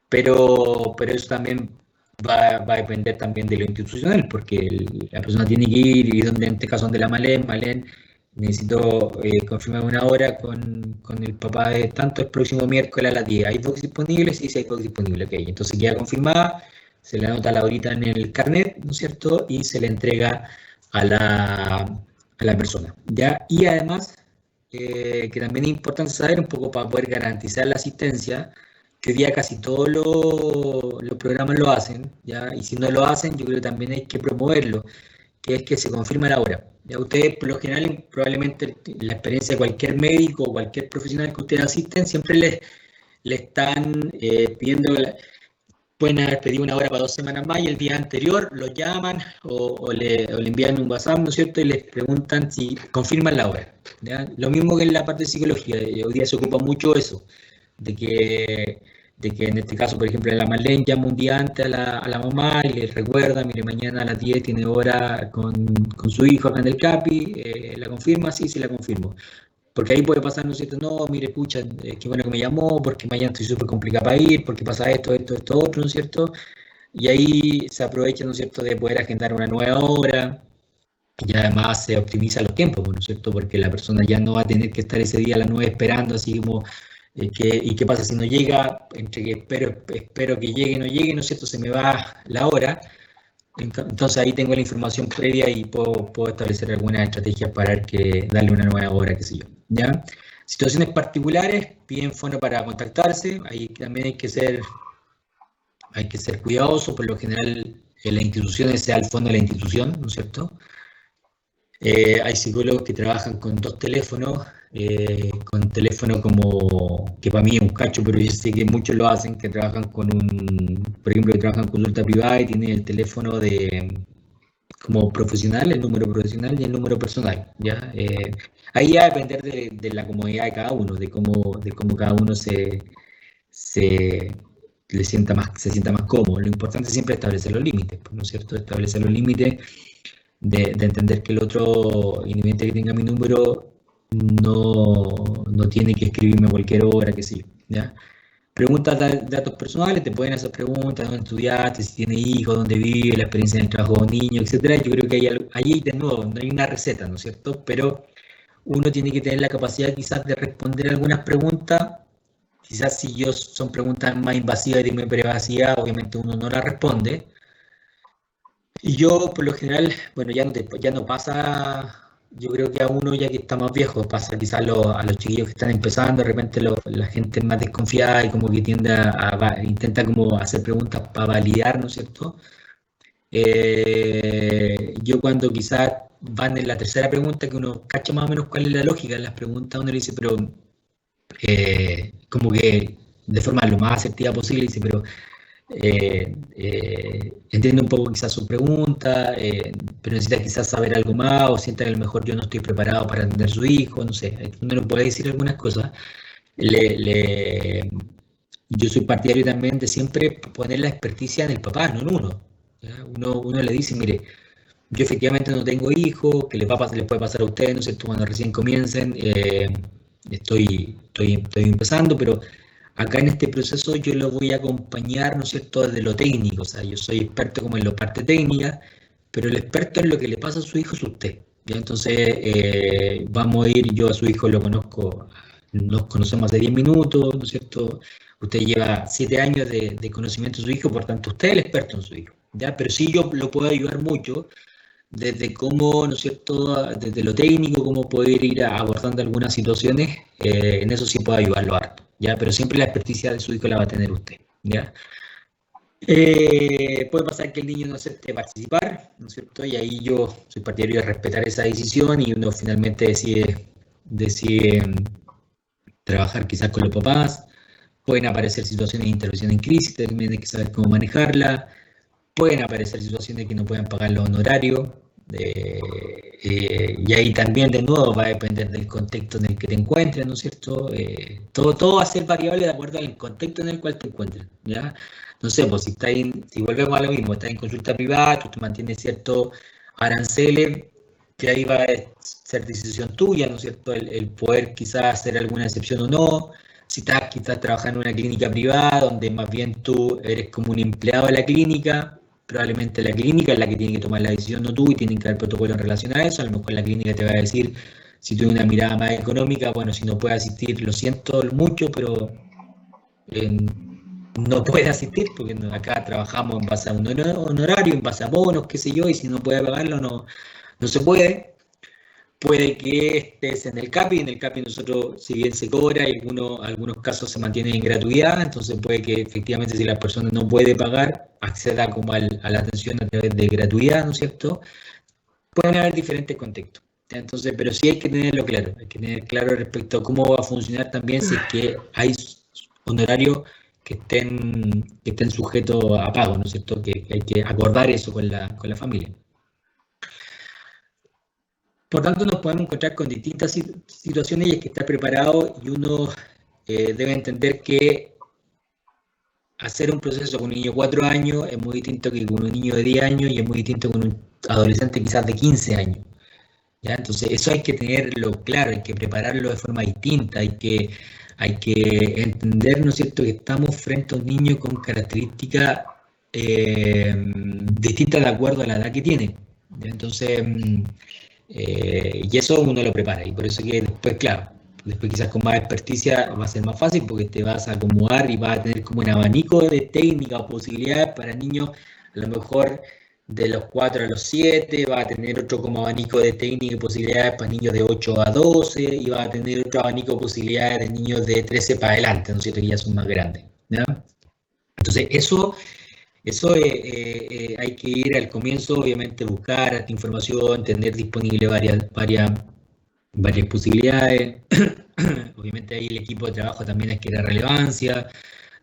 [SPEAKER 1] Pero eso también va a depender también de lo institucional, porque la persona tiene que ir, y en este caso donde la Malén, necesito confirmar una hora con el papá de tanto el próximo miércoles a las 10. ¿Hay box disponibles? Sí, hay box disponible, ok. Entonces queda confirmada, se le anota la horita en el carnet, ¿no es cierto? Y se le entrega a la persona, ¿ya? Y además, que también es importante saber un poco para poder garantizar la asistencia, que hoy día casi todos los programas lo hacen, ¿ya? Y si no lo hacen, yo creo que también hay que promoverlo, que es que se confirma la hora. Ya ustedes, por lo general, probablemente la experiencia de cualquier médico o cualquier profesional que ustedes asisten, siempre le están pidiendo, pueden haber pedido una hora para 2 semanas más y el día anterior lo llaman o le envían un WhatsApp, ¿no es cierto? Y les preguntan si confirman la hora, ¿ya? Lo mismo que en la parte de psicología, hoy día se ocupa mucho eso, de que en este caso, por ejemplo, la Marlene llama un día antes a la mamá y le recuerda, mire, mañana a las 10 tiene hora con su hijo acá en el CAPI, ¿la confirma? Sí, la confirmo. Porque ahí puede pasar, ¿no es cierto? No, mire, pucha, qué bueno que me llamó, porque mañana estoy súper complicado para ir, porque pasa esto, otro, ¿no es cierto? Y ahí se aprovecha, ¿no es cierto?, de poder agendar una nueva hora, y además se optimiza los tiempos, ¿no es cierto? Porque la persona ya no va a tener que estar ese día a las 9 esperando, así como... ¿Y qué pasa si no llega? Entre que espero que llegue, no llegue, ¿no es cierto? Se me va la hora. Entonces ahí tengo la información previa y puedo establecer algunas estrategias para darle una nueva hora, qué sé yo, ¿ya? Situaciones particulares, piden fono para contactarse. Ahí también hay que ser cuidadoso. Por lo general, en las instituciones se da el fondo de la institución, ¿no es cierto? Hay psicólogos que trabajan con 2 teléfonos, con teléfono como, que para mí es un cacho, pero yo sé que muchos lo hacen, que trabajan por ejemplo, que trabajan con consulta privada y tienen el teléfono como profesional, el número profesional y el número personal, ¿ya? Ahí va a depender de la comodidad de cada uno, de cómo cada uno se sienta más cómodo. Lo importante siempre es establecer los límites, ¿no es cierto? Establecer los límites de entender que el otro, independiente que tenga mi número, no tiene que escribirme a cualquier hora, qué sé yo, ¿ya? Preguntas de datos personales, te pueden hacer preguntas, dónde estudiaste, si tienes hijos, dónde vive, la experiencia en el trabajo de un niño, etcétera. Yo creo que ahí de nuevo no hay una receta, ¿no es cierto? Pero uno tiene que tener la capacidad quizás de responder algunas preguntas. Quizás si son preguntas más invasivas y de privacidad, obviamente uno no las responde. Y yo, por lo general, bueno, ya no pasa, yo creo que a uno ya que está más viejo, pasa quizás a los chiquillos que están empezando, de repente la gente es más desconfiada y como que intenta como hacer preguntas para validar, ¿no es cierto? Yo cuando quizás van en la tercera pregunta, que uno cacha más o menos cuál es la lógica de las preguntas, uno le dice, pero como que de forma lo más asertiva posible, dice, pero entiendo un poco quizás su pregunta, pero necesita quizás saber algo más, o sienta que a lo mejor yo no estoy preparado para atender a su hijo, no sé, uno le puede decir algunas cosas. Yo soy partidario también de siempre poner la experticia en el papá, no en uno. Uno le dice, mire, yo efectivamente no tengo hijos, que les puede pasar a ustedes, ¿no es cierto?, cuando recién comiencen, estoy empezando, pero acá en este proceso yo lo voy a acompañar, ¿no es cierto?, desde lo técnico. O sea, yo soy experto como en la parte técnica, pero el experto en lo que le pasa a su hijo es usted. ¿Ya? Entonces, vamos a ir, yo a su hijo lo conozco, nos conocemos hace 10 minutos, ¿no es cierto? Usted lleva 7 años de conocimiento de su hijo, por tanto, usted es el experto en su hijo. ¿Ya? Pero sí yo lo puedo ayudar mucho desde cómo, ¿no es cierto?, desde lo técnico, cómo poder ir abordando algunas situaciones, en eso sí puedo ayudarlo harto, ¿ya? Pero siempre la experticia de su hijo la va a tener usted, ¿ya? Puede pasar que el niño no acepte participar, ¿no es cierto? Y ahí yo soy partidario de respetar esa decisión y uno finalmente decide trabajar quizás con los papás. Pueden aparecer situaciones de intervención en crisis, también hay que saber cómo manejarla. Pueden aparecer situaciones que no puedan pagar los honorarios, y ahí también de nuevo va a depender del contexto en el que te encuentres, ¿no es cierto? Todo va a ser variable de acuerdo al contexto en el cual te encuentres, ¿ya? No sé, pues si volvemos a lo mismo, estás en consulta privada, tú te mantienes ciertos aranceles, que ahí va a ser decisión tuya, ¿no es cierto? El poder quizás hacer alguna excepción o no. Si estás quizás trabajando en una clínica privada, donde más bien tú eres como un empleado de la clínica, probablemente la clínica es la que tiene que tomar la decisión, no tú, y tienen que haber protocolos en relación a eso. A lo mejor la clínica te va a decir, si tienes una mirada más económica, bueno, si no puedes asistir, lo siento mucho, pero no puedes asistir, porque acá trabajamos en base a un honorario, en base a bonos, qué sé yo, y si no puedes pagarlo, no se puede. Puede que estés en el CAPI, en el CAPI nosotros, si bien se cobra, y algunos casos se mantienen en gratuidad, entonces puede que efectivamente si la persona no puede pagar, acceda como a la atención a través de gratuidad, ¿no es cierto? Pueden haber diferentes contextos. Entonces, pero sí hay que tenerlo claro, hay que tener claro respecto a cómo va a funcionar también si es que hay honorarios que estén sujetos a pago, ¿no es cierto? Que hay que acordar eso con la familia. Por tanto, nos podemos encontrar con distintas situaciones y hay que estar preparado, y uno debe entender que hacer un proceso con un niño de 4 años es muy distinto que con un niño de 10 años y es muy distinto con un adolescente quizás de 15 años. ¿Ya? Entonces, eso hay que tenerlo claro, hay que prepararlo de forma distinta, hay que entender, ¿no es cierto?, que estamos frente a un niño con características distintas de acuerdo a la edad que tiene. ¿Ya? Entonces, y eso uno lo prepara, y por eso que después, claro, después quizás con más experticia va a ser más fácil porque te vas a acomodar y vas a tener como un abanico de técnicas o posibilidades para niños, a lo mejor de los 4 a los 7, va a tener otro como abanico de técnicas y posibilidades para niños de 8 a 12, y va a tener otro abanico de posibilidades de niños de 13 para adelante, ¿no es cierto?, que ya son más grandes, ¿ya? Entonces, eso hay que ir al comienzo, obviamente, buscar información, tener disponible varias posibilidades. Obviamente ahí el equipo de trabajo también hay que dar relevancia,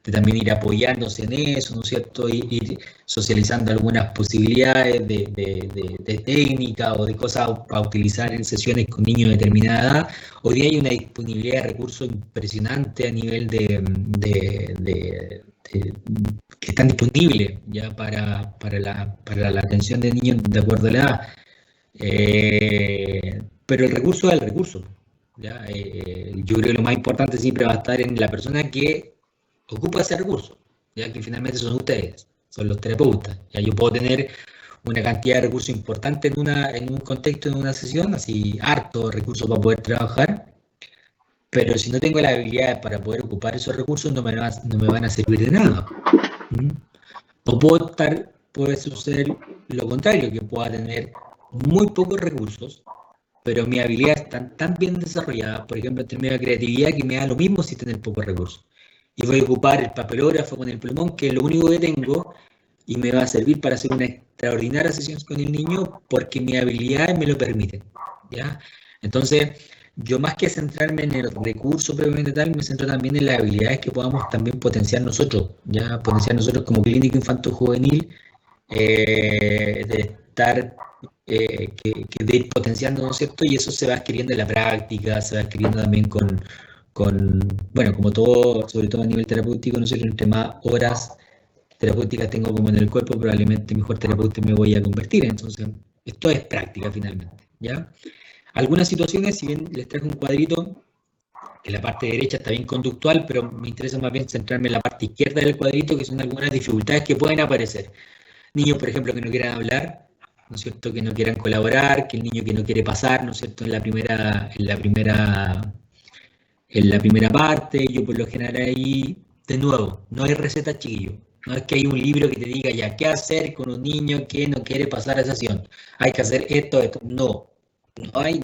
[SPEAKER 1] de también ir apoyándose en eso, ¿no es cierto? Ir socializando algunas posibilidades de técnica o de cosas para utilizar en sesiones con niños de determinada edad. Hoy día hay una disponibilidad de recursos impresionante a nivel que están disponibles ya para la atención de niños de acuerdo a la edad. Pero el recurso es el recurso. ¿Ya? Yo creo que lo más importante siempre va a estar en la persona que ocupa ese recurso, ya que finalmente son ustedes, son los terapeutas. Ya yo puedo tener una cantidad de recursos importante en un contexto, en una sesión, así harto recursos para poder trabajar, pero si no tengo las habilidades para poder ocupar esos recursos, no me van a servir de nada. O puede suceder lo contrario, que pueda tener muy pocos recursos, pero mis habilidades están tan bien desarrolladas, por ejemplo, en términos de creatividad, que me da lo mismo si tener pocos recursos. Y voy a ocupar el papelógrafo con el plumón, que es lo único que tengo, y me va a servir para hacer una extraordinaria sesión con el niño porque mis habilidades me lo permiten, ¿ya? Entonces, yo más que centrarme en el recurso previamente tal, me centro también en las habilidades que podamos también potenciar nosotros, ya potenciar nosotros como clínica infanto-juvenil, de estar, de ir potenciando, ¿no es cierto? Y eso se va adquiriendo en la práctica, se va adquiriendo también bueno, como todo, sobre todo a nivel terapéutico, ¿no es cierto? Entre más horas terapéuticas tengo como en el cuerpo, probablemente mejor terapeuta me voy a convertir. Entonces, esto es práctica finalmente, ¿ya? Algunas situaciones, si bien les traje un cuadrito, en la parte derecha está bien conductual, pero me interesa más bien centrarme en la parte izquierda del cuadrito, que son algunas dificultades que pueden aparecer. Niños, por ejemplo, que no quieran hablar, ¿no es cierto? Que no quieran colaborar, que el niño que no quiere pasar, ¿no es cierto? En la primera parte, yo por lo general ahí, de nuevo, no hay receta, chiquillo. No es que hay un libro que te diga ya qué hacer con un niño que no quiere pasar a sesión. Hay que hacer esto. No hay,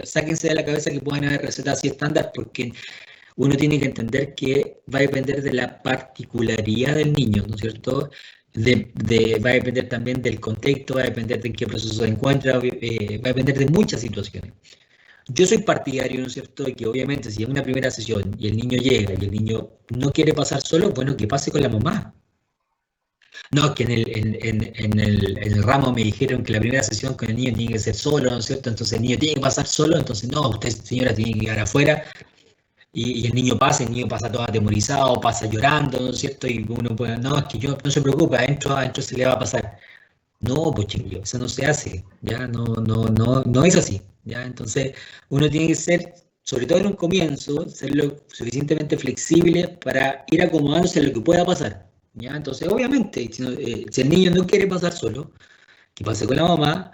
[SPEAKER 1] sáquense de la cabeza que puedan haber recetas así estándar, porque uno tiene que entender que va a depender de la particularidad del niño, ¿no es cierto? Va a depender también del contexto, va a depender de en qué proceso se encuentra, va a depender de muchas situaciones. Yo soy partidario, ¿no es cierto?, de que obviamente si es una primera sesión y el niño llega y el niño no quiere pasar solo, bueno, que pase con la mamá. No, que en el ramo me dijeron que la primera sesión con el niño tiene que ser solo, ¿no es cierto? Entonces el niño tiene que pasar solo, entonces no, usted, señora, tiene que quedar afuera. Y el niño pasa todo atemorizado, pasa llorando, ¿no es cierto? Y uno puede, no, es que yo, no se preocupe, adentro se le va a pasar. No, pues chiquillo, eso no se hace, ¿ya? No es así, ¿ya? Entonces uno tiene que ser, sobre todo en un comienzo, ser lo suficientemente flexible para ir acomodándose a lo que pueda pasar, ¿ya? Entonces, obviamente, si el niño no quiere pasar solo, que pase con la mamá,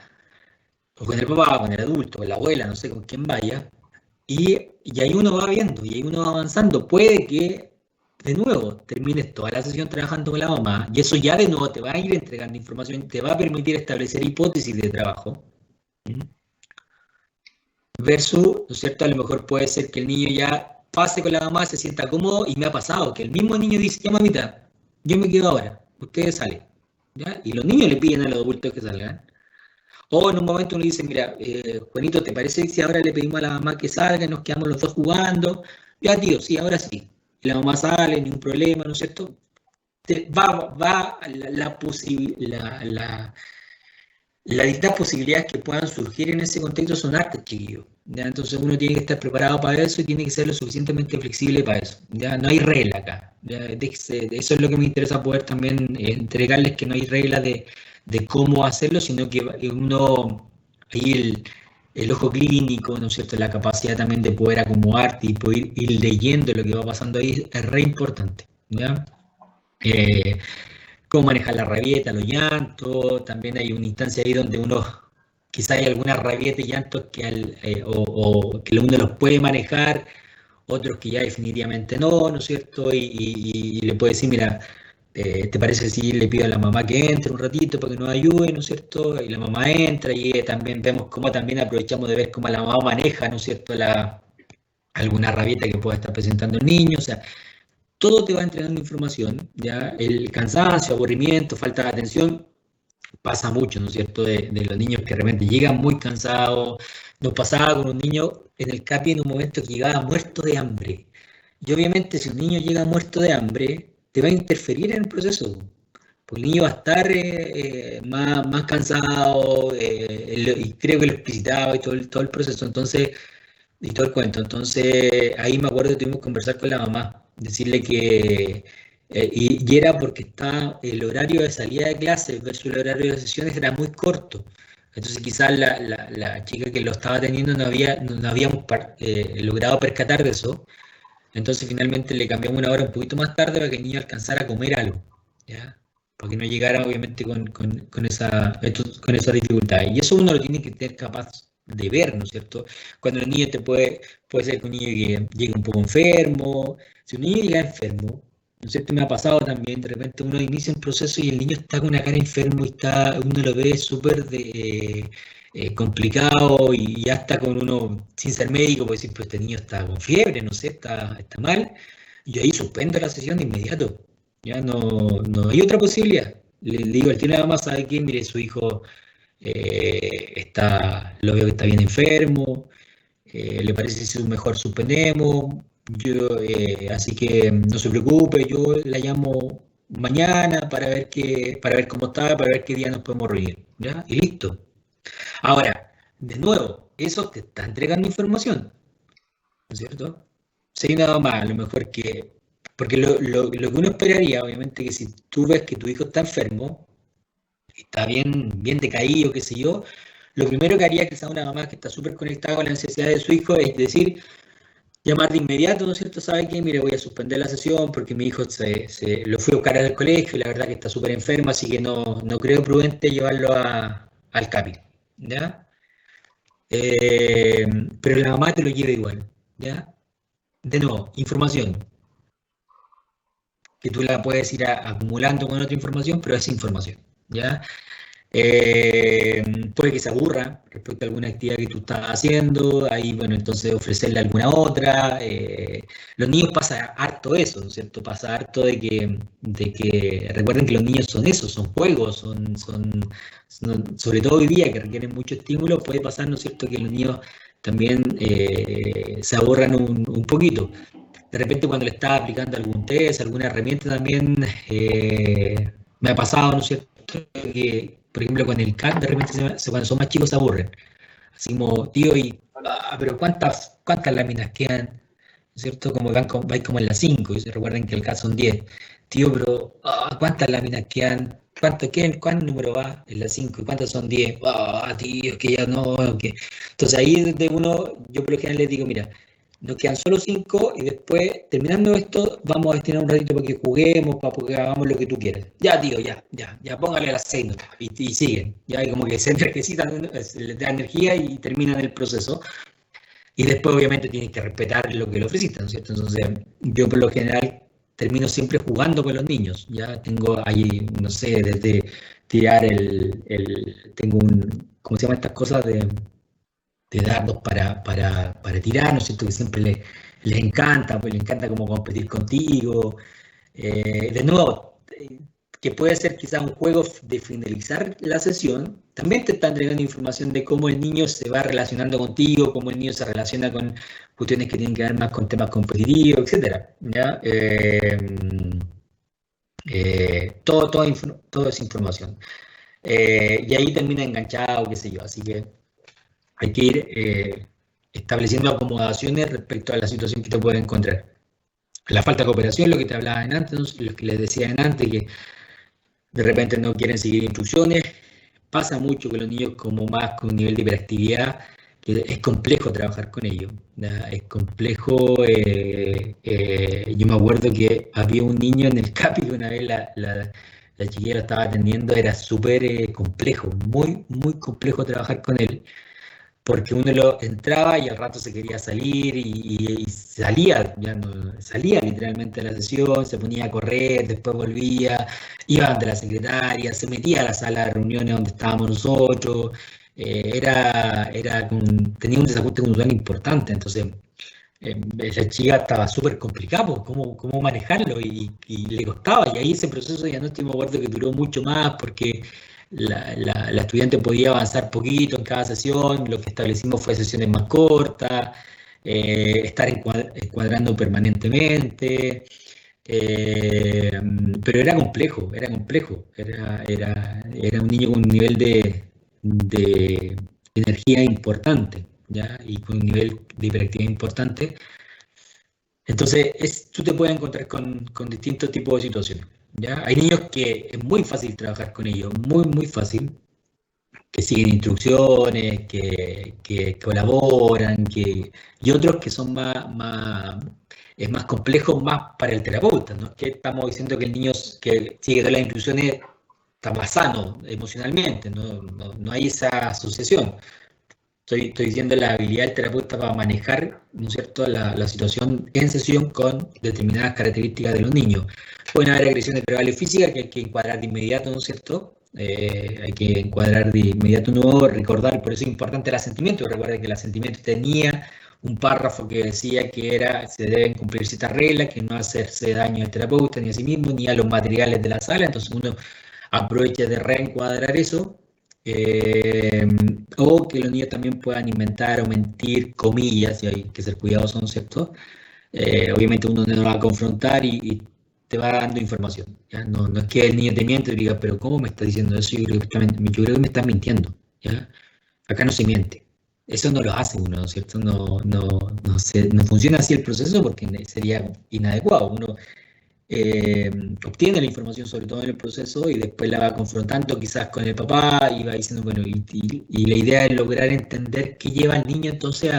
[SPEAKER 1] o con el papá, con el adulto, con la abuela, no sé con quién vaya, y ahí uno va viendo, y ahí uno va avanzando. Puede que, de nuevo, termines toda la sesión trabajando con la mamá, y eso ya de nuevo te va a ir entregando información, te va a permitir establecer hipótesis de trabajo. Versus, ¿no es cierto? A lo mejor puede ser que el niño ya pase con la mamá, se sienta cómodo, y me ha pasado que el mismo niño dice, ya mamita, yo me quedo ahora, ustedes salen, ¿ya? Y los niños le piden a los adultos que salgan. O en un momento uno dice, mira, Juanito, ¿te parece si ahora le pedimos a la mamá que salga y nos quedamos los dos jugando? Ya, tío, sí, ahora sí. Y la mamá sale, ningún problema, ¿no es cierto? Las distintas posibilidades que puedan surgir en ese contexto son hartas, chiquillos, ¿ya? Entonces uno tiene que estar preparado para eso y tiene que ser lo suficientemente flexible para eso, ¿ya? No hay regla acá, ¿ya? Eso es lo que me interesa poder también entregarles, que no hay regla de cómo hacerlo, sino que uno, ahí el ojo clínico, ¿no es cierto?, la capacidad también de poder acomodarte y poder ir leyendo lo que va pasando ahí es re importante, ¿ya? Cómo manejar la rabieta, los llantos, también hay una instancia ahí donde uno, quizá hay algunas rabietas y llantos que uno los puede manejar, otros que ya definitivamente no es cierto, y le puede decir, mira, ¿te parece si le pido a la mamá que entre un ratito para que nos ayude, ¿no es cierto? Y la mamá entra y también vemos cómo también aprovechamos de ver cómo la mamá maneja, ¿no es cierto?, alguna rabieta que pueda estar presentando el niño. O sea, todo te va entregando información, ¿ya? El cansancio, aburrimiento, falta de atención, pasa mucho, ¿no es cierto?, de los niños que realmente llegan muy cansados. Nos pasaba con un niño en el CAPI en un momento que llegaba muerto de hambre. Y obviamente si un niño llega muerto de hambre, te va a interferir en el proceso, porque el niño va a estar más cansado, y creo que lo explicitaba y todo el proceso, entonces, y todo el cuento. Entonces ahí me acuerdo que tuvimos que conversar con la mamá, decirle que, y era porque el horario de salida de clases versus el horario de sesiones era muy corto. Entonces quizás la chica que lo estaba teniendo no habíamos logrado percatar de eso. Entonces finalmente le cambiamos una hora un poquito más tarde para que el niño alcanzara a comer algo, ¿ya? Para que no llegara obviamente con esa dificultad. Y eso uno lo tiene que ser capaz de ver, ¿no es cierto? Cuando el niño puede ser que un niño llegue un poco enfermo. Si un niño llega enfermo, ¿no es cierto? Me ha pasado también, de repente uno inicia un proceso y el niño está con una cara enfermo y uno lo ve súper complicado, y ya está con uno, sin ser médico, puede decir, pues este niño está con fiebre, no sé, está mal, y ahí suspendo la sesión de inmediato. Ya no hay otra posibilidad. le digo al tío de la mamá, ¿sabe qué? Mire, su hijo lo veo que está bien enfermo, le parece si es mejor suspendemos, así que no se preocupe, yo la llamo mañana para ver cómo está, para ver qué día nos podemos reunir, ¿ya? Y listo. Ahora, de nuevo, eso te está entregando información, ¿no es cierto? Si hay nada más, a lo mejor que... Porque lo que uno esperaría, obviamente, que si tú ves que tu hijo está enfermo, está bien decaído, qué sé yo, lo primero que haría quizá una mamá que está súper conectada con la necesidad de su hijo es decir, llamar de inmediato, ¿no es cierto? ¿Sabe qué? Mire, voy a suspender la sesión porque mi hijo lo fui a buscar al colegio y la verdad que está súper enfermo, así que no creo prudente llevarlo al CAPI, ¿ya? Pero la mamá te lo lleva igual, ¿ya? De nuevo, información. Que tú la puedes ir acumulando con otra información, pero es información, ¿ya? Puede que se aburra respecto a alguna actividad que tú estás haciendo, ahí, bueno, entonces ofrecerle alguna otra. Los niños pasa harto eso, ¿no es cierto? Pasa harto de que recuerden que los niños son eso, son juegos, son sobre todo hoy día que requieren mucho estímulo, puede pasar, ¿no es cierto?, que los niños también se aburran un poquito. De repente cuando le estás aplicando algún test, alguna herramienta también, me ha pasado, ¿no es cierto?, que, por ejemplo, con el CAT, de repente cuando son más chicos se aburren. Así como, tío, pero ¿cuántas láminas quedan? ¿No es cierto? Como vais como en las 5, y recuerden que el CAT son 10. Tío, pero ¿cuántas láminas quedan? ¿Cuál número va? En las 5, ¿y cuántas son 10? Tío, es que ya no, okay. Entonces ahí desde yo por lo general les digo, mira, nos quedan solo 5 y después, terminando esto, vamos a destinar un ratito para que juguemos, para que hagamos lo que tú quieras. Ya, tío, ya, póngale a las 6 y siguen. Ya, y como que se necesitan, les da energía y terminan el proceso. Y después, obviamente, tienen que respetar lo que le ofreciste, ¿no es cierto? Entonces, yo por lo general termino siempre jugando con los niños. Ya tengo ahí, no sé, desde tirar tengo ¿cómo se llaman estas cosas de dardos para tirar, ¿no es cierto? Que siempre les encanta, pues les encanta como competir contigo. De nuevo, que puede ser quizás un juego de finalizar la sesión, también te está entregando información de cómo el niño se va relacionando contigo, cómo el niño se relaciona con cuestiones que tienen que ver más con temas competitivos, etc. ¿Ya? Todo es información. Y ahí termina enganchado, qué sé yo, así que hay que ir estableciendo acomodaciones respecto a la situación que te puede encontrar. La falta de cooperación, lo que te hablaba antes, lo que les decía antes, que de repente no quieren seguir instrucciones. Pasa mucho que los niños como más con un nivel de hiperactividad, que es complejo trabajar con ellos. ¿Ya? Es complejo. Yo me acuerdo que había un niño en el CAPI que una vez la chiquilla lo estaba atendiendo, era súper complejo, muy complejo trabajar con él. Porque uno entraba y al rato se quería salir y salía, salía literalmente de la sesión, se ponía a correr, después volvía, iba ante la secretaria, se metía a la sala de reuniones donde estábamos nosotros, tenía un desajuste conductual importante, entonces la chica estaba súper complicada, cómo manejarlo y le costaba, y ahí ese proceso de diagnóstico me acuerdo que duró mucho más porque la estudiante podía avanzar poquito en cada sesión, lo que establecimos fue sesiones más cortas, estar encuadrando permanentemente, pero era complejo, era un niño con un nivel de energía importante, ¿ya? Y con un nivel de hiperactividad importante. Entonces, tú te puedes encontrar con distintos tipos de situaciones. ¿Ya? Hay niños que es muy fácil trabajar con ellos, muy fácil, que siguen instrucciones, que colaboran, y otros que son es más complejo, más para el terapeuta, ¿no? Que estamos diciendo que el niño que sigue todas las instrucciones está más sano emocionalmente, no hay esa asociación. Estoy diciendo la habilidad del terapeuta para manejar, ¿no es cierto?, la situación en sesión con determinadas características de los niños. Pueden haber agresiones verbales físicas que hay que encuadrar de inmediato, ¿no es cierto? Hay que encuadrar de inmediato nuevo, recordar, por eso es importante el asentimiento. Recuerden que el asentimiento tenía un párrafo que decía que se deben cumplir ciertas reglas, que no hacerse daño al terapeuta, ni a sí mismo, ni a los materiales de la sala. Entonces uno aproveche de reencuadrar eso, o que los niños también puedan inventar o mentir, comillas, y hay que ser cuidadosos, ¿no es cierto? Obviamente uno no lo va a confrontar y te va dando información, ¿ya? No es que el niño te miente y diga, pero ¿cómo me está diciendo eso? Yo creo que me estás mintiendo, ¿ya? Acá no se miente. Eso no lo hace uno, ¿no es cierto? No funciona así el proceso porque sería inadecuado. Uno obtiene la información, sobre todo en el proceso, y después la va confrontando quizás con el papá y va diciendo, bueno, y la idea es lograr entender qué lleva al niño entonces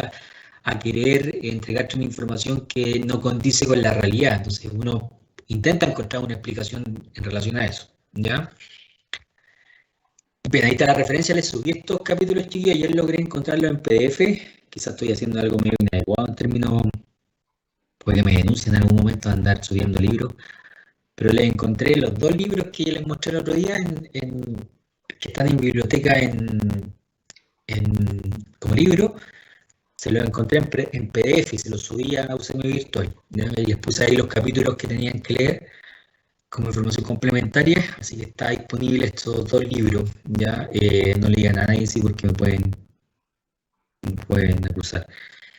[SPEAKER 1] a querer entregarte una información que no condice con la realidad. Entonces uno intenta encontrar una explicación en relación a eso, ¿ya? Bien, ahí está la referencia, les subí estos capítulos, chiquillos, ayer logré encontrarlo en PDF, quizás estoy haciendo algo medio inadecuado en términos, puede que me denuncien en algún momento de andar subiendo libros, pero les encontré los 2 libros que les mostré el otro día, que están en biblioteca como libro, se los encontré en PDF y se los subí a UCM Virtual, ¿ya? Y les puse ahí los capítulos que tenían que leer como información complementaria, así que está disponible estos 2 libros, ¿ya? No le digan a nadie, sí, porque me pueden acusar.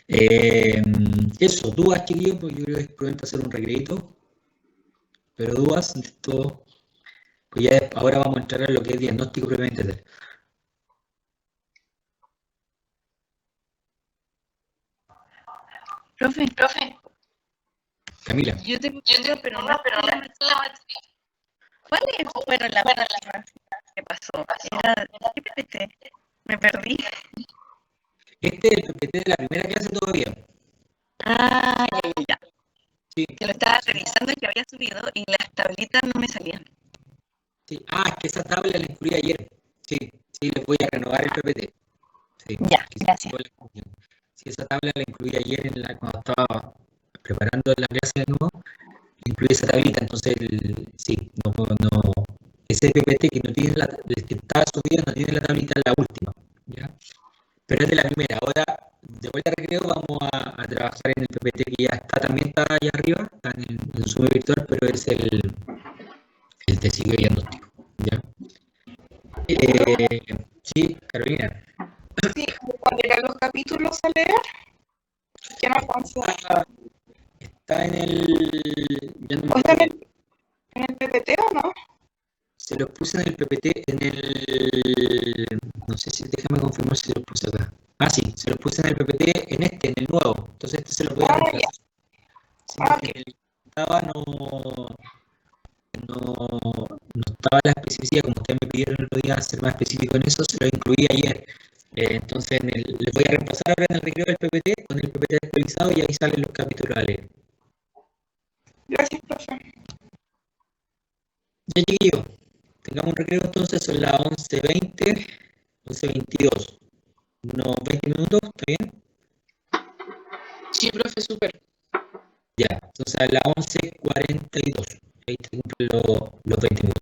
[SPEAKER 1] Eso, dudas, chiquillos, porque yo creo que es prudente hacer un recreito, pero dudas, esto, pues ya ahora vamos a entrar a lo que es diagnóstico previamente.
[SPEAKER 6] Profe.
[SPEAKER 1] Camila.
[SPEAKER 6] Yo tengo pero no, ¿cuáles fueron las que pasó? Era, ¿qué PPT? Me perdí.
[SPEAKER 1] Este es el PPT de la primera clase todavía.
[SPEAKER 6] Ah, ya.
[SPEAKER 1] Sí.
[SPEAKER 6] Que lo estaba revisando y que había subido y las tablitas no me salían.
[SPEAKER 1] Sí. Ah, es que esa tabla la incluí ayer. Sí, les voy a renovar el PPT. Sí,
[SPEAKER 6] ya, gracias.
[SPEAKER 1] Sí, esa tabla la incluí ayer cuando estaba preparando la clase de nuevo, incluí esa tablita, entonces sí, ese PPT que no tiene el que estaba subido no tiene la tablita en la última, ¿ya? Pero es de la primera. Ahora, de vuelta al recreo, vamos a trabajar en el PPT que también está allá arriba, está en el Zoom virtual, pero es el de ciclo diagnóstico, ¿ya? Sí, Carolina.
[SPEAKER 3] Sí, ¿cuáles eran los capítulos a leer? ¿Qué no alcanza?
[SPEAKER 1] Está en el...
[SPEAKER 3] ¿O está en el PPT o no?
[SPEAKER 1] Se los puse en el PPT, no sé si, déjame confirmar si se los puse acá. Ah, sí, se los puse en el PPT, en el nuevo. Entonces este se lo voy a reemplazar. Sí,
[SPEAKER 3] Okay.
[SPEAKER 1] el que estaba no estaba la especificidad, como ustedes me pidieron el otro día ser más específico en eso, se lo incluí ayer. Entonces les voy a reemplazar ahora en el recreo del PPT, con el PPT actualizado, y ahí salen los capítulos a leer.
[SPEAKER 3] Gracias, profe.
[SPEAKER 1] Ya, chiquillos, tengamos un recreo entonces, son las 11:20, 11:22. Unos 20 minutos, ¿está bien?
[SPEAKER 7] Sí, profe, súper.
[SPEAKER 1] Ya, entonces a las 11:42. Ahí te cumplen los 20 minutos.